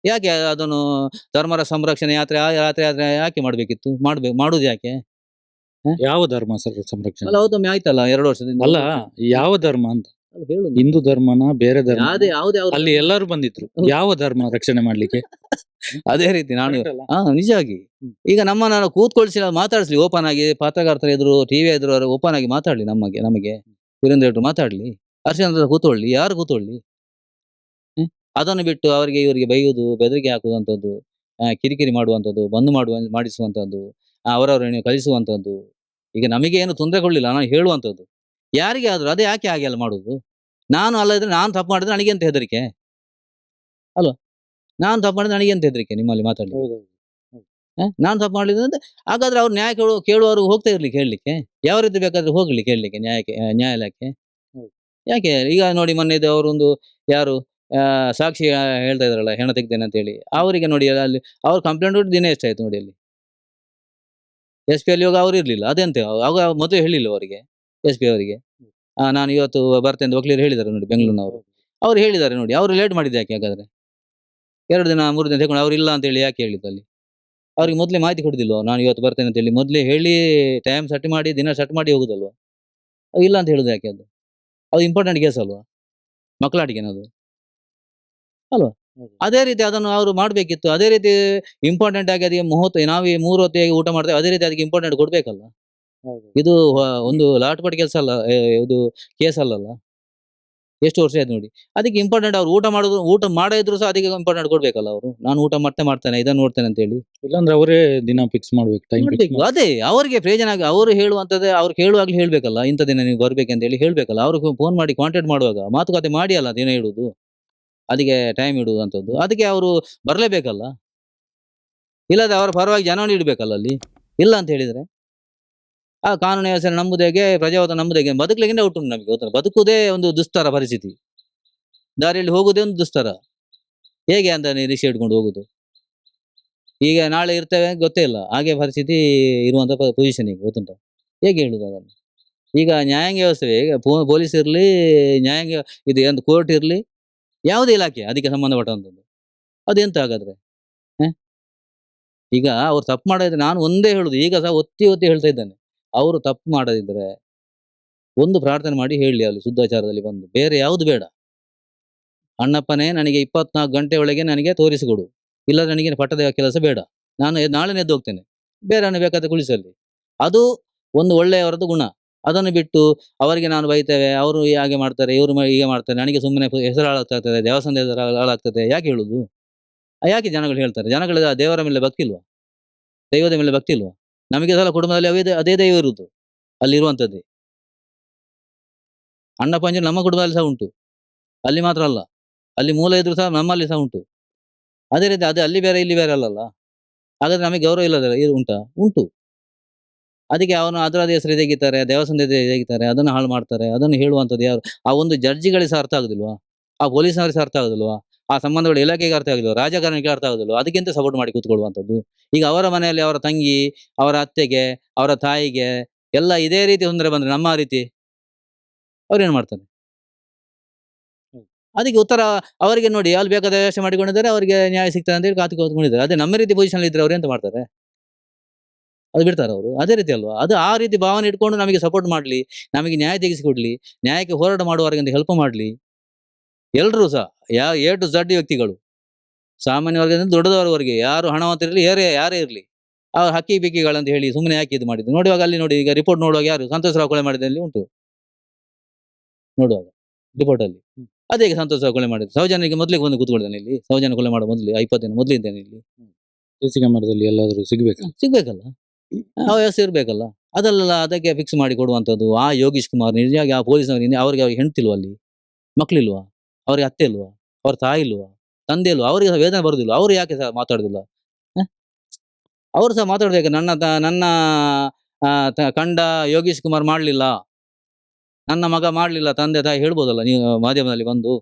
ಯಾಕೆ ಅದನ್ನು ಧರ್ಮರ ಸಂರಕ್ಷಣೆ ಯಾತ್ರೆ ಆದ್ರೆ ಯಾಕೆ ಮಾಡ್ಬೇಕಿತ್ತು? ಮಾಡುದು ಯಾಕೆ? ಯಾವ ಧರ್ಮ ಸಂರಕ್ಷಣೆ? ಅಲ್ಲ ಹೌದೊಮ್ಮೆ ಆಯ್ತಲ್ಲ 2 ವರ್ಷದಿಂದ. ಅಲ್ಲ, ಯಾವ ಧರ್ಮ ಅಂತ? ಹೇಳು, ಹಿಂದೂ ಧರ್ಮನ ಬೇರೆ ಧರ್ಮ? ಯಾವ್ದೇ ಅಲ್ಲಿ ಎಲ್ಲರೂ ಬಂದಿದ್ರು, ಯಾವ ಧರ್ಮ ರಕ್ಷಣೆ ಮಾಡ್ಲಿಕ್ಕೆ? ಅದೇ ರೀತಿ ನಾನು ನಿಜವಾಗಿ ಈಗ ನಮ್ಮನ್ನ ಕೂತ್ಕೊಳ್ಸಿ ಮಾತಾಡಿಸ್ಲಿ, ಓಪನ್ ಆಗಿ ಪತ್ರಕರ್ತರ ಎದುರು, ಟಿವಿ ಎದುರು ಓಪನ್ ಆಗಿ ಮಾತಾಡ್ಲಿ, ನಮಗೆ ವೀರೇಂದ್ರ ಹೆಗಡೆ ಮಾತಾಡ್ಲಿ, ಹರ್ಷಚಂದ್ರ ಕೂತ್ಕೊಳ್ಳಿ, ಯಾರು ಕೂತ್ಕೊಳ್ಳಿ. ಅದನ್ನು ಬಿಟ್ಟು ಅವರಿಗೆ ಇವರಿಗೆ ಬೈಯುವುದು, ಬೆದರಿಕೆ ಹಾಕುವಂಥದ್ದು, ಕಿರಿಕಿರಿ ಮಾಡುವಂಥದ್ದು, ಬಂದ್ ಮಾಡಿಸುವಂಥದ್ದು, ಅವರವರನ್ನು ಕಲಿಸುವಂಥದ್ದು. ಈಗ ನಮಗೆ ಏನು ತೊಂದರೆ ಕೊಡ್ಲಿಲ್ಲ, ನಾನು ಹೇಳುವಂಥದ್ದು ಯಾರಿಗೆ ಆದ್ರೂ ಅದೇ ಯಾಕೆ ಹಾಗೆ ಎಲ್ಲ ಮಾಡುದು? ನಾನು ಅಲ್ಲದ್ರೆ ನಾನು ತಪ್ಪು ಮಾಡಿದ್ರೆ ನನಗೆ ಎಂತ ಹೆದರಿಕೆ ಅಲ್ವಾ? ನಾನು ತಪ್ಪು ಮಾಡಿದ್ರೆ ನನಗೆ ಎಂತ ಹೆದರಿಕೆ ನಿಮ್ಮಲ್ಲಿ ಮಾತಾಡಿ? ನಾನು ತಪ್ಪು ಮಾಡಿದ್ರೆ ಹಾಗಾದ್ರೆ ಅವ್ರು ನ್ಯಾಯ ಕೇಳುವವರು ಹೋಗ್ತಾ ಇರ್ಲಿಕ್ಕೆ ಹೇಳಲಿಕ್ಕೆ, ಯಾವ ರೀತಿ ಬೇಕಾದ್ರೆ ಹೋಗ್ಲಿಕ್ಕೆ ಹೇಳಲಿಕ್ಕೆ ನ್ಯಾಯಾಲಯಕ್ಕೆ. ಯಾಕೆ ಈಗ ನೋಡಿ ಮೊನ್ನೆ ಅವರೊಂದು ಯಾರು ಸಾಕ್ಷಿ ಹೇಳ್ತಾ ಇದ್ರಲ್ಲ ಹೆಣ ತೆಗ್ದೇನೆ ಅಂತ ಹೇಳಿ, ಅವರಿಗೆ ನೋಡಿ ಅಲ್ಲಿ ಅವ್ರ ಕಂಪ್ಲೇಂಟ್ ಕೊಟ್ಟು ದಿನ ಎಷ್ಟಾಯ್ತು ನೋಡಿ ಅಲ್ಲಿ. ಎಸ್ ಪಿ ಅಲ್ಲಿ ಹೋಗಿ ಅವ್ರು ಇರ್ಲಿಲ್ಲ, ಅದೆಂತ ಅವಾಗ ಮೊದಲು ಹೇಳಿಲ್ಲ ಅವರಿಗೆ, ಎಸ್ ಪಿ ಅವರಿಗೆ ನಾನು ಇವತ್ತು ಬರ್ತೇನೆ ಅಂತ ವಕೀಲರು ಹೇಳಿದ್ದಾರೆ ನೋಡಿ ಬೆಂಗಳೂರಿನವರು. ಅವ್ರು ಹೇಳಿದ್ದಾರೆ ನೋಡಿ, ಅವರು ಲೇಟ್ ಮಾಡಿದ್ದು ಯಾಕೆ ಹಾಗಾದ್ರೆ? 2 ದಿನ 3 ದಿನ ತಗೊಂಡು ಅವ್ರು ಇಲ್ಲ ಅಂತ ಹೇಳಿ ಯಾಕೆ ಹೇಳಿದ್ದು ಅಲ್ಲಿ? ಅವ್ರಿಗೆ ಮೊದಲೇ ಮಾಹಿತಿ ಕೊಡುದಿಲ್ವ ನಾನು ಇವತ್ತು ಬರ್ತೇನೆ ಅಂತ ಹೇಳಿ? ಮೊದಲೇ ಹೇಳಿ ಟೈಮ್ ಸೆಟ್ ಮಾಡಿ ದಿನ ಸೆಟ್ ಮಾಡಿ ಹೋಗುದಲ್ವಾ? ಇಲ್ಲ ಅಂತ ಹೇಳುದು ಯಾಕೆ? ಅದು ಇಂಪಾರ್ಟೆಂಟ್ ಕೇಸ್ ಅಲ್ವಾ, ಮಕ್ಕಳಾಟಿಕೆನದು ಅಲ್ವಾ? ಅದೇ ರೀತಿ ಅದನ್ನು ಅವರು ಮಾಡ್ಬೇಕಿತ್ತು. ಅದೇ ರೀತಿ ಇಂಪಾರ್ಟೆಂಟ್ ಆಗಿ ಅದಕ್ಕೆ ನಾವು 3 ಹೊತ್ತಿಗೆ ಊಟ ಮಾಡ್ತೇವೆ, ಅದೇ ರೀತಿ ಅದಕ್ಕೆ ಇಂಪಾರ್ಟೆಂಟ್ ಕೊಡ್ಬೇಕಲ್ಲ. ಇದು ಒಂದು ಲಾಟ್ಪಟ್ ಕೆಲಸ ಅಲ್ಲ, ಇದು ಕೇಸ್ ಅಲ್ಲಲ್ಲ. ಎಷ್ಟು ವರ್ಷ ಆಯ್ತು ನೋಡಿ. ಅದಕ್ಕೆ ಇಂಪಾರ್ಟೆಂಟ್ ಅವ್ರು ಊಟ ಮಾಡಿದ್ರು ಸಹ ಅದಕ್ಕೆ ಇಂಪಾರ್ಟೆಂಟ್ ಕೊಡ್ಬೇಕಲ್ಲ ಅವರು. ನಾನು ಊಟ ಮಾಡ್ತೇನೆ ಇದನ್ನು ನೋಡ್ತೇನೆ ಅಂತ ಹೇಳಿ. ಇಲ್ಲಾಂದ್ರೆ ಅವರೇ ದಿನ ಫಿಕ್ಸ್ ಮಾಡ್ಬೇಕು, ಟೈಮ್ ನೋಡ್ಬೇಕು. ಅದೇ ಅವರಿಗೆ ಪ್ರಯೋಜನ ಆಗಿ ಅವರು ಹೇಳುವಂತದ್ದೇ, ಅವ್ರು ಕೇಳುವಾಗ್ಲೂ ಹೇಳ್ಬೇಕಲ್ಲ, ಇಂಥ ದಿನ ನೀವು ಬರ್ಬೇಕಂತ ಹೇಳಿ ಹೇಳ್ಬೇಕಲ್ಲ. ಅವ್ರಿಗೆ ಫೋನ್ ಮಾಡಿ ಕಾಂಟ್ಯಾಕ್ಟ್ ಮಾಡುವಾಗ ಮಾತುಕತೆ ಮಾಡಿ ಅಲ್ಲ ದಿನ ಇಡುದು, ಅದಕ್ಕೆ ಟೈಮ್ ಇಡುವಂಥದ್ದು. ಅದಕ್ಕೆ ಅವರು ಬರಲೇಬೇಕಲ್ಲ, ಇಲ್ಲದೆ ಅವರ ಪರವಾಗಿ ಜನವನ್ನು ಇಡಬೇಕಲ್ಲ ಅಲ್ಲಿ. ಇಲ್ಲ ಅಂತ ಹೇಳಿದ್ರೆ ಆ ಕಾನೂನು ವ್ಯವಸ್ಥೆ ನಂಬುದೇಗೆ, ಪ್ರಜಾವಾದ ನಂಬುದೇಗೆ, ಬದುಕಲಿಕ್ಕೆ ಉಂಟು ನಮಗೆ ಗೊತ್ತಿಲ್ಲ. ಬದುಕುವುದೇ ಒಂದು ದುಸ್ತರ ಪರಿಸ್ಥಿತಿ, ದಾರಿಯಲ್ಲಿ ಹೋಗುವುದೇ ಒಂದು ದುಸ್ತರ. ಹೇಗೆ ಅಂತ ನಿರೀಕ್ಷೆ ಇಟ್ಕೊಂಡು ಹೋಗುದು? ಈಗ ನಾಳೆ ಇರ್ತೇವೆ ಗೊತ್ತೇ ಇಲ್ಲ, ಹಾಗೆ ಪರಿಸ್ಥಿತಿ ಇರುವಂತ ಪೊಸಿಷನ್ ಈಗ ಗೊತ್ತುಂಟ. ಹೇಗೆ ಹೇಳುದು ಅದನ್ನು? ಈಗ ನ್ಯಾಯಾಂಗ ವ್ಯವಸ್ಥೆ, ಈಗ ಪೊಲೀಸ್ ಇರಲಿ, ನ್ಯಾಯಾಂಗ ಇದು ಒಂದು ಕೋರ್ಟ್ ಇರಲಿ, ಯಾವುದೇ ಇಲಾಖೆ ಅದಕ್ಕೆ ಸಂಬಂಧಪಟ್ಟಂಥದ್ದು, ಅದೆಂತ ಹಾಗಾದ್ರೆ? ಈಗ ಅವ್ರು ತಪ್ಪು ಮಾಡಿದ್ರೆ ನಾನು ಒಂದೇ ಹೇಳುದು, ಈಗ ಸಹ ಒತ್ತಿ ಹೇಳ್ತಾ ಇದ್ದಾನೆ, ಅವರು ತಪ್ಪು ಮಾಡದಿದ್ರೆ ಒಂದು ಪ್ರಾರ್ಥನೆ ಮಾಡಿ ಹೇಳಿ ಅಲ್ಲಿ ಶುದ್ಧಾಚಾರದಲ್ಲಿ ಬಂದು, ಬೇರೆ ಯಾವುದು ಬೇಡ. ಅಣ್ಣಪ್ಪನೇ ನನಗೆ 24 ಗಂಟೆ ಒಳಗೆ ನನಗೆ ತೋರಿಸಿಕೊಡು, ಇಲ್ಲ ನನಗೆ ಪಟ್ಟದ ಕೆಲಸ ಬೇಡ, ನಾನು ನಾಳೆ ಎದ್ದು ಹೋಗ್ತೇನೆ, ಬೇರೆಯನ್ನು ಬೇಕಾದ್ರೆ ಕುಳಿಸಲ್ಲಿ. ಅದು ಒಂದು ಒಳ್ಳೆಯವರದ್ದು ಗುಣ. ಅದನ್ನು ಬಿಟ್ಟು ಅವರಿಗೆ ನಾನು ಬೈತೇವೆ, ಅವರು ಹಾಗೆ ಮಾಡ್ತಾರೆ, ಇವರು ಹೀಗೆ ಮಾಡ್ತಾರೆ, ನನಗೆ ಸುಮ್ಮನೆ ಹೆಸರು ಹಾಳಾಗ್ತದೆ, ದೇವಸ್ಥಾನದ ಹೆಸರು ಹಾಳಾಗ್ತದೆ, ಯಾಕೆ ಹೇಳುದು? ಯಾಕೆ ಜನಗಳು ಹೇಳ್ತಾರೆ? ಜನಗಳ ದೇವರ ಮೇಲೆ ಭಕ್ತಿ ಇಲ್ವಾ? ದೈವದ ಮೇಲೆ ಭಕ್ತಿ ಇಲ್ವಾ? ನಮಗೆ ಸಲ ಕುಟುಂಬದಲ್ಲಿ ಅದೇ ದೈವ ಇರುವುದು ಅಲ್ಲಿರುವಂಥದ್ದೇ. ಅಣ್ಣ ಪಂಜ ನಮ್ಮ ಕುಟುಂಬದಲ್ಲಿ ಸಹ ಉಂಟು, ಅಲ್ಲಿ ಮಾತ್ರ ಅಲ್ಲ, ಅಲ್ಲಿ ಮೂಲ ಇದ್ರು ಸಹ ನಮ್ಮಲ್ಲಿ ಸಹ ಉಂಟು. ಅದೇ ರೀತಿ ಅದೇ ಅಲ್ಲಿ ಬೇರೆ ಇಲ್ಲಿ ಬೇರೆ ಅಲ್ಲಲ್ಲ. ಹಾಗಾದ್ರೆ ನಮಗೆ ಗೌರವ ಇಲ್ಲದ ಉಂಟಾ? ಉಂಟು. ಅದಕ್ಕೆ ಅವನು ಅದರ ಹೆಸರು ತೆಗಿತಾರೆ, ದೇವಸ್ಥಾನದ ತೆಗಿತಾರೆ, ಅದನ್ನು ಹಾಳು ಮಾಡ್ತಾರೆ. ಅದನ್ನು ಹೇಳುವಂಥದ್ದು ಯಾರು? ಆ ಒಂದು ಜಡ್ಜಿಗಳಿಗೆ ಸಹ ಅರ್ಥ ಆಗುದಿಲ್ವಾ? ಆ ಪೊಲೀಸ್ನವರಿಗೆ ಸಹ ಅರ್ಥ ಆಗುದಿಲ್ವಾ? ಆ ಸಂಬಂಧಗಳ ಇಲಾಖೆಗೆ ಅರ್ಥ ಆಗುದಿಲ್ವಾ? ರಾಜಕಾರಣಿಗೆ ಅರ್ಥ ಆಗುದಿಲ್ವಾ? ಅದಕ್ಕಿಂತ ಸಪೋರ್ಟ್ ಮಾಡಿ ಕೂತ್ಕೊಳ್ಳುವಂಥದ್ದು. ಈಗ ಅವರ ಮನೆಯಲ್ಲಿ ಅವರ ತಂಗಿ, ಅವರ ಅತ್ತೆಗೆ, ಅವರ ತಾಯಿಗೆ ಎಲ್ಲ ಇದೇ ರೀತಿ ತೊಂದರೆ ಬಂದ್ರೆ ನಮ್ಮ ರೀತಿ ಅವ್ರೇನು ಮಾಡ್ತಾರೆ? ಅದಕ್ಕೆ ಉತ್ತರ ಅವರಿಗೆ ನೋಡಿ, ಅಲ್ಲಿ ಬೇಕಾದ ವ್ಯವಸ್ಥೆ ಮಾಡಿಕೊಂಡಿದ್ದಾರೆ, ಅವರಿಗೆ ನ್ಯಾಯ ಸಿಗ್ತದೆ ಅಂತ ಹೇಳಿ ಕಾತು ಕೂತ್ಕೊಂಡಿದ್ದಾರೆ. ಅದೇ ನಮ್ಮ ರೀತಿ ಪೊಸಿಷನ್ ಇದ್ರೆ ಅವ್ರು ಎಂತ ಮಾಡ್ತಾರೆ? ಅದು ಬಿಡ್ತಾರೆ ಅವರು? ಅದೇ ರೀತಿ ಅಲ್ವಾ? ಅದು ಆ ರೀತಿ ಭಾವನೆ ಇಟ್ಕೊಂಡು ನಮಗೆ ಸಪೋರ್ಟ್ ಮಾಡಲಿ, ನಮಗೆ ನ್ಯಾಯ ತೆಗೆಸಿಕೊಡ್ಲಿ, ನ್ಯಾಯಕ್ಕೆ ಹೋರಾಟ ಮಾಡುವವರಿಗೆ ಹೆಲ್ಪ್ ಮಾಡಲಿ. ಎಲ್ಲರೂ ಸಹ A to Z ವ್ಯಕ್ತಿಗಳು, ಸಾಮಾನ್ಯ ವರ್ಗದಿಂದ ದೊಡ್ಡದವರವರೆಗೆ, ಯಾರು ಹಣವಂತರಿರಲಿ, ಯಾರೇ ಇರಲಿ, ಅವ್ರ ಹಕ್ಕಿ ಬಿಕ್ಕಿಗಳಂತ ಹೇಳಿ ಸುಮ್ಮನೆ ಯಾಕೆ ಇದು ಮಾಡಿದ್ದು? ನೋಡುವಾಗ ಅಲ್ಲಿ ನೋಡಿ, ಈಗ ರಿಪೋರ್ಟ್ ನೋಡುವಾಗ ಯಾರು ಸಂತೋಷ್ ರಾವ್ ಕೊಲೆ ಮಾಡಿದಲ್ಲಿ ಉಂಟು ನೋಡುವಾಗ ರಿಪೋರ್ಟ್ ಅಲ್ಲಿ. ಅದೇ ಸಂತೋಷ್ ರಾವ್ ಕೊಲೆ ಮಾಡಿದ್ರು, ಸೌಜನ್ಯಕ್ಕೆ ಮೊದಲಿಗೆ ಬಂದು ಕೂತ್ಕೊಳ್ತಾನೆ ಇಲ್ಲಿ. ಸೌಜನ್ಯ ಕೊಲೆ ಮಾಡೋ ಮೊದಲು 20 ದಿನ ಮೊದಲು ಇದ್ದೇನೆ ಇಲ್ಲಿ. CC ಕ್ಯಾಮರಾದಲ್ಲಿ ಎಲ್ಲಾದ್ರೂ ಸಿಗ್ಬೇಕಲ್ಲ, ಆ ವ್ಯವಸ್ಥೆ ಇರ್ಬೇಕಲ್ಲ. ಅದೆಲ್ಲ ಅದಕ್ಕೆ ಫಿಕ್ಸ್ ಮಾಡಿ ಕೊಡುವಂಥದ್ದು. ಆ ಯೋಗೀಶ್ ಕುಮಾರ್ ನಿಜವಾಗಿ ಆ ಪೊಲೀಸ್ನವ್ರಿಗೆ ಅವ್ರಿಗೆ ಹೆಣ್ತಿಲ್ವಾ? ಅಲ್ಲಿ ಮಕ್ಳಿಲ್ವಾ? ಅವ್ರಿಗೆ ಅತ್ತೆ ಇಲ್ವಾ? ಅವ್ರ ತಾಯಿ ಇಲ್ವಾ? ತಂದೆ ಇಲ್ವಾ? ಅವರಿಗೆ ಸಹ ವೇದನೆ ಬರುದಿಲ್ಲ? ಅವ್ರು ಯಾಕೆ ಸಹ ಮಾತಾಡುದಿಲ್ಲ? ಅವರು ಸಹ ಮಾತಾಡ್ಬೇಕು. ನನ್ನ ಕಂಡ ಯೋಗೀಶ್ ಕುಮಾರ್ ಮಾಡ್ಲಿಲ್ಲ, ನನ್ನ ಮಗ ಮಾಡ್ಲಿಲ್ಲ, ತಂದೆ ತಾಯಿ ಹೇಳ್ಬೋದಲ್ಲ ನೀವು ಮಾಧ್ಯಮದಲ್ಲಿ ಬಂದು.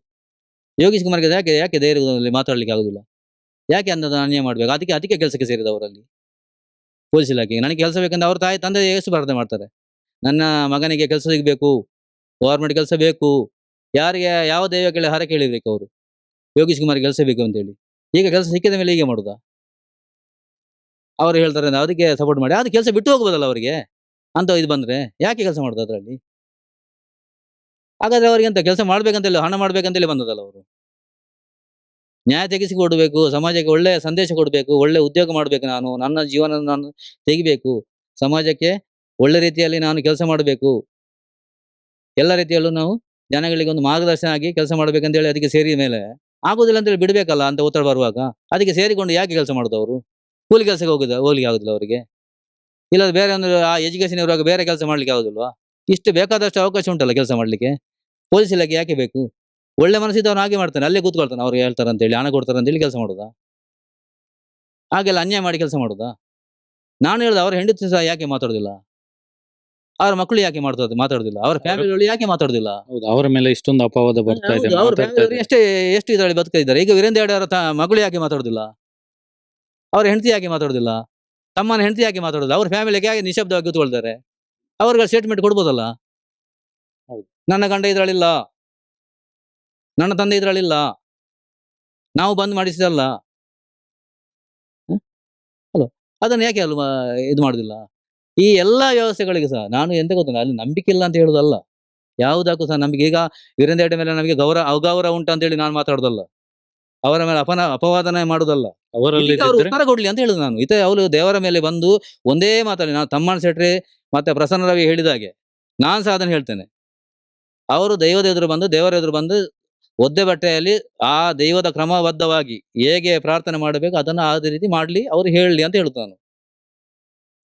ಯೋಗೀಶ್ ಕುಮಾರ್ಗೆ ಯಾಕೆ ಧೈರ್ಯದಲ್ಲಿ ಮಾತಾಡ್ಲಿಕ್ಕೆ ಆಗುದಿಲ್ಲ? ಯಾಕೆ ಅಂತ ಅನ್ಯಾಯ ಮಾಡ್ಬೇಕು? ಅದಕ್ಕೆ ಕೆಲಸಕ್ಕೆ ಸೇರಿದವರಲ್ಲಿ ಪೊಲೀಸ್ ಇಲಾಖೆಗೆ. ನನಗೆ ಕೆಲಸ ಬೇಕಂದ್ರೆ ಅವ್ರ ತಾಯಿ ತಂದೆ ಎಷ್ಟು ಪ್ರಾರ್ಥನೆ ಮಾಡ್ತಾರೆ, ನನ್ನ ಮಗನಿಗೆ ಕೆಲಸ ಸಿಗಬೇಕು, ಗೌರ್ಮೆಂಟ್ ಕೆಲಸ ಬೇಕು. ಯಾರಿಗೆ ಯಾವ ದೈವ ಕೇಳಿ ಹರ ಕೇಳಿರ್ಬೇಕು ಅವರು, ಯೋಗೀಶ್ ಕುಮಾರ್ ಕೆಲಸ ಬೇಕು ಅಂತೇಳಿ. ಈಗ ಕೆಲಸ ಸಿಕ್ಕಿದ ಮೇಲೆ ಹೀಗೆ ಮಾಡುದಾ? ಅವ್ರು ಹೇಳ್ತಾರೆ ಅದಕ್ಕೆ ಸಪೋರ್ಟ್ ಮಾಡಿ, ಅದು ಕೆಲಸ ಬಿಟ್ಟು ಹೋಗ್ಬೋದಲ್ಲ ಅವರಿಗೆ ಅಂತ ಇದು ಬಂದ್ರೆ. ಯಾಕೆ ಕೆಲಸ ಮಾಡುದು ಅದರಲ್ಲಿ? ಹಾಗಾದ್ರೆ ಅವ್ರಿಗೆ ಎಂತ ಕೆಲಸ ಮಾಡ್ಬೇಕಂತೇಳಿ, ಹಣ ಮಾಡ್ಬೇಕಂತೇಳಿ ಬಂದದಲ್ಲ ಅವರು. ನ್ಯಾಯ ತೆಗೆಸಿ ಕೊಡಬೇಕು, ಸಮಾಜಕ್ಕೆ ಒಳ್ಳೆ ಸಂದೇಶ ಕೊಡಬೇಕು, ಒಳ್ಳೆ ಉದ್ಯೋಗ ಮಾಡಬೇಕು, ನನ್ನ ಜೀವನ ನಾನು ತೆಗಿಬೇಕು, ಸಮಾಜಕ್ಕೆ ಒಳ್ಳೆ ರೀತಿಯಲ್ಲಿ ನಾನು ಕೆಲಸ ಮಾಡಬೇಕು, ಎಲ್ಲ ರೀತಿಯಲ್ಲೂ ನಾವು ಜನಗಳಿಗೆ ಒಂದು ಮಾರ್ಗದರ್ಶನ ಆಗಿ ಕೆಲಸ ಮಾಡ್ಬೇಕಂತೇಳಿ ಅದಕ್ಕೆ ಸೇರಿದ ಮೇಲೆ ಆಗುದಿಲ್ಲ ಅಂತೇಳಿ ಬಿಡ್ಬೇಕಲ್ಲ ಅಂತ ಒತ್ತಡ ಬರುವಾಗ. ಅದಕ್ಕೆ ಸೇರಿಕೊಂಡು ಯಾಕೆ ಕೆಲಸ ಮಾಡುದು ಅವರು? ಕೂಲಿ ಕೆಲಸಕ್ಕೆ ಹೋಗ್ಲಿಕ್ಕೆ ಆಗುದಿಲ್ಲ ಅವರಿಗೆ? ಇಲ್ಲ ಬೇರೆ ಒಂದು ಆ ಎಜುಕೇಶನ್ ಇರುವಾಗ ಬೇರೆ ಕೆಲಸ ಮಾಡ್ಲಿಕ್ಕೆ ಆಗುದಿಲ್ವಾ? ಇಷ್ಟು ಬೇಕಾದಷ್ಟು ಅವಕಾಶ ಉಂಟಲ್ಲ ಕೆಲಸ ಮಾಡ್ಲಿಕ್ಕೆ. ಪೊಲೀಸ್ ಇಲಾಖೆ ಯಾಕೆ ಬೇಕು? ಒಳ್ಳೆ ಮನಸ್ಸಿದ್ದವನು ಹಾಗೆ ಮಾಡ್ತಾನೆ, ಅಲ್ಲೇ ಕೂತ್ಕೊಳ್ತಾನೆ, ಅವ್ರು ಹೇಳ್ತಾರೆ ಅಂತೇಳಿ, ಹಣ ಕೊಡ್ತಾರೆ ಅಂತೇಳಿ ಕೆಲಸ ಮಾಡುದಾ? ಹಾಗೆಲ್ಲ ಅನ್ಯಾಯ ಮಾಡಿ ಕೆಲಸ ಮಾಡುದಾ? ನಾನು ಹೇಳುದು ಅವ್ರ ಹೆಂಡತಿ ಸಹ ಯಾಕೆ ಮಾತಾಡುದಿಲ್ಲ? ಅವ್ರ ಮಕ್ಕಳು ಯಾಕೆ ಮಾತಾಡುದಿಲ್ಲ, ಅವ್ರ ಫ್ಯಾಮಿಲಿ ಯಾಕೆ ಮಾತಾಡುದಿಲ್ಲ? ಹೌದು, ಅವರ ಮೇಲೆ ಇಷ್ಟೊಂದು ಅಪವಾದ ಬರ್ತಾ ಇದೆ, ಹೌದು, ಅವ್ರ ಮಾತಾಡ್ತಾ ಫ್ಯಾಮಿಲಿ ಇದ್ದಾರೆ. ಎಷ್ಟು ಇದರಲ್ಲಿ ಬದುಕ್ತಾ ಇದ್ದಾರೆ. ಈಗ ವೀರೇಂದ್ರ ಹೆಗಡೆ ಅವರ ಮಗಳು ಯಾಕೆ ಮಾತಾಡುದಿಲ್ಲ? ಅವ್ರ ಹೆಂಡತಿ ಯಾಕೆ ಮಾತಾಡುದಿಲ್ಲ? ತಮ್ಮನ ಹೆಂಡತಿ ಯಾಕೆ ಮಾತಾಡುದಿಲ್ಲ? ಅವ್ರ ಫ್ಯಾಮಿಲಿಗೆ ಯಾಕೆ ನಿಶಬ್ದವಾಗಿ ಕೂತ್ಕೊಳ್ತಾರೆ? ಅವ್ರಿಗೆ ಸ್ಟೇಟ್ಮೆಂಟ್ ಕೊಡ್ಬೋದಲ್ಲ. ಹೌದು. ನನ್ನ ಗಂಡ ಇದ್ರಳಿಲ್ಲ, ನನ್ನ ತಂದೆ ಇದ್ರಳಿಲ್ಲ, ನಾವು ಬಂದ್ ಮಾಡಿಸಿದಲ್ಲ. ಅಲ್ವ? ಅದನ್ನ ಯಾಕೆ ಅಲ್ವಾ ಇದು ಮಾಡುದಿಲ್ಲ? ಈ ಎಲ್ಲಾ ವ್ಯವಸ್ಥೆಗಳಿಗೆ ಸಹ ನಾನು ಎಂತ ಗೊತ್ತಿಲ್ಲ, ಅಲ್ಲಿ ನಂಬಿಕೆ ಇಲ್ಲ ಅಂತ ಹೇಳುದಲ್ಲ, ಯಾವುದಕ್ಕೂ ಸಹ ನಂಬಿಕೆ. ಈಗ ವೀರೇಂದ್ರ ಹೆಗಡೆ ಮೇಲೆ ನಮಗೆ ಅಗೌರವ ಉಂಟು ಅಂತ ಹೇಳಿ ನಾನು ಮಾತಾಡುದಲ್ಲ, ಅವರ ಮೇಲೆ ಅಪವಾದನೆ ಮಾಡುದಲ್ಲ. ಅವರಲ್ಲಿ ಇದಕ್ಕೆ ಅವರು ಇದ್ದಿದ್ರೆ ಉತ್ತರ ಕೊಡ್ಲಿ ಅಂತ ಹೇಳುದು ನಾನು. ಅವರು ದೇವರ ಮೇಲೆ ಬಂದು ಒಂದೇ ಮಾತಲ್ಲಿ, ನಾನು ತಮ್ಮಣ್ಣ ಶೆಟ್ಟಿ ಮತ್ತೆ ಪ್ರಸನ್ನ ರವಿ ಹೇಳಿದಾಗೆ ನಾನ್ ಸಹ ಅದನ್ನು ಹೇಳ್ತೇನೆ. ಅವರು ದೇವರ ಎದುರು ಬಂದು ಒದ್ದೆ ಬಟ್ಟೆಯಲ್ಲಿ ಆ ದೈವದ ಕ್ರಮಬದ್ಧವಾಗಿ ಹೇಗೆ ಪ್ರಾರ್ಥನೆ ಮಾಡಬೇಕು ಅದನ್ನ ಅದೇ ರೀತಿ ಮಾಡ್ಲಿ, ಅವ್ರು ಹೇಳಲಿ ಅಂತ ಹೇಳುದು ನಾನು.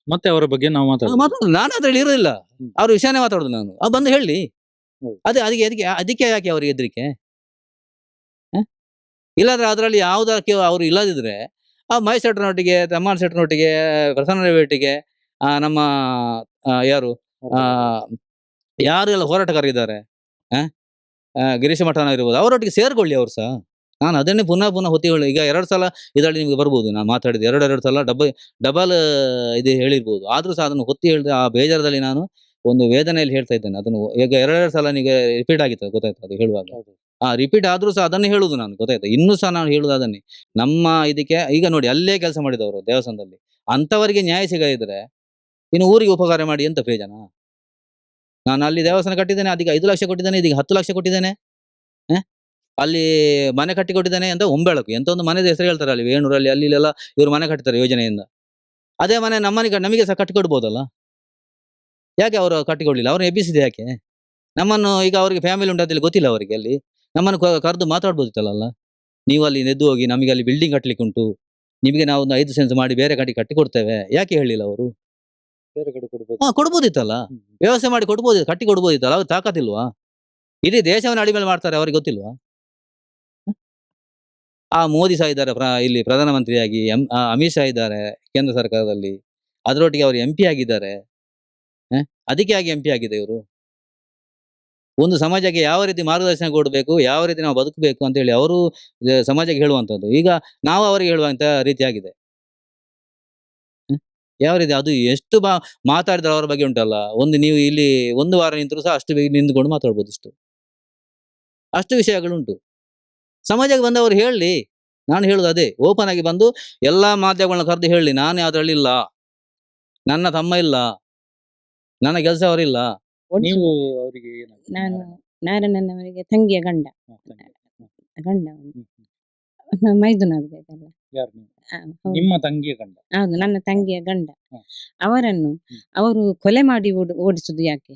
ಮತ್ತೆ ಅವರ ಬಗ್ಗೆ ನಾವು ಮಾತಾಡೋದು. ನಾನು ಅದ್ರಲ್ಲಿ ಇರೋದಿಲ್ಲ, ಅವ್ರ ವಿಷಯನೇ ಮಾತಾಡುದು ನಾನು. ಬಂದು ಹೇಳಿ. ಹೌದು. ಅದಕ್ಕೆ ಯಾಕೆ ಅವ್ರಿಗೆ ಹೆದರಿಕೆ? ಇಲ್ಲಾಂದ್ರೆ ಅದರಲ್ಲಿ ಯಾವುದಕ್ಕೆ ಅವರು ಇಲ್ಲದಿದ್ರೆ ಆ ಮಹೇಶ್ ಶೆಟ್ಟರ್ನೊಟ್ಟಿಗೆ, ತಮ್ಮಣ್ಣ ಶೆಟ್ಟರ್ನೊಟ್ಟಿಗೆ, ಪ್ರಸನ್ನ ರವಿಯೊಟ್ಟಿಗೆ, ನಮ್ಮ ಯಾರು ಯಾರೆಲ್ಲ ಹೋರಾಟಗಾರರಿದ್ದಾರೆ, ಗಿರೀಶ್ ಮಠನ ಇರ್ಬೋದು, ಅವರೊಟ್ಟಿಗೆ ಸೇರ್ಕೊಳ್ಳಿ ಅವ್ರು ಸಹ. ನಾನು ಅದನ್ನೇ ಪುನಃ ಹೊತ್ತಿ ಹೇಳಿ. ಈಗ 2 ಸಲ ಇದರಲ್ಲಿ ನಿಮ್ಗೆ ಬರ್ಬೋದು, ನಾನು ಮಾತಾಡಿದ್ದು ಎರಡು ಸಲ ಡಬಲ್ ಇದು ಹೇಳಿರ್ಬೋದು. ಆದ್ರೂ ಸಹ ಅದನ್ನು ಹೊತ್ತಿ ಹೇಳಿದ್ರೆ ಆ ಬೇಜಾರದಲ್ಲಿ ನಾನು ಒಂದು ವೇದನೆಯಲ್ಲಿ ಹೇಳ್ತಾ ಇದ್ದೇನೆ. ಅದನ್ನು ಈಗ 2 ಸಲ ನಿಮಗೆ ರಿಪೀಟ್ ಆಗಿತ್ತು, ಗೊತ್ತಾಯ್ತು ಅದು ಹೇಳುವಾಗ. ರಿಪೀಟ್ ಆದ್ರೂ ಸಹ ಅದನ್ನೇ ಹೇಳುದು ನಾನು, ಗೊತ್ತಾಯ್ತು. ಇನ್ನೂ ಸಹ ನಾನು ಹೇಳುದು ಅದನ್ನೇ. ನಮ್ಮ ಇದಕ್ಕೆ ಈಗ ನೋಡಿ, ಅಲ್ಲೇ ಕೆಲಸ ಮಾಡಿದವರು ದೇವಸ್ಥಾನದಲ್ಲಿ, ಅಂತವರಿಗೆ ನ್ಯಾಯ ಸಿಗದಿದ್ರೆ ಇನ್ನು ಊರಿಗೆ ಉಪಕಾರ ಮಾಡಿ ಎಂತ ಪ್ರಯೋಜನ? ನಾನು ಅಲ್ಲಿ ದೇವಸ್ಥಾನ ಕಟ್ಟಿದ್ದೇನೆ, ಅದಕ್ಕೆ 5 ಲಕ್ಷ ಕೊಟ್ಟಿದ್ದೇನೆ, ಇದೀಗ 10 ಲಕ್ಷ ಕೊಟ್ಟಿದ್ದೇನೆ. ಅಲ್ಲಿ ಮನೆ ಕಟ್ಟಿ ಕೊಟ್ಟಿದ್ದಾನೆ ಅಂತ ಒಂಬೆಳಕು, ಎಂತ ಒಂದು ಮನೆದ ಹೆಸರು ಹೇಳ್ತಾರೆ ಅಲ್ಲಿ ವೇಣೂರಲ್ಲಿ, ಅಲ್ಲಿ ಇಲ್ಲೆಲ್ಲ ಇವರು ಮನೆ ಕಟ್ತಾರೆ ಯೋಜನೆಯಿಂದ. ಅದೇ ಮನೆ ನಮಗೆ ಸಹ ಕಟ್ಟಿಕೊಡ್ಬೋದಲ್ಲ. ಯಾಕೆ ಅವರು ಕಟ್ಟಿಕೊಡ್ಲಿಲ್ಲ? ಅವ್ರನ್ನ ಎಬ್ಬಿಸಿದೆ ಯಾಕೆ? ನಮ್ಮನ್ನು ಈಗ ಅವರಿಗೆ ಫ್ಯಾಮಿಲಿ ಉಂಟು ಅಂತೇಳಿ ಗೊತ್ತಿಲ್ಲ ಅವರಿಗೆ, ಅಲ್ಲಿ ನಮ್ಮನ್ನು ಕರೆದು ಮಾತಾಡ್ಬೋದಿತ್ತಲ್ಲ. ನೀವು ಅಲ್ಲಿ ಎದ್ದು ಹೋಗಿ, ನಮಗೆ ಅಲ್ಲಿ ಬಿಲ್ಡಿಂಗ್ ಕಟ್ಲಿಕ್ಕೆ ಉಂಟು, ನಿಮಗೆ ನಾವು ಒಂದು 5 ಸೆನ್ಸ್ ಮಾಡಿ ಬೇರೆ ಕಡೆ ಕಟ್ಟಿ ಕೊಡ್ತೇವೆ, ಯಾಕೆ ಹೇಳಿಲ್ಲ ಅವರು? ಬೇರೆ ಕಡೆ ಕೊಡ್ಬೋದು. ಕೊಡ್ಬೋದಿತ್ತಲ್ಲ, ವ್ಯವಸ್ಥೆ ಮಾಡಿ ಕೊಡ್ಬೋದು, ಕಟ್ಟಿ ಕೊಡ್ಬೋದಿತ್ತಲ್ಲ. ಅವ್ರು ತಾಕತ್ತಿಲ್ವಾ? ಇಡೀ ದೇಶವನ್ನು ಅಡಿಮೇಲೆ ಮಾಡ್ತಾರೆ, ಅವ್ರಿಗೆ ಗೊತ್ತಿಲ್ವಾ? ಆ ಮೋದಿ ಸಹ ಇದ್ದಾರೆ ಇಲ್ಲಿ ಪ್ರಧಾನಮಂತ್ರಿಯಾಗಿ, ಅಮಿತ್ ಶಾ ಇದ್ದಾರೆ ಕೇಂದ್ರ ಸರ್ಕಾರದಲ್ಲಿ, ಅದರೊಟ್ಟಿಗೆ ಅವರು MP ಆಗಿದ್ದಾರೆ. ಅದಕ್ಕೆ ಆಗಿ MP ಆಗಿದೆ ಇವರು. ಒಂದು ಸಮಾಜಕ್ಕೆ ಯಾವ ರೀತಿ ಮಾರ್ಗದರ್ಶನ ಕೊಡಬೇಕು, ಯಾವ ರೀತಿ ನಾವು ಬದುಕಬೇಕು ಅಂತ ಹೇಳಿ ಅವರು ಸಮಾಜಕ್ಕೆ ಹೇಳುವಂತದ್ದು. ಈಗ ನಾವು ಅವರಿಗೆ ಹೇಳುವಂತ ರೀತಿ ಆಗಿದೆ. ಯಾವ ರೀತಿ ಅದು ಎಷ್ಟು ಮಾತಾಡಿದ್ರೆ ಅವರ ಬಗ್ಗೆ ಉಂಟಲ್ಲ, ನೀವು ಇಲ್ಲಿ 1 ವಾರ ನಿಂತರೂ ಸಹ ಅಷ್ಟು ನಿಂತ್ಕೊಂಡು ಮಾತಾಡ್ಬೋದು. ಅಷ್ಟು ವಿಷಯಗಳುಂಟು. ಸಮಾಜಕ್ಕೆ ಬಂದವರು ಹೇಳಲಿ. ನಾನು ಹೇಳುದು ಅದೇ, ಓಪನ್ ಆಗಿ ಬಂದು ಎಲ್ಲಾ ಮಾಧ್ಯಮಗಳನ್ನ ಕರೆದು ಹೇಳಲಿ, ನಾನು ಅದ್ರಲ್ಲಿ ಇಲ್ಲ, ನನ್ನ ತಮ್ಮ ಇಲ್ಲ, ನನ್ನ ಕೆಲಸ ಅವರಿಲ್ಲ. ನೀವು ಅವರಿಗೆ ನಾನು ನಾರಾಯಣನವರಿಗೆ ತಂಗಿಯ ಗಂಡ ಮೈದುನ ಆಗ್ಬೇಕಲ್ಲ. ನಿಮ್ಮ ತಂಗಿಯ ಗಂಡ? ಹೌದು, ನನ್ನ ತಂಗಿಯ ಗಂಡ. ಅವರನ್ನು ಹ್ಮ್. ಅವರು ಕೊಲೆ ಮಾಡಿ ಓಡಿಸುದು ಯಾಕೆ?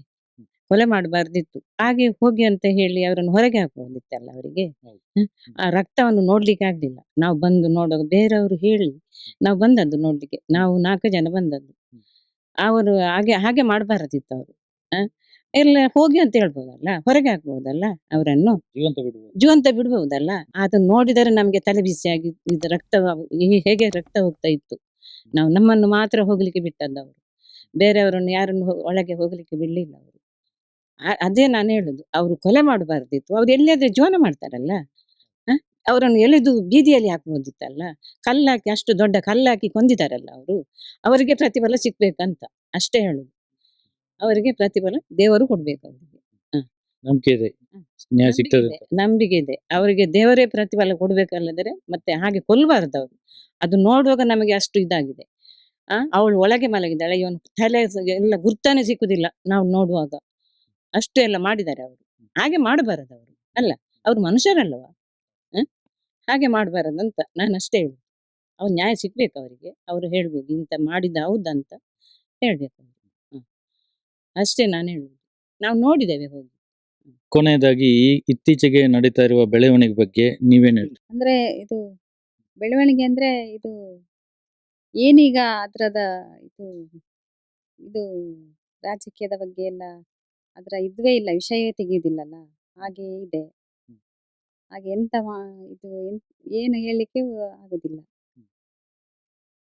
ಕೊಲೆ ಮಾಡಬಾರ್ದಿತ್ತು. ಹಾಗೆ ಹೋಗಿ ಅಂತ ಹೇಳಿ ಅವರನ್ನು ಹೊರಗೆ ಹಾಕಬಹುದಿತ್ತಲ್ಲ ಅವರಿಗೆ. ಆ ರಕ್ತವನ್ನು ನೋಡ್ಲಿಕ್ಕೆ ಆಗ್ಲಿಲ್ಲ. ನಾವು ಬಂದು ನೋಡುವಾಗ ಬೇರೆಯವರು ಹೇಳಿ ನಾವು ಬಂದದ್ದು ನೋಡ್ಲಿಕ್ಕೆ, ನಾವು 4 ಜನ ಬಂದದ್ದು. ಅವರು ಹಾಗೆ ಮಾಡಬಾರದಿತ್ತು ಅವರು. ಎಲ್ಲ ಹೋಗಿ ಅಂತ ಹೇಳ್ಬೋದಲ್ಲ, ಹೊರಗೆ ಹಾಕ್ಬಹುದಲ್ಲ ಅವರನ್ನು, ಜೀವಂತ ಬಿಡ್ಬಹುದಲ್ಲ. ಅದನ್ನು ನೋಡಿದರೆ ನಮ್ಗೆ ತಲೆ ಬಿಸಿಯಾಗಿ ಇದು ಹೇಗೆ ರಕ್ತ ಹೋಗ್ತಾ ಇತ್ತು. ನಮ್ಮನ್ನು ಮಾತ್ರ ಹೋಗ್ಲಿಕ್ಕೆ ಬಿಟ್ಟದ್ದು ಅವರು, ಬೇರೆಯವರನ್ನು ಯಾರನ್ನು ಒಳಗೆ ಹೋಗ್ಲಿಕ್ಕೆ ಬಿಡ್ಲಿಲ್ಲ ಅವರು. ಅದೇ ನಾನು ಹೇಳುದು, ಅವರು ಕೊಲೆ ಮಾಡಬಾರ್ದಿತ್ತು. ಅವ್ರು ಎಲ್ಲಿಯಾದ್ರೆ ಜೀವನ ಮಾಡ್ತಾರಲ್ಲ, ಅವರನ್ನು ಎಳೆದು ಬೀದಿಯಲ್ಲಿ ಹಾಕ್ಬೋದಿತ್ತಲ್ಲ. ಕಲ್ಲಾಕಿ, ಅಷ್ಟು ದೊಡ್ಡ ಕಲ್ಲಾಕಿ ಕೊಂದಿದಾರಲ್ಲ ಅವರು, ಅವರಿಗೆ ಪ್ರತಿಫಲ ಸಿಗ್ಬೇಕಂತ ಅಷ್ಟೇ ಹೇಳುದು. ಅವರಿಗೆ ಪ್ರತಿಫಲ ದೇವರು ಕೊಡ್ಬೇಕು ಅವರಿಗೆ. ನಂಬಿಕೆ ಇದೆ, ನ್ಯಾಯ ಸಿಗ್ತದೆ. ನಂಬಿಕೆ ಇದೆ ಅವರಿಗೆ, ದೇವರೇ ಪ್ರತಿಫಲ ಕೊಡ್ಬೇಕಲ್ಲದ್ರೆ ಮತ್ತೆ ಹಾಗೆ ಕೊಲ್ಬಾರ್ದು ಅವರು. ಅದು ನೋಡುವಾಗ ನಮಗೆ ಅಷ್ಟು ಇದಾಗಿದೆ. ಅವಳು ಒಳಗೆ ಮಲಗಿದ್ದಾಳೆ, ಇವನು ತಲೆ ಎಲ್ಲ ಗುರ್ತಾನೆ ಸಿಕ್ಕುದಿಲ್ಲ ನಾವು ನೋಡುವಾಗ. ಅಷ್ಟು ಎಲ್ಲ ಮಾಡಿದ್ದಾರೆ ಅವರು. ಹಾಗೆ ಮಾಡಬಾರದು ಅವರು, ಅಲ್ಲ ಅವ್ರು ಮನುಷ್ಯರಲ್ಲವ, ಹಾಗೆ ಮಾಡಬಾರದಂತ ನಾನು ಅಷ್ಟೇ ಹೇಳುದು. ಅವ್ರು ನ್ಯಾಯ ಸಿಗ್ಬೇಕು ಅವರಿಗೆ, ಅವರು ಹೇಳ್ಬೇಕು ಇಂತ ಮಾಡಿದ ಹೌದಂತ ಹೇಳ್ಬೇಕು ಅವರು. ಅಷ್ಟೇ ನಾನು ಹೇಳುದು, ನಾವು ನೋಡಿದ್ದೇವೆ ಹೋಗಿ. ಕೊನೆಯದಾಗಿ ಇತ್ತೀಚೆಗೆ ನಡೀತಾ ಇರುವ ಬೆಳವಣಿಗೆ ಬಗ್ಗೆ ನೀವೇನ್ ಹೇಳ್ತೀರಿ? ಅಂದ್ರೆ ಇದು ಬೆಳವಣಿಗೆ ಅಂದ್ರೆ ಇದು ಏನೀಗ ಅದ್ರದ ಇದು ರಾಜಕೀಯದ ಬಗ್ಗೆ ಎಲ್ಲ ಅದ್ರ ಇದುವೇ ಇಲ್ಲ, ವಿಷಯವೇ ತೆಗೆಯುವುದಿಲ್ಲಲ್ಲ, ಹಾಗೆ ಇದೆ. ಹಾಗೆ ಏನು ಹೇಳಲಿಕ್ಕೆ ಆಗುದಿಲ್ಲ.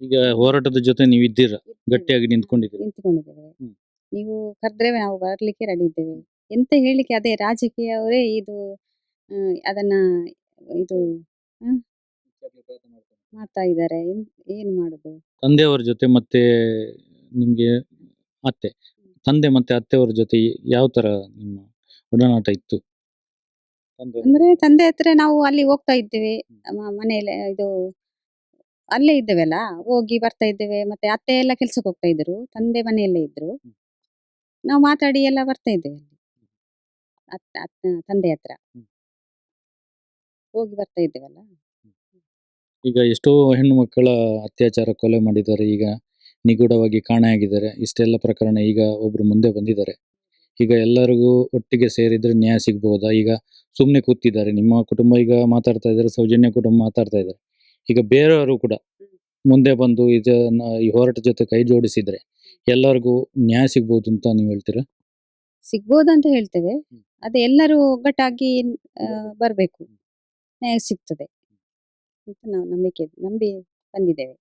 ಈಗ ಹೋರಾಟದ ಜೊತೆ ನೀವು ಇದ್ದೀರಾ, ಗಟ್ಟಿಯಾಗಿ ನಿಂತ್ಕೊಂಡಿದ್ದೀರಾ? ನಿಂತ್ಕೊಂಡಿದ್ದೇವೆ. ನೀವು ಕರೆದ್ರೆ ನಾವು ಬರ್ಲಿಕ್ಕೆ ರೆಡಿ ಇದ್ದೇವೆ. ಎಂತ ಹೇಳಿಕ್ಕೆ ಅದೇ ರಾಜಕೀಯವರೇ ಇದು ಅದನ್ನ ಇದು ಹ್ಮ್, ಮಾಡ್ತಾ ಇದ್ದಾರೆ. ಏನು ಮಾಡುದು? ತಂದೆಯವರ ಜೊತೆ ಮತ್ತೆ ನಿಮ್ಗೆ ಅತ್ತೆ, ತಂದೆ ಮತ್ತೆ ಅತ್ತೆಯವರ ಜೊತೆ ಯಾವ ತರ ನಿಮ್ಮ ಒಡನಾಟ ಇತ್ತು? ಅಂದ್ರೆ ತಂದೆ ಹತ್ರ ನಾವು ಅಲ್ಲಿ ಹೋಗ್ತಾ ಇದ್ದೇವೆ, ಮನೆಯಲ್ಲಿ ಇದು ಅಲ್ಲೇ ಇದ್ದೇವಲ್ಲ, ಹೋಗಿ ಬರ್ತಾ ಇದ್ದೇವೆ. ಮತ್ತೆ ಅತ್ತೆ ಎಲ್ಲ ಕೆಲ್ಸಕ್ಕೆ ಹೋಗ್ತಾ ಇದ್ರು, ತಂದೆ ಮನೆಯಲ್ಲೇ ಇದ್ರು. ನಾವು ಮಾತಾಡಿ ಎಲ್ಲ ಬರ್ತಾ ಇದ್ದೇವೆ ಅಲ್ಲಿ ತಂದೆ ಹತ್ರ ಹೋಗಿ ಬರ್ತಾ ಇದ್ದೇವಲ್ಲ. ಈಗ ಎಷ್ಟೋ ಹೆಣ್ಣು ಮಕ್ಕಳ ಅತ್ಯಾಚಾರ ಕೊಲೆ ಮಾಡಿದ್ದಾರೆ, ಈಗ ನಿಗೂಢವಾಗಿ ಕಾಣೆಯಾಗಿದ್ದಾರೆ. ಇಷ್ಟೆಲ್ಲ ಪ್ರಕರಣ ಈಗ ಒಬ್ರು ಮುಂದೆ ಬಂದಿದ್ದಾರೆ. ಈಗ ಎಲ್ಲರಿಗೂ ಒಟ್ಟಿಗೆ ಸೇರಿದ್ರೆ ನ್ಯಾಯ ಸಿಗ್ಬಹುದಾ? ಈಗ ಸುಮ್ಮನೆ ಕೂತಿದ್ದಾರೆ, ನಿಮ್ಮ ಕುಟುಂಬ ಈಗ ಮಾತಾಡ್ತಾ ಇದ್ದಾರೆ, ಸೌಜನ್ಯ ಕುಟುಂಬ ಮಾತಾಡ್ತಾ ಇದ್ದಾರೆ. ಈಗ ಬೇರೆಯವರು ಕೂಡ ಮುಂದೆ ಬಂದು ಈ ಹೋರಾಟ ಜೊತೆ ಕೈ ಜೋಡಿಸಿದ್ರೆ ಎಲ್ಲರಿಗೂ ನ್ಯಾಯ ಸಿಗ್ಬಹುದು ಅಂತ ನೀವು ಹೇಳ್ತೀರಾ? ಸಿಗ್ಬೋದಂತ ಹೇಳ್ತೇವೆ. ಅದೇ ಎಲ್ಲರೂ ಒಗ್ಗಟ್ಟಾಗಿ ಬರ್ಬೇಕು, ನ್ಯಾಯ ಸಿಗ್ತದೆ ಅಂತ ನಾವು ನಂಬಿ ಬಂದಿದ್ದೇವೆ.